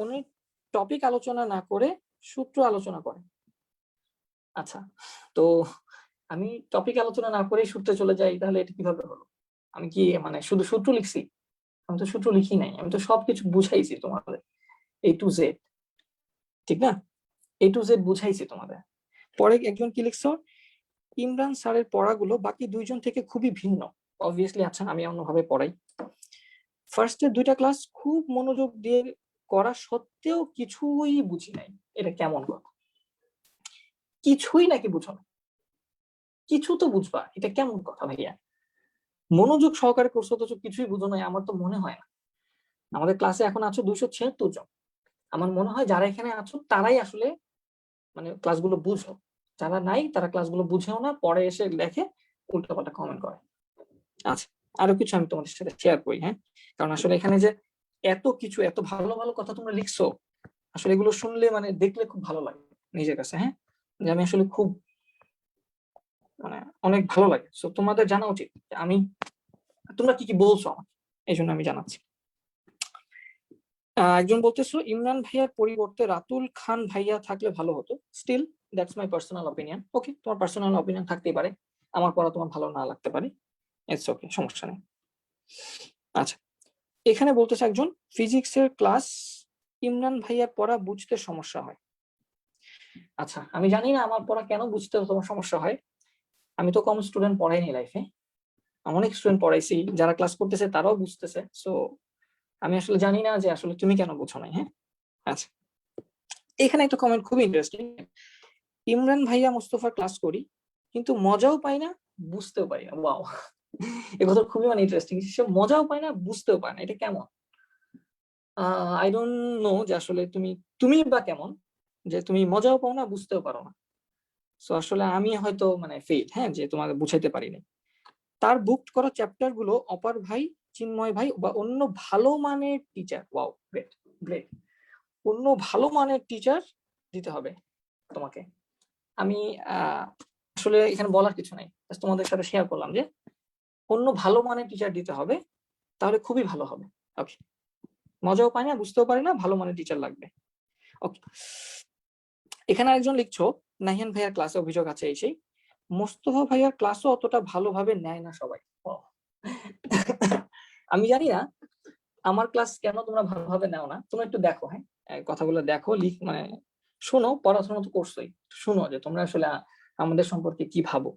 উনি টপিক আলোচনা না করে সূত্র আলোচনা করে। আচ্ছা, তো আমি টপিক আলোচনা না করে সূত্রে চলে যাই, তাহলে এটা কিভাবে হলো? আমি কি মানে শুধু সূত্র লিখছি? আমি তো সূত্র লিখি নাই, আমি তো সবকিছু বুঝাইছি তোমাদের, A to Z, ঠিক না? A to Z বুঝাইছি তোমাদের। পরে একজন কি লিখছো, ইমরান স্যারের পড়াগুলো বাকি 2জন থেকে খুবই ভিন্ন। অবভিয়াসলি, আচ্ছা আমি অন্যভাবে পড়াই। ফার্স্টের 2টা ক্লাস খুব মনোযোগ দিয়ে করা সত্ত্বেও কিছুই বুঝি নাই, এটা কেমন কথা? কিছুই নাকি বুঝো না? কিছু তো বুঝবা, এটা কেমন কথা ভাইয়া? মনোযোগ সহকারে করছো তো কিছুই বুঝো নাই, আমার তো মনে হয় না। আমাদের ক্লাসে এখন আছো 276 জন, আমার মনে হয় যারা এখানে আছো তারাই আসলে মানে ক্লাসগুলো বুঝো, যারা নাই তারা ক্লাসগুলো বুঝেও না, পরে এসে দেখে উল্টাপাল্টা কমেন্ট করে। আচ্ছা, আরো কিছু আমি তোমাদের সাথে শেয়ার করি, হ্যাঁ, কারণ আসলে এখানে যে এত কিছু, এত ভালো ভালো কথা তোমরা লিখছো, আসলে এগুলো শুনলে মানে দেখলে খুব ভালো লাগে নিজের কাছে, হ্যাঁ, যে আমি আসলে খুব মানে অনেক ভালো লাগে। সো তোমাদের জানা উচিত যে আমি, তোমরা কি কি বলছো আমাকে, এই জন্য আমি জানাচ্ছি। একজন বলতেছো ইমরান ভাইয়ার পরিবর্তে রাতুল খান ভাইয়া থাকলে ভালো হতো। Still that's my personal opinion. Okay, তোমার পার্সোনাল অপিনিয়ন থাকতেই পারে, আমার পড়া তোমার ভালো না লাগতে পারে, ইটস ওকে, সমস্যা নেই। আচ্ছা, এখানে বলতেছে একজন ফিজিক্সের ক্লাস ইমরান ভাইয়ার পড়া বুঝতে সমস্যা হয়। আচ্ছা, আমি জানি না আমার পড়া কেন বুঝতে তোমার সমস্যা হয়, আমি তো কম স্টুডেন্ট পড়াইনি লাইফে, অনেক স্টুডেন্ট পড়াইছি, যারা ক্লাস করতেছে তারাও বুঝতেছে। সো আমি আসলে জানি না যে আসলে তুমি কেন বুঝো নাই, হ্যাঁ। আচ্ছা, এখানে একটা কমেন্ট খুবই ইন্টারেস্টিং। ইমরান ভাইয়া মোস্তফার ক্লাস করি কিন্তু মজাও পাই না, বুঝতেও পারি না। ওয়াও, এ কথা খুবই মানে ইন্টারেস্টিং, সে মজাও পায় না বুঝতেও পারে না, এটা কেমন? আই ডোন্ট নো যে আসলে তুমি তুমি বা কেমন, যে তুমি মজাও পাও না বুঝতেও পারো না। সো আসলে আমি হয়তো মানে ফেল, হ্যাঁ, যে তোমাকে বুঝাইতে পারিনি। তার বুকড করা চ্যাপ্টার গুলো অপার ভাই, চিন্ময় ভাই বা অন্য ভালো মানের টিচার, ওয়াও, গ্রেট গ্রেট, অন্য ভালো মানের টিচার দিতে হবে তোমাকে। আমি আসলে এখানে বলার কিছু নাই, তোমাদের সাথে শেয়ার করলাম যে অন্য ভালো মানের টিচার দিতে হবে, তাহলে খুবই ভালো হবে। ওকে, মজাও পাই না বুঝতেও পারি না, ভালো মানের টিচার লাগবে। ওকে, এখানে একজন লিখছো নাহিয়ান ভাইয়ার ক্লাসে অভিযোগ আছে এই সেই, মোস্তফা ভাইয়ার ক্লাসও অতটা ভালোভাবে নেয় না সবাই। আমি জানি না আমার ক্লাস কেন তোমরা ভালোভাবে নাও না, তোমরা একটু দেখো, হ্যাঁ, কথাগুলো দেখো, মানে শোনো, পড়াশোনা তো করছোই, শুনো যে তোমরা আসলে আমাদের সম্পর্কে কি ভাবো।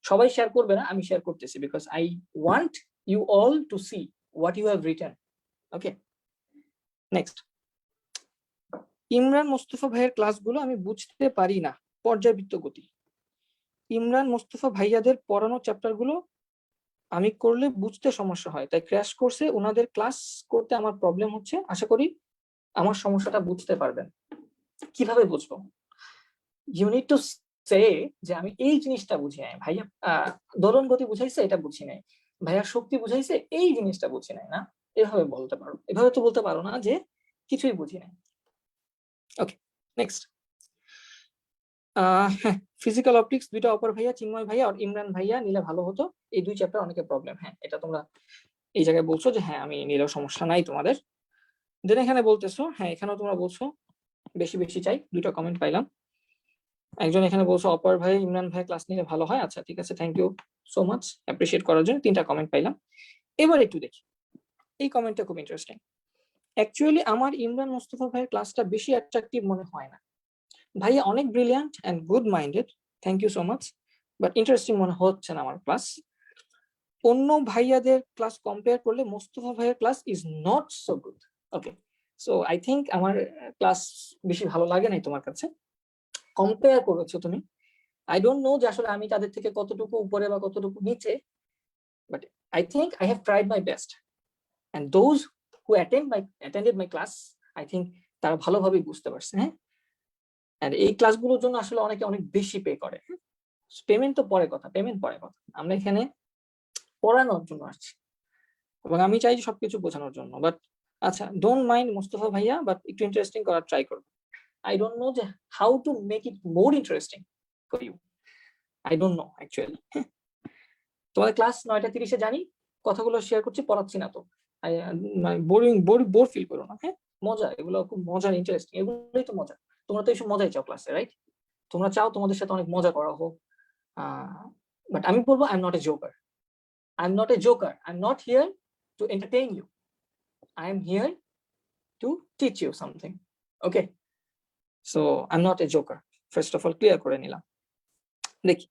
সবাই শেয়ার করবে না, আমি শেয়ার করতেছি because I want you all to see what you have written. Okay, next, Imran Mostafa ভাইয়ের ক্লাসগুলো আমি বুঝতে পারি না, পর্যাবৃত্ত গতি। ইমরান মোস্তফা ভাইয়াদের পড়ানো চ্যাপ্টারগুলো আমি করলে বুঝতে সমস্যা হয়, তাই ক্র্যাশ কোর্সে ওনাদের ক্লাস করতে আমার প্রবলেম হচ্ছে, আশা করি আমার সমস্যাটা বুঝতে পারবেন। কিভাবে বুঝবো? ইউ নিড টু সে যে আমি এই জিনিসটা বুঝি নাই ভাইয়া, দোলন গতি বুঝাইছে এটা বুঝি নাই, ভাইয়া শক্তি বুঝাইছে এই জিনিসটা বুঝি নাই, না, এভাবে বলতে পারো। এভাবে তো বলতে পারো না যে কিছুই বুঝি নাই। ওকে, নেক্সট, ফিজিক্যাল অপটিক্স দুইটা অপর ভাইয়া, চিন্ময় ভাইয়া আর ইমরান ভাইয়া নিলে ভালো হতো, এই দুই চ্যাপ্টার অনেকের প্রবলেম। হ্যাঁ, এটা তোমরা এই জায়গায় বলছো যে হ্যাঁ আমি নিলেও সমস্যা নাই তোমাদের। দেন এখানে বলতেছো, হ্যাঁ এখানেও তোমরা বলছো বেশি বেশি চাই, দুইটা কমেন্ট পাইলাম। একজন এখানে বলছো অপর ভাই ইমরান ভাই ক্লাস নিলে ভালো হয়। আচ্ছা ঠিক আছে, thank you so much appreciate করার জন্য, তিনটা কমেন্ট পাইলাম। এবার একটু দেখি, এই কমেন্টটা খুব ইন্টারেস্টিং। অ্যাকচুয়ালি আমার ইমরান মোস্তফা ভাইয়ের ক্লাসটা বেশি অ্যাট্রাকটিভ মনে হয় না, ভাইয়া অনেক brilliant and good minded, thank you so much, but interesting মনে হচ্ছে না আমার ক্লাস। অন্য ভাইয়াদের ক্লাস কম্পেয়ার করলে মোস্তফা ভাইয়ের class is not so good. Okay, so I think আমার ক্লাস বেশি ভালো লাগে নাই তোমার কাছে, কম্পেয়ার করেছো তুমি। আই ডোন্ট নো যে আসলে আমি তাদের থেকে কতটুকু উপরে বা কতটুকু নিচে, but I think I have tried my best, and those who attended my class, I think তারা ভালোভাবে বুঝতে পারছে, হ্যাঁ। অ্যান্ড এই ক্লাসগুলোর জন্য আসলে অনেকে অনেক বেশি পে করে, পেমেন্ট তো পরে কথা, পেমেন্ট পরে কথা, আমরা এখানে পড়ানোর জন্য আসছি এবং আমি চাই সবকিছু বোঝানোর জন্য। বাট আচ্ছা, ডোন্ট মাইন্ড মোস্তফা ভাইয়া, বাট একটু ইন্টারেস্টিং করার ট্রাই করবো। আই ডোন্ট নো যে how to make it more interesting for you, I don't know actually. তোমাদের ক্লাস 9:30 জানি, কথাগুলো শেয়ার করছি, পড়াচ্ছি না তো, বোরিং বোর ফিল করো না, হ্যাঁ। মজা, এগুলো খুব মজার, ইন্টারেস্টিং, এগুলোই তো মজা। তোমরা তো এইসব মজাই চাও ক্লাসে, রাইট? তোমরা চাও তোমাদের সাথে অনেক মজা করা হোক, বাট আমি বলবো I am not a joker, I am not a joker, I am not here to entertain you, I am here to teach you something. Okay, so I am not a joker, first of all clear করে নিলাম। দেখি,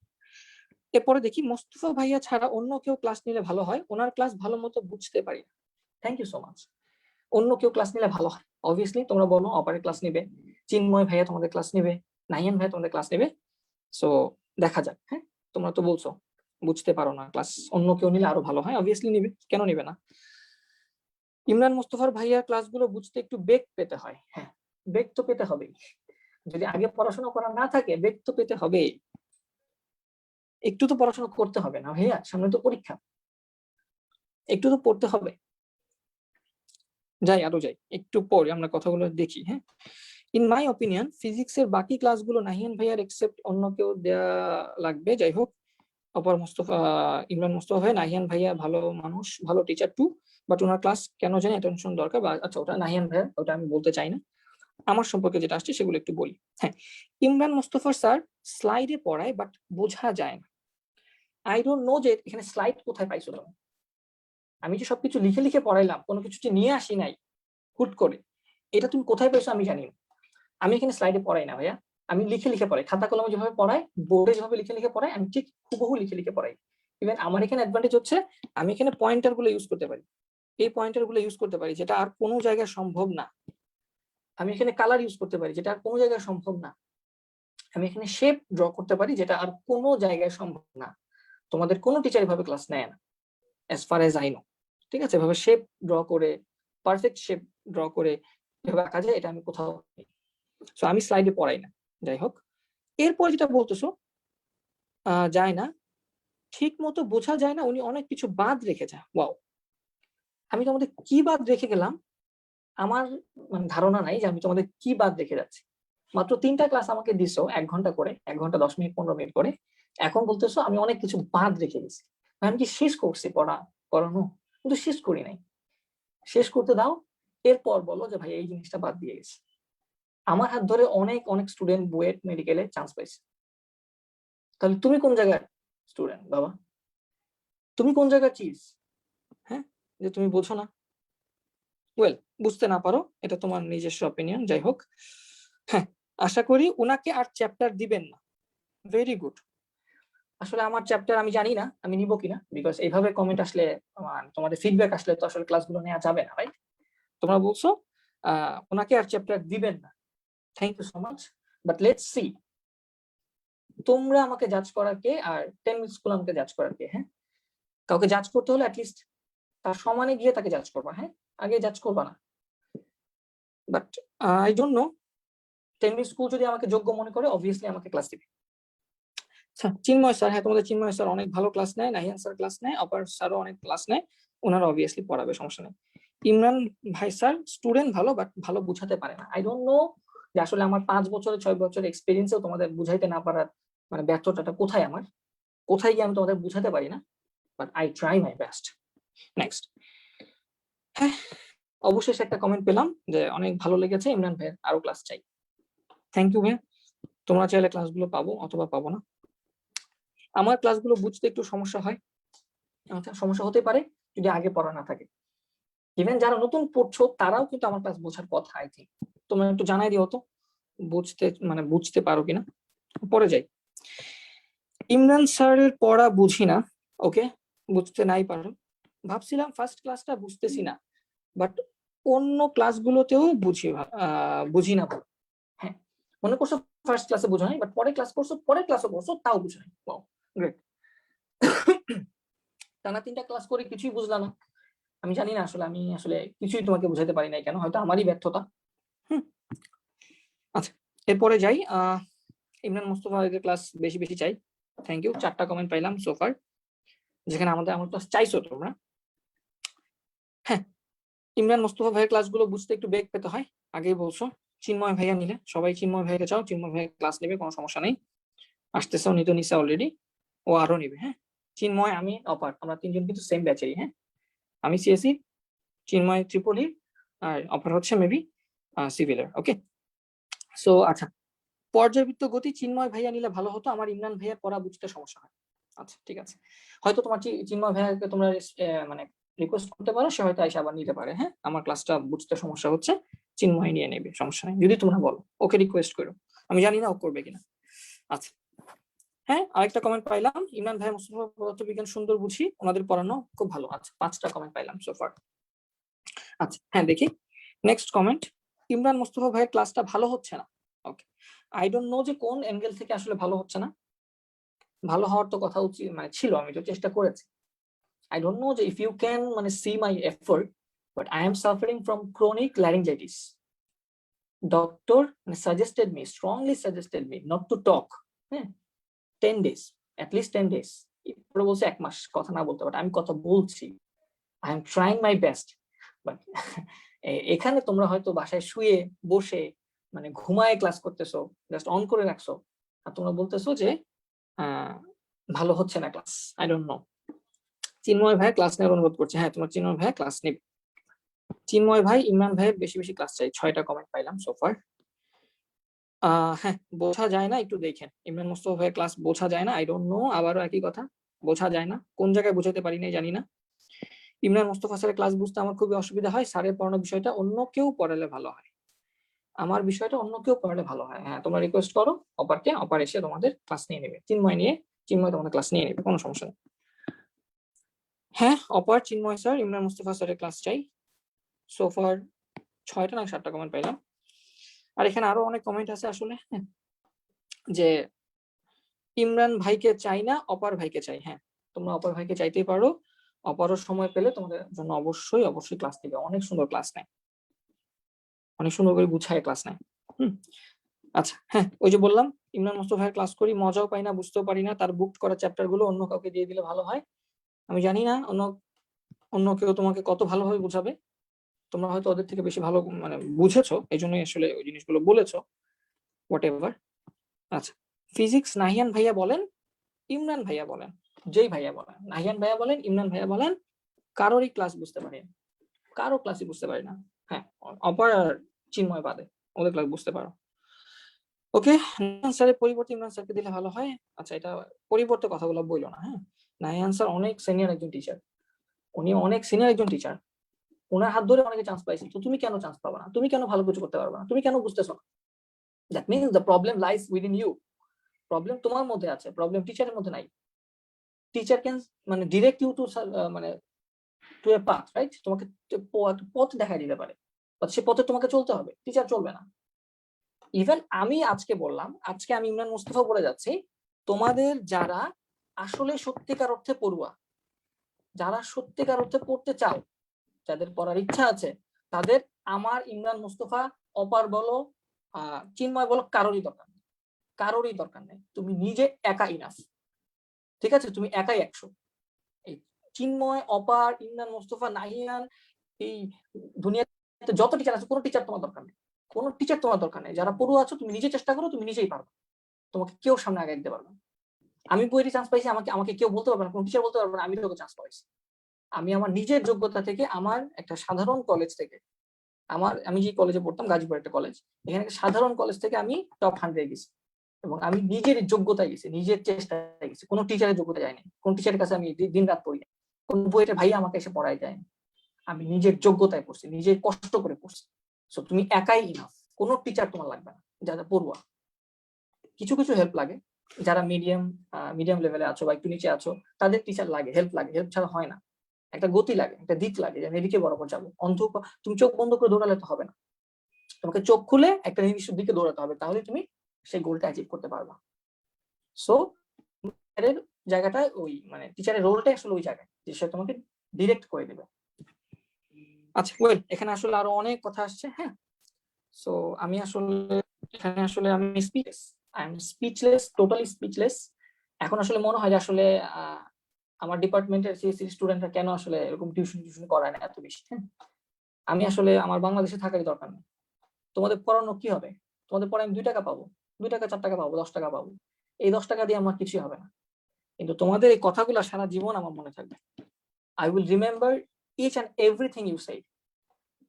এরপরে দেখি, মোস্তফা ভাইয়া ছাড়া অন্য কেউ class নিলে ভালো হয়, ওনার ক্লাস ভালো মতো বুঝতে পারি না। Thank you so much. অন্য কেউ ক্লাস নিলে ভালো হয়, অবভিয়াসলি তোমরা বলো অপারের ক্লাস নিবে, চিন্ময় ভাইয়া তোমাদের ক্লাস নিবে, নাইয়ান ভাইয়া তোমাদের ক্লাস নেবে। সো দেখা যাক, হ্যাঁ। তোমরা তো বলছো বুঝতে পারো না, ক্লাস অন্য কেউ নিলে আরো ভালো হয়, অবভিয়াসলি নিবে, কেন নিবে না। ইমরান মোস্তফার ভাইয়ার ক্লাসগুলো বুঝতে একটু বেগ পেতে হয়। হ্যাঁ, বেগ তো পেতে হবেই। যদি আগে পড়াশোনা করা না থাকে বেগ তো পেতে হবে। একটু তো পড়াশোনা করতে হবে না ভাইয়া, সামনে তো পরীক্ষা, একটু তো পড়তে হবে। যাই আরো যাই, একটু পরে আমরা কথাগুলো দেখি। হ্যাঁ, ইন মাই অপিনিয়ন ফিজিক্সের বাকি ক্লাসগুলো নাহিয়ান ভাইয়ার এক্সেপ্ট অন্য কেউ দেয়া লাগবে। যাই হোক, অপর মোস্তফা ইমরান মোস্তফা ভাই, নাহিয়ান ভাইয়া ভালো মানুষ, ভালো টিচার টু, বাট ওনার ক্লাস কেন জানি অ্যাটেনশন দরকার। বা আচ্ছা, ওটা নাহিয়ান ভাইয়া, ওটা আমি বলতে চাই না। আমার সম্পর্কে যেটা আসছে সেগুলো একটু বলি। হ্যাঁ, ইমরান মোস্তফা স্যার স্লাইডে পড়ায় বাট বোঝা যায় না। আই ডোন্ট নো যে এখানে স্লাইড কোথায় পাইছো তুমি। আমি যে সবকিছু লিখে লিখে পড়াইলাম, কোনো কিছু নিয়ে আসি নাই হুট করে, এটা তুমি কোথায় পেয়েছো আমি জানি না। আমি এখানে স্লাইডে পড়াই না ভাইয়া, আমি লিখে লিখে পড়াই। খাতা কলমে যেভাবে পড়াই, বোর্ডে যেভাবে লিখে লিখে পড়াই, আমি ঠিক হুবহু লিখে লিখে পড়াই। ইভেন আমার এখানে অ্যাডভান্টেজ হচ্ছে আমি এখানে পয়েন্টার গুলো ইউজ করতে পারি। এই পয়েন্টার গুলো ইউজ করতে পারি যেটা আর কোনো জায়গায় সম্ভব না। আমি এখানে কালার ইউজ করতে পারি যেটা আর কোনো জায়গায় সম্ভব না। আমি এখানে শেপ ড্র করতে পারি যেটা আর কোনো জায়গায় সম্ভব না। তোমাদের কোনো টিচার এভাবে ক্লাস নেয় না, as far age I know. ঠিক আছে, এভাবে শেপ ড্র করে, পারফেক্ট শেপ ড্র করে এভাবে আঁকা যায়, এটা আমি কোথাও। সো আমি স্লাইডে পড়াই না। যাই হোক, এরপর যেটা বলতেছো যায় না, ঠিক মতো বোঝা যায় না, উনি অনেক কিছু বাদ রেখে যায়। ওয়াও, আমি তোমাদের কি বাদ রেখে গেলাম আমার মানে ধারণা নাই যে আমি তোমাদের কি বাদ রেখে যাচ্ছি। মাত্র 3টা ক্লাস আমাকে দিছো 1 ঘন্টা করে, 1 ঘন্টা 10 মিনিট 15 মিনিট করে, এখন বলতেছো আমি অনেক কিছু বাদ রেখে গেছি। আমি কি শেষ করছি পড়ানো? কিন্তু শেষ করি নাই। শেষ করতে দাও, এরপর বলো যে ভাই এই জিনিসটা বাদ দিয়ে গেছি। আমার হাত ধরে অনেক অনেক স্টুডেন্ট বুয়েট মেডিকেলে চান্স পাইছে। তাহলে তুমি কোন জায়গার স্টুডেন্ট বাবা? তুমি কোন জায়গার চিজ? হ্যাঁ, যে তুমি বোঝো না। ওয়েল, বুঝতে না পারো, এটা তোমার নিজস্ব অপিনিয়ন। যাই হোক, হ্যাঁ, আশা করি উনাকে আর চ্যাপ্টার দিবেন না। Very good. আসলে আমার চ্যাপ্টার আমি জানি না আমি নিব কিনা, বিকজ এইভাবে কমেন্ট আসলে, তোমাদের ফিডব্যাক আসলে তো আসলে ক্লাসগুলো নেওয়া যাবে না, রাইট? তোমরা বলছো ওনাকে আর চ্যাপ্টার দিবেন না। Thank you so much, but let's see. তোমরা আমাকে জাজ করার কে, আর 10 মিনিট স্কুল আমাকে জাজ করার কে? হ্যাঁ, কাউকে জাজ করতে হলে অ্যাটলিস্ট তার সমানে গিয়ে তাকে জাজ করবা। হ্যাঁ, আগে জাজ করবা না। But I don't no, 10 minute school যদি আমাকে যোগ্য মনে করে অবভিয়াসলি আমাকে ক্লাস দিবে। আচ্ছা, চিন্ময় স্যার, হ্যাঁ তোমাদের চিন্ময় স্যার অনেক ভালো ক্লাস নেয়, নাহিয়ান স্যার ক্লাস নেয়, অপার স্যারও অনেক ক্লাস নেয়, ওনারা অবভিয়াসলি পড়াবে, সমস্যা নেই। ইমরান ভাই স্যার স্টুডেন্ট ভালো বাট ভালো বুঝাতে পারে না। আই ডোন্ট নো যে আসলে আমার 5 বছরের 6 বছরের এক্সপিরিয়েন্সেও তোমাদের বুঝাইতে না পারার মানে ব্যর্থতাটা কোথায় আমার, কোথায় গিয়ে আমি তোমাদের বুঝাতে পারি না, but I try my best. Next, হ্যাঁ, অবশেষে একটা কমেন্ট পেলাম যে অনেক ভালো লেগেছে ইমরান ভাইয়ের, আরো ক্লাস চাই। থ্যাংক ইউ ভাইয়া, তোমরা চাইলে ক্লাসগুলো পাবো অথবা পাবো না। আমার ক্লাসগুলো বুঝতে একটু সমস্যা হয়, আচ্ছা সমস্যা হতে পারে যদি আগে পড়া না থাকে। ইভেন যারা নতুন পড়ছো তারাও কিন্তু আমার ক্লাস বোঝার কথা। আই থিঙ্ক তোমরা একটু জানাই দিও তো বুঝতে পারো কিনা। পরে যাই, ইমরান স্যারের পড়া বুঝি না। ওকে, বুঝতে নাই পারো। ভাবছিলাম ফার্স্ট ক্লাসটা বুঝতেছি না, বাট অন্য ক্লাসগুলোতেও বুঝি না। হ্যাঁ, মনে করছো ফার্স্ট ক্লাসে বোঝা নাই, বাট পরে ক্লাস করছো, পরের ক্লাসও করছো, তাও বুঝো নাই। Wow, great. টানা 3টা ক্লাস করে কিছুই বুঝলাম না। আমি জানি না আসলে, আমি আসলে কিছুই তোমাকে বুঝাতে পারি নাই কেন, হয়তো আমারই ব্যর্থতা। আচ্ছা, এরপরে যাই। ইমরান মোস্তফা ক্লাস বেশি বেশি চাই। থ্যাংক ইউ, 4টা কমেন্ট পাইলাম সোফার, যেখানে আমার ক্লাস চাইছো তোমরা। হ্যাঁ, ইমরান মোস্তফা ভাইয়ের ক্লাসগুলো বুঝতে একটু বেগ পেতে হয়, আগেই বলছো। চিন্ময় ভাইয়া নিলে, সবাই চিন্ময় ভাইকে চাও, চিন্ময় ভাইয়ের ক্লাস নেবে, কোনো সমস্যা নেই। আসতেছেও, নিছে অলরেডি, ও আরো নিবে। হ্যাঁ, চিন্ময়, আমি, অপার, আমরা 3জন কিন্তু সেম ব্যাচেরই। হ্যাঁ, আমি সিএসসি, চিন্ময় ত্রিপলি, আর অপার হচ্ছে মেবি সিভিলের। ওকে, সো আচ্ছা, পর্যাবৃত্ত গতি চিন্ময় ভাইয়া নিলে ভালো হতো, আমার ইমরান ভাইয়ার পড়া বুঝতে সমস্যা হয়। আচ্ছা ঠিক আছে, হয়তো তোমার চিন্ময় ভাইয়াকে তোমরা মানে রিকোয়েস্ট করতে পারো, সে হয়তো এসে আবার নিতে পারে। হ্যাঁ, আমার ক্লাসটা বুঝতে সমস্যা হচ্ছে, চিন্ময় নিয়ে নেবে, সমস্যা নেই, যদি তোমরা বলো, ওকে রিকোয়েস্ট করো। আমি জানি না ও করবে কিনা। আচ্ছা, হ্যাঁ, আরেকটা কমেন্ট পাইলাম, ইমরান ভাই মুস্তফা পদার্থবিজ্ঞান সুন্দর বুঝি, ওনাদের পড়ানো খুব ভালো। আচ্ছা, 5টা কমেন্ট পাইলাম সোফার। আচ্ছা, হ্যাঁ দেখি নেক্সট কমেন্ট, ইমরান মুস্তফা ভাইয়ের ক্লাসটা ভালো হচ্ছে না। ওকে, আই ডোন্ট নো যে কোন অ্যাঙ্গেল থেকে আসলে ভালো হচ্ছে না। ভালো হওয়ার তো কথা উচিত মানে ছিল, আমি তো চেষ্টা করেছি। আই ডোন্ট নো যে ইফ ইউ ক্যান মানে see my effort, but I am suffering from chronic laryngitis. Doctor suggested me, strongly suggested me not to talk. 10 days, at least 10 days. পরে বলছে 1 মাস কথা না বলতে, বাট আমি কথা বলছি। I am trying my best. But এখানে তোমরা হয়তো বাসায় শুয়ে বসে মানে ঘুমায় ক্লাস করতেছো, জাস্ট অন করে রাখছো, আর তোমরা বলতেছো যে ভালো হচ্ছে না class. I don't know. Chinmoy ভাই ক্লাস নেওয়ার অনুরোধ করছে। হ্যাঁ, তোমার চিন্ময় ভাই ক্লাস নেবে। চিন্ময় ভাই, ইমরান ভাইয়ের বেশি বেশি ক্লাস চাই। 6টা কমেন্ট পাইলাম সোফার। হ্যাঁ, বোঝা যায় না, একটু দেখেন। ইমরান মুস্তফা ভাইয়ের ক্লাস বোঝা যায় না, আই ডোন্ট নো। আবারও একই কথা, বোঝা যায় না, কোন জায়গায় বোঝাতে পারি নাই জানি না। ইমরান মুস্তফা স্যারের ক্লাস বুঝতে আমার খুবই অসুবিধা হয়। স্যারের পড়ানোর বিষয়টা অন্য কেউ পড়ালে ভালো হয়, আমার বিষয়টা অন্য কেউ পড়ালে ভালো হয়। হ্যাঁ, তোমরা রিকোয়েস্ট করো অপারকে, অপার এসে তোমাদের ক্লাস নিয়ে নেবে। চিন্ময় তোমাদের ক্লাস নিয়ে নেবে, কোনো সমস্যা নেই। হ্যাঁ, অপার, চিন্ময় স্যার, ইমরান মুস্তফা স্যারের ক্লাস চাই। সোফার 6টা না 7টা কমেন্ট পাইলাম। আর এখানে আরো অনেক কমেন্ট আছে আসলে, যে ইমরান ভাইকে চাই না, অপার ভাইকে চাই। হ্যাঁ, তোমরা অপার ভাইকে চাইতেই পারো। অপারও সময় পেলে তোমাদের জন্য অবশ্যই অবশ্যই ক্লাস নেবে। অনেক সুন্দর ক্লাস নেয়, অনেক সুন্দর করে গুছায় ক্লাস নেয়। আচ্ছা, হ্যাঁ, ওই যে বললাম ইমরান মুস্তফা ভাইয়ের ক্লাস করি, মজাও পাই না, বুঝতেও পারি না। তার বুক করা চ্যাপ্টার গুলো অন্য কাউকে দিয়ে দিলে ভালো হয়। আমি জানি না অন্য কেউ তোমাকে কত ভালোভাবে বুঝাবে। তোমরা হয়তো ওদের থেকে বেশি ভালো মানে বুঝেছো, এই জন্যই আসলে ওই জিনিসগুলো বলেছো, হোয়াট এভার। আচ্ছা, ফিজিক্স নাহিয়ান ভাইয়া বলেন, ইমরান ভাইয়া বলেন, যেই ভাইয়া বলেন, নাহিয়ান ভাইয়া বলেন, ইমরান ভাইয়া বলেন, কারোরই ক্লাস বুঝতে পারি না, কারো ক্লাসই বুঝতে পারি না। হ্যাঁ, অপার আর চিন্ময় বাদে ওদের ক্লাস বুঝতে পারো। ওকে, নাহিয়ান স্যারের পরিবর্তে ইমরান স্যারকে দিলে ভালো হয়। আচ্ছা, এটা পরিবর্তে কথাগুলো বললো না। হ্যাঁ, নাহিয়ান স্যার অনেক সিনিয়র একজন টিচার, উনি অনেক সিনিয়র একজন টিচার, ওনার হাত ধরে অনেকে চান্স পাইছে। তো তুমি কেন চান্স পাবা না? তুমি কেন ভালো কিছু করতে পারবে না? তুমি কেন বুঝতেছো না? That means the problem lies within you. Problem তোমার মধ্যে আছে, প্রবলেম টিচারের মধ্যে নাই। টিচার ক্যান মানে ডিরেক্ট ইউ টু মানে টু এ পাথ, রাইট? তোমাকে পথ দেখাই দিতে পারে, সে পথে তোমাকে চলতে হবে, টিচার চলবে না। ইভেন আমি আজকে বললাম, আজকে আমি ইমরান মুস্তফা বলে যাচ্ছি, তোমাদের যারা আসলে সত্যিকার অর্থে পড়ুয়া, যারা সত্যিকার অর্থে পড়তে চাও, যাদের পড়ার ইচ্ছা আছে, তাদের আমার ইমরান মুস্তফা, অপার বলো, চিন্ময় বলো, কারোরই দরকার নেই, কারোরই দরকার নেই। তুমি নিজে একা ইনাফ, ঠিক আছে? তুমি একাই 100। এই চিন্ময়, অপার, ইমরান মুস্তফা, নাহিয়ান, এই দুনিয়াতে যত টিচার আছে, কোনো টিচার তোমার দরকার নেই, কোনো টিচার তোমার দরকার নেই। যারা পড়ুয়া আছো, তুমি নিজে চেষ্টা করো, তুমি নিজেই পারবে, তোমাকে কেউ সামনে আগে দিতে পারবে না। আমি বইয়েরই চান্স পাইছি, আমাকে আমাকে কেউ বলতে পারবে না, কোনো টিচার বলতে পারবে না আমি তোকে চান্স পাইছি। আমি আমার নিজের যোগ্যতা থেকে, আমার একটা সাধারণ কলেজ থেকে, আমি যে কলেজে পড়তাম, গাজীপুর একটা কলেজ, এখানে একটা সাধারণ কলেজ থেকে আমি টপ 100 গেছি, এবং আমি নিজের যোগ্যতায় গেছি, নিজের চেষ্টায় গেছি, কোনো টিচারের যোগ্যতা যায়নি, কোন টিচারের কাছে আমি দিন রাত পড়ি, কোন বইটা ভাই আমাকে এসে পড়াই যায়নি। আমি নিজের যোগ্যতায় পড়ছি, নিজের কষ্ট করে পড়ছি। সো তুমি একাই ইনাফ, কোনো টিচার তোমার লাগবে না। যারা পড়ুয়া, কিছু কিছু হেল্প লাগে, যারা মিডিয়াম লেভেলে আছো বা একটু নিচে আছো, তাদের টিচার লাগে, হেল্প লাগে, হেল্প ছাড়া হয় না। একটা গতি লাগে, একটা দিক লাগে, যে আমি এদিকে বরাবর যাবো। তুমি চোখ বন্ধ করে দৌড়ালে তো হবে না, তোমাকে চোখ খুলে একটা নির্দিষ্ট দিকে দৌড়াতে হবে, তাহলে তুমি সেই গোলটা অ্যাচিভ করতে পারবা। সো টিচারের জায়গাটা ওই মানে টিচারের রোলটা আসলে ওই জায়গায়, যে সে তোমাকে ডিরেক্ট করে দেবে। আচ্ছা, ওয়েল, এখানে আসলে আরো অনেক কথা আসছে। হ্যাঁ, সো আমি আসলে এখানে আসলে আমি speechless, I am speechless, totally speechless. এখন আসলে মনে হয় যে আসলে আমার ডিপার্টমেন্টের সিএসসি স্টুডেন্টরা কেন আসলে এরকম টিউশন করায় না এত বেশি। হ্যাঁ, আমি আসলে আমার বাংলাদেশে থাকারই দরকার নেই। তোমাদের পড়ানো কি হবে? তোমাদের পড়ায় আমি 2 টাকা পাবো, 2 টাকা 4 টাকা পাবো, 10 টাকা পাবো। এই 10 টাকা দিয়ে আমার কিছুই হবে না, কিন্তু তোমাদের এই কথাগুলো সারা জীবন আমার মনে থাকবে। I will remember each and everything you said.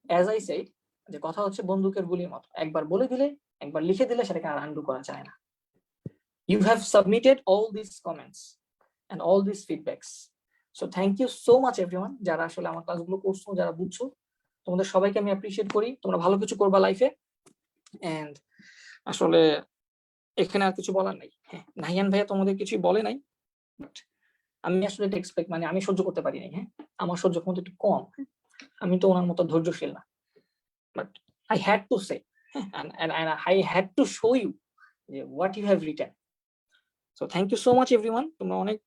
As I said, যে কথা হচ্ছে বন্দুকের গুলির মতো, একবার বলে দিলে, একবার লিখে দিলে সেটাকে আর আন্ডু করা যায় না। You have submitted all this comments and all this feedbacks. So thank you so much everyone, যারা আসলে আমার ক্লাসগুলো করছো, যারা বুঝছো, তোমাদের সবাইকে আমি অ্যাপ্রিশিয়েট করি। তোমরা ভালো কিছু করবা লাইফে। এন্ড আসলে এখানে আর কিছু বলার নাই। হ্যাঁ, নাহিয়ান ভাইয়া তোমাদের কিছুই বলে নাই, বাট আমি আসলে এটা এক্সপেক্ট মানে আমি সহ্য করতে পারি নাই। হ্যাঁ, আমার সহ্য ক্ষমতা একটু কম, আমি তো ওনার মতো ধৈর্যশীল না, but I had to say, and I had to show you what you have written. So thank you so much everyone. তোমরা অনেক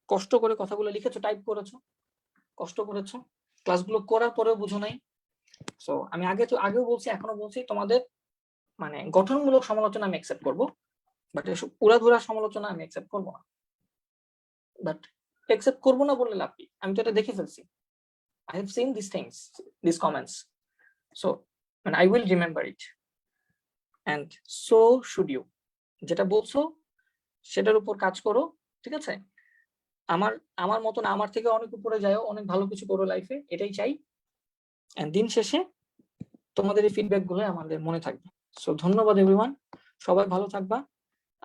কষ্ট করে কথাগুলো লিখেছো, টাইপ করেছো, কষ্ট করেছো, ক্লাসগুলো করার পরেও বুঝো নাই, সো আমি আগেও বলছি, এখনো বলছি, তোমাদের মানে গঠনমূলক সমালোচনা আমি অ্যাকসেপ্ট করবো, বাট এসব উড়াধুরা সমালোচনা আমি অ্যাকসেপ্ট করবো না। বাট অ্যাকসেপ্ট করবো না বললে লাভ কি? আমি তো এটা দেখে ফেলছি। I have seen these things, these comments. So, and I will remember it. And so should you. যেটা বলছো সেটার উপর কাজ করো, ঠিক আছে? আমার আমার মতন আমার থেকে অনেক উপরে যাও, অনেক ভালো কিছু করো লাইফে, এটাই চাই। এন্ড দিন শেষে তোমাদের এই ফিডব্যাক গুলো আমাদের মনে থাকবে। সো ধন্যবাদ এভরিওয়ান, সবাই ভালো থাকবা,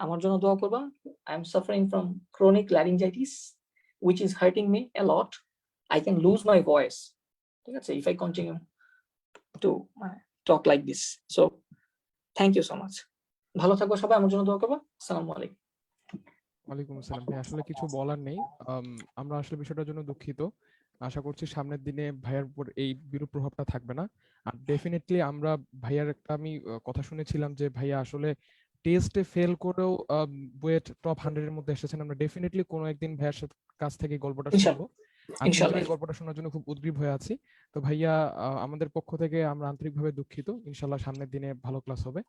আমার জন্য দোয়া করবা। I am suffering from chronic laryngitis which is hurting me a lot. I can lose my voice, ঠিক আছে, if I continue to talk like this. So thank you so much. ভালো থাকবো সবাই, আমার জন্য দোয়া করবো। আসসালামু আলাইকুম। ওয়ালাইকুম আসসালাম ভাই, আসলে কিছু বলার নেই। আমরা আসলে বিষয়টার জন্য দুঃখিত। আশা করছি সামনের দিনে ভাইয়ার উপর এই বিরূপ প্রভাবটা থাকবে না। আর ডেফিনেটলি আমরা ভাইয়ার একটা আমি কথা শুনেছিলাম যে ভাইয়া আসলে টেস্টে ফেল করেও বুয়েট টপ 100 এর মধ্যে এসেছেন। আমরা ডেফিনেটলি কোনো একদিন ভাইয়ার কাছ থেকে এই গল্পটা শুনবো। ইনশাআল্লাহ, আর নিজেও ইনশাআল্লাহ। এই গল্পটা শোনার জন্য খুব উদগ্রীব হয়ে আছি। তো ভাইয়া, আমাদের পক্ষ থেকে আমরা আন্তরিকভাবে দুঃখিত। ইনশাল্লাহ সামনের দিনে ভালো ক্লাস হবে।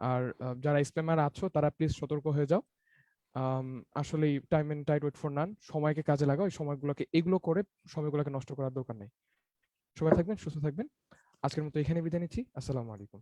আর যারা স্প্যামার আছো তারা প্লিজ সতর্ক হয়ে যাও। আসলে time and tide wait for none, সময়কে কাজে লাগাও। এই সময়গুলোকে এগুলো করে সময়গুলোকে নষ্ট করার দরকার নেই। সবাই থাকবেন, সুস্থ থাকবেন। আজকের মতো এখানে বিদায় নিচ্ছি। আসসালামু আলাইকুম।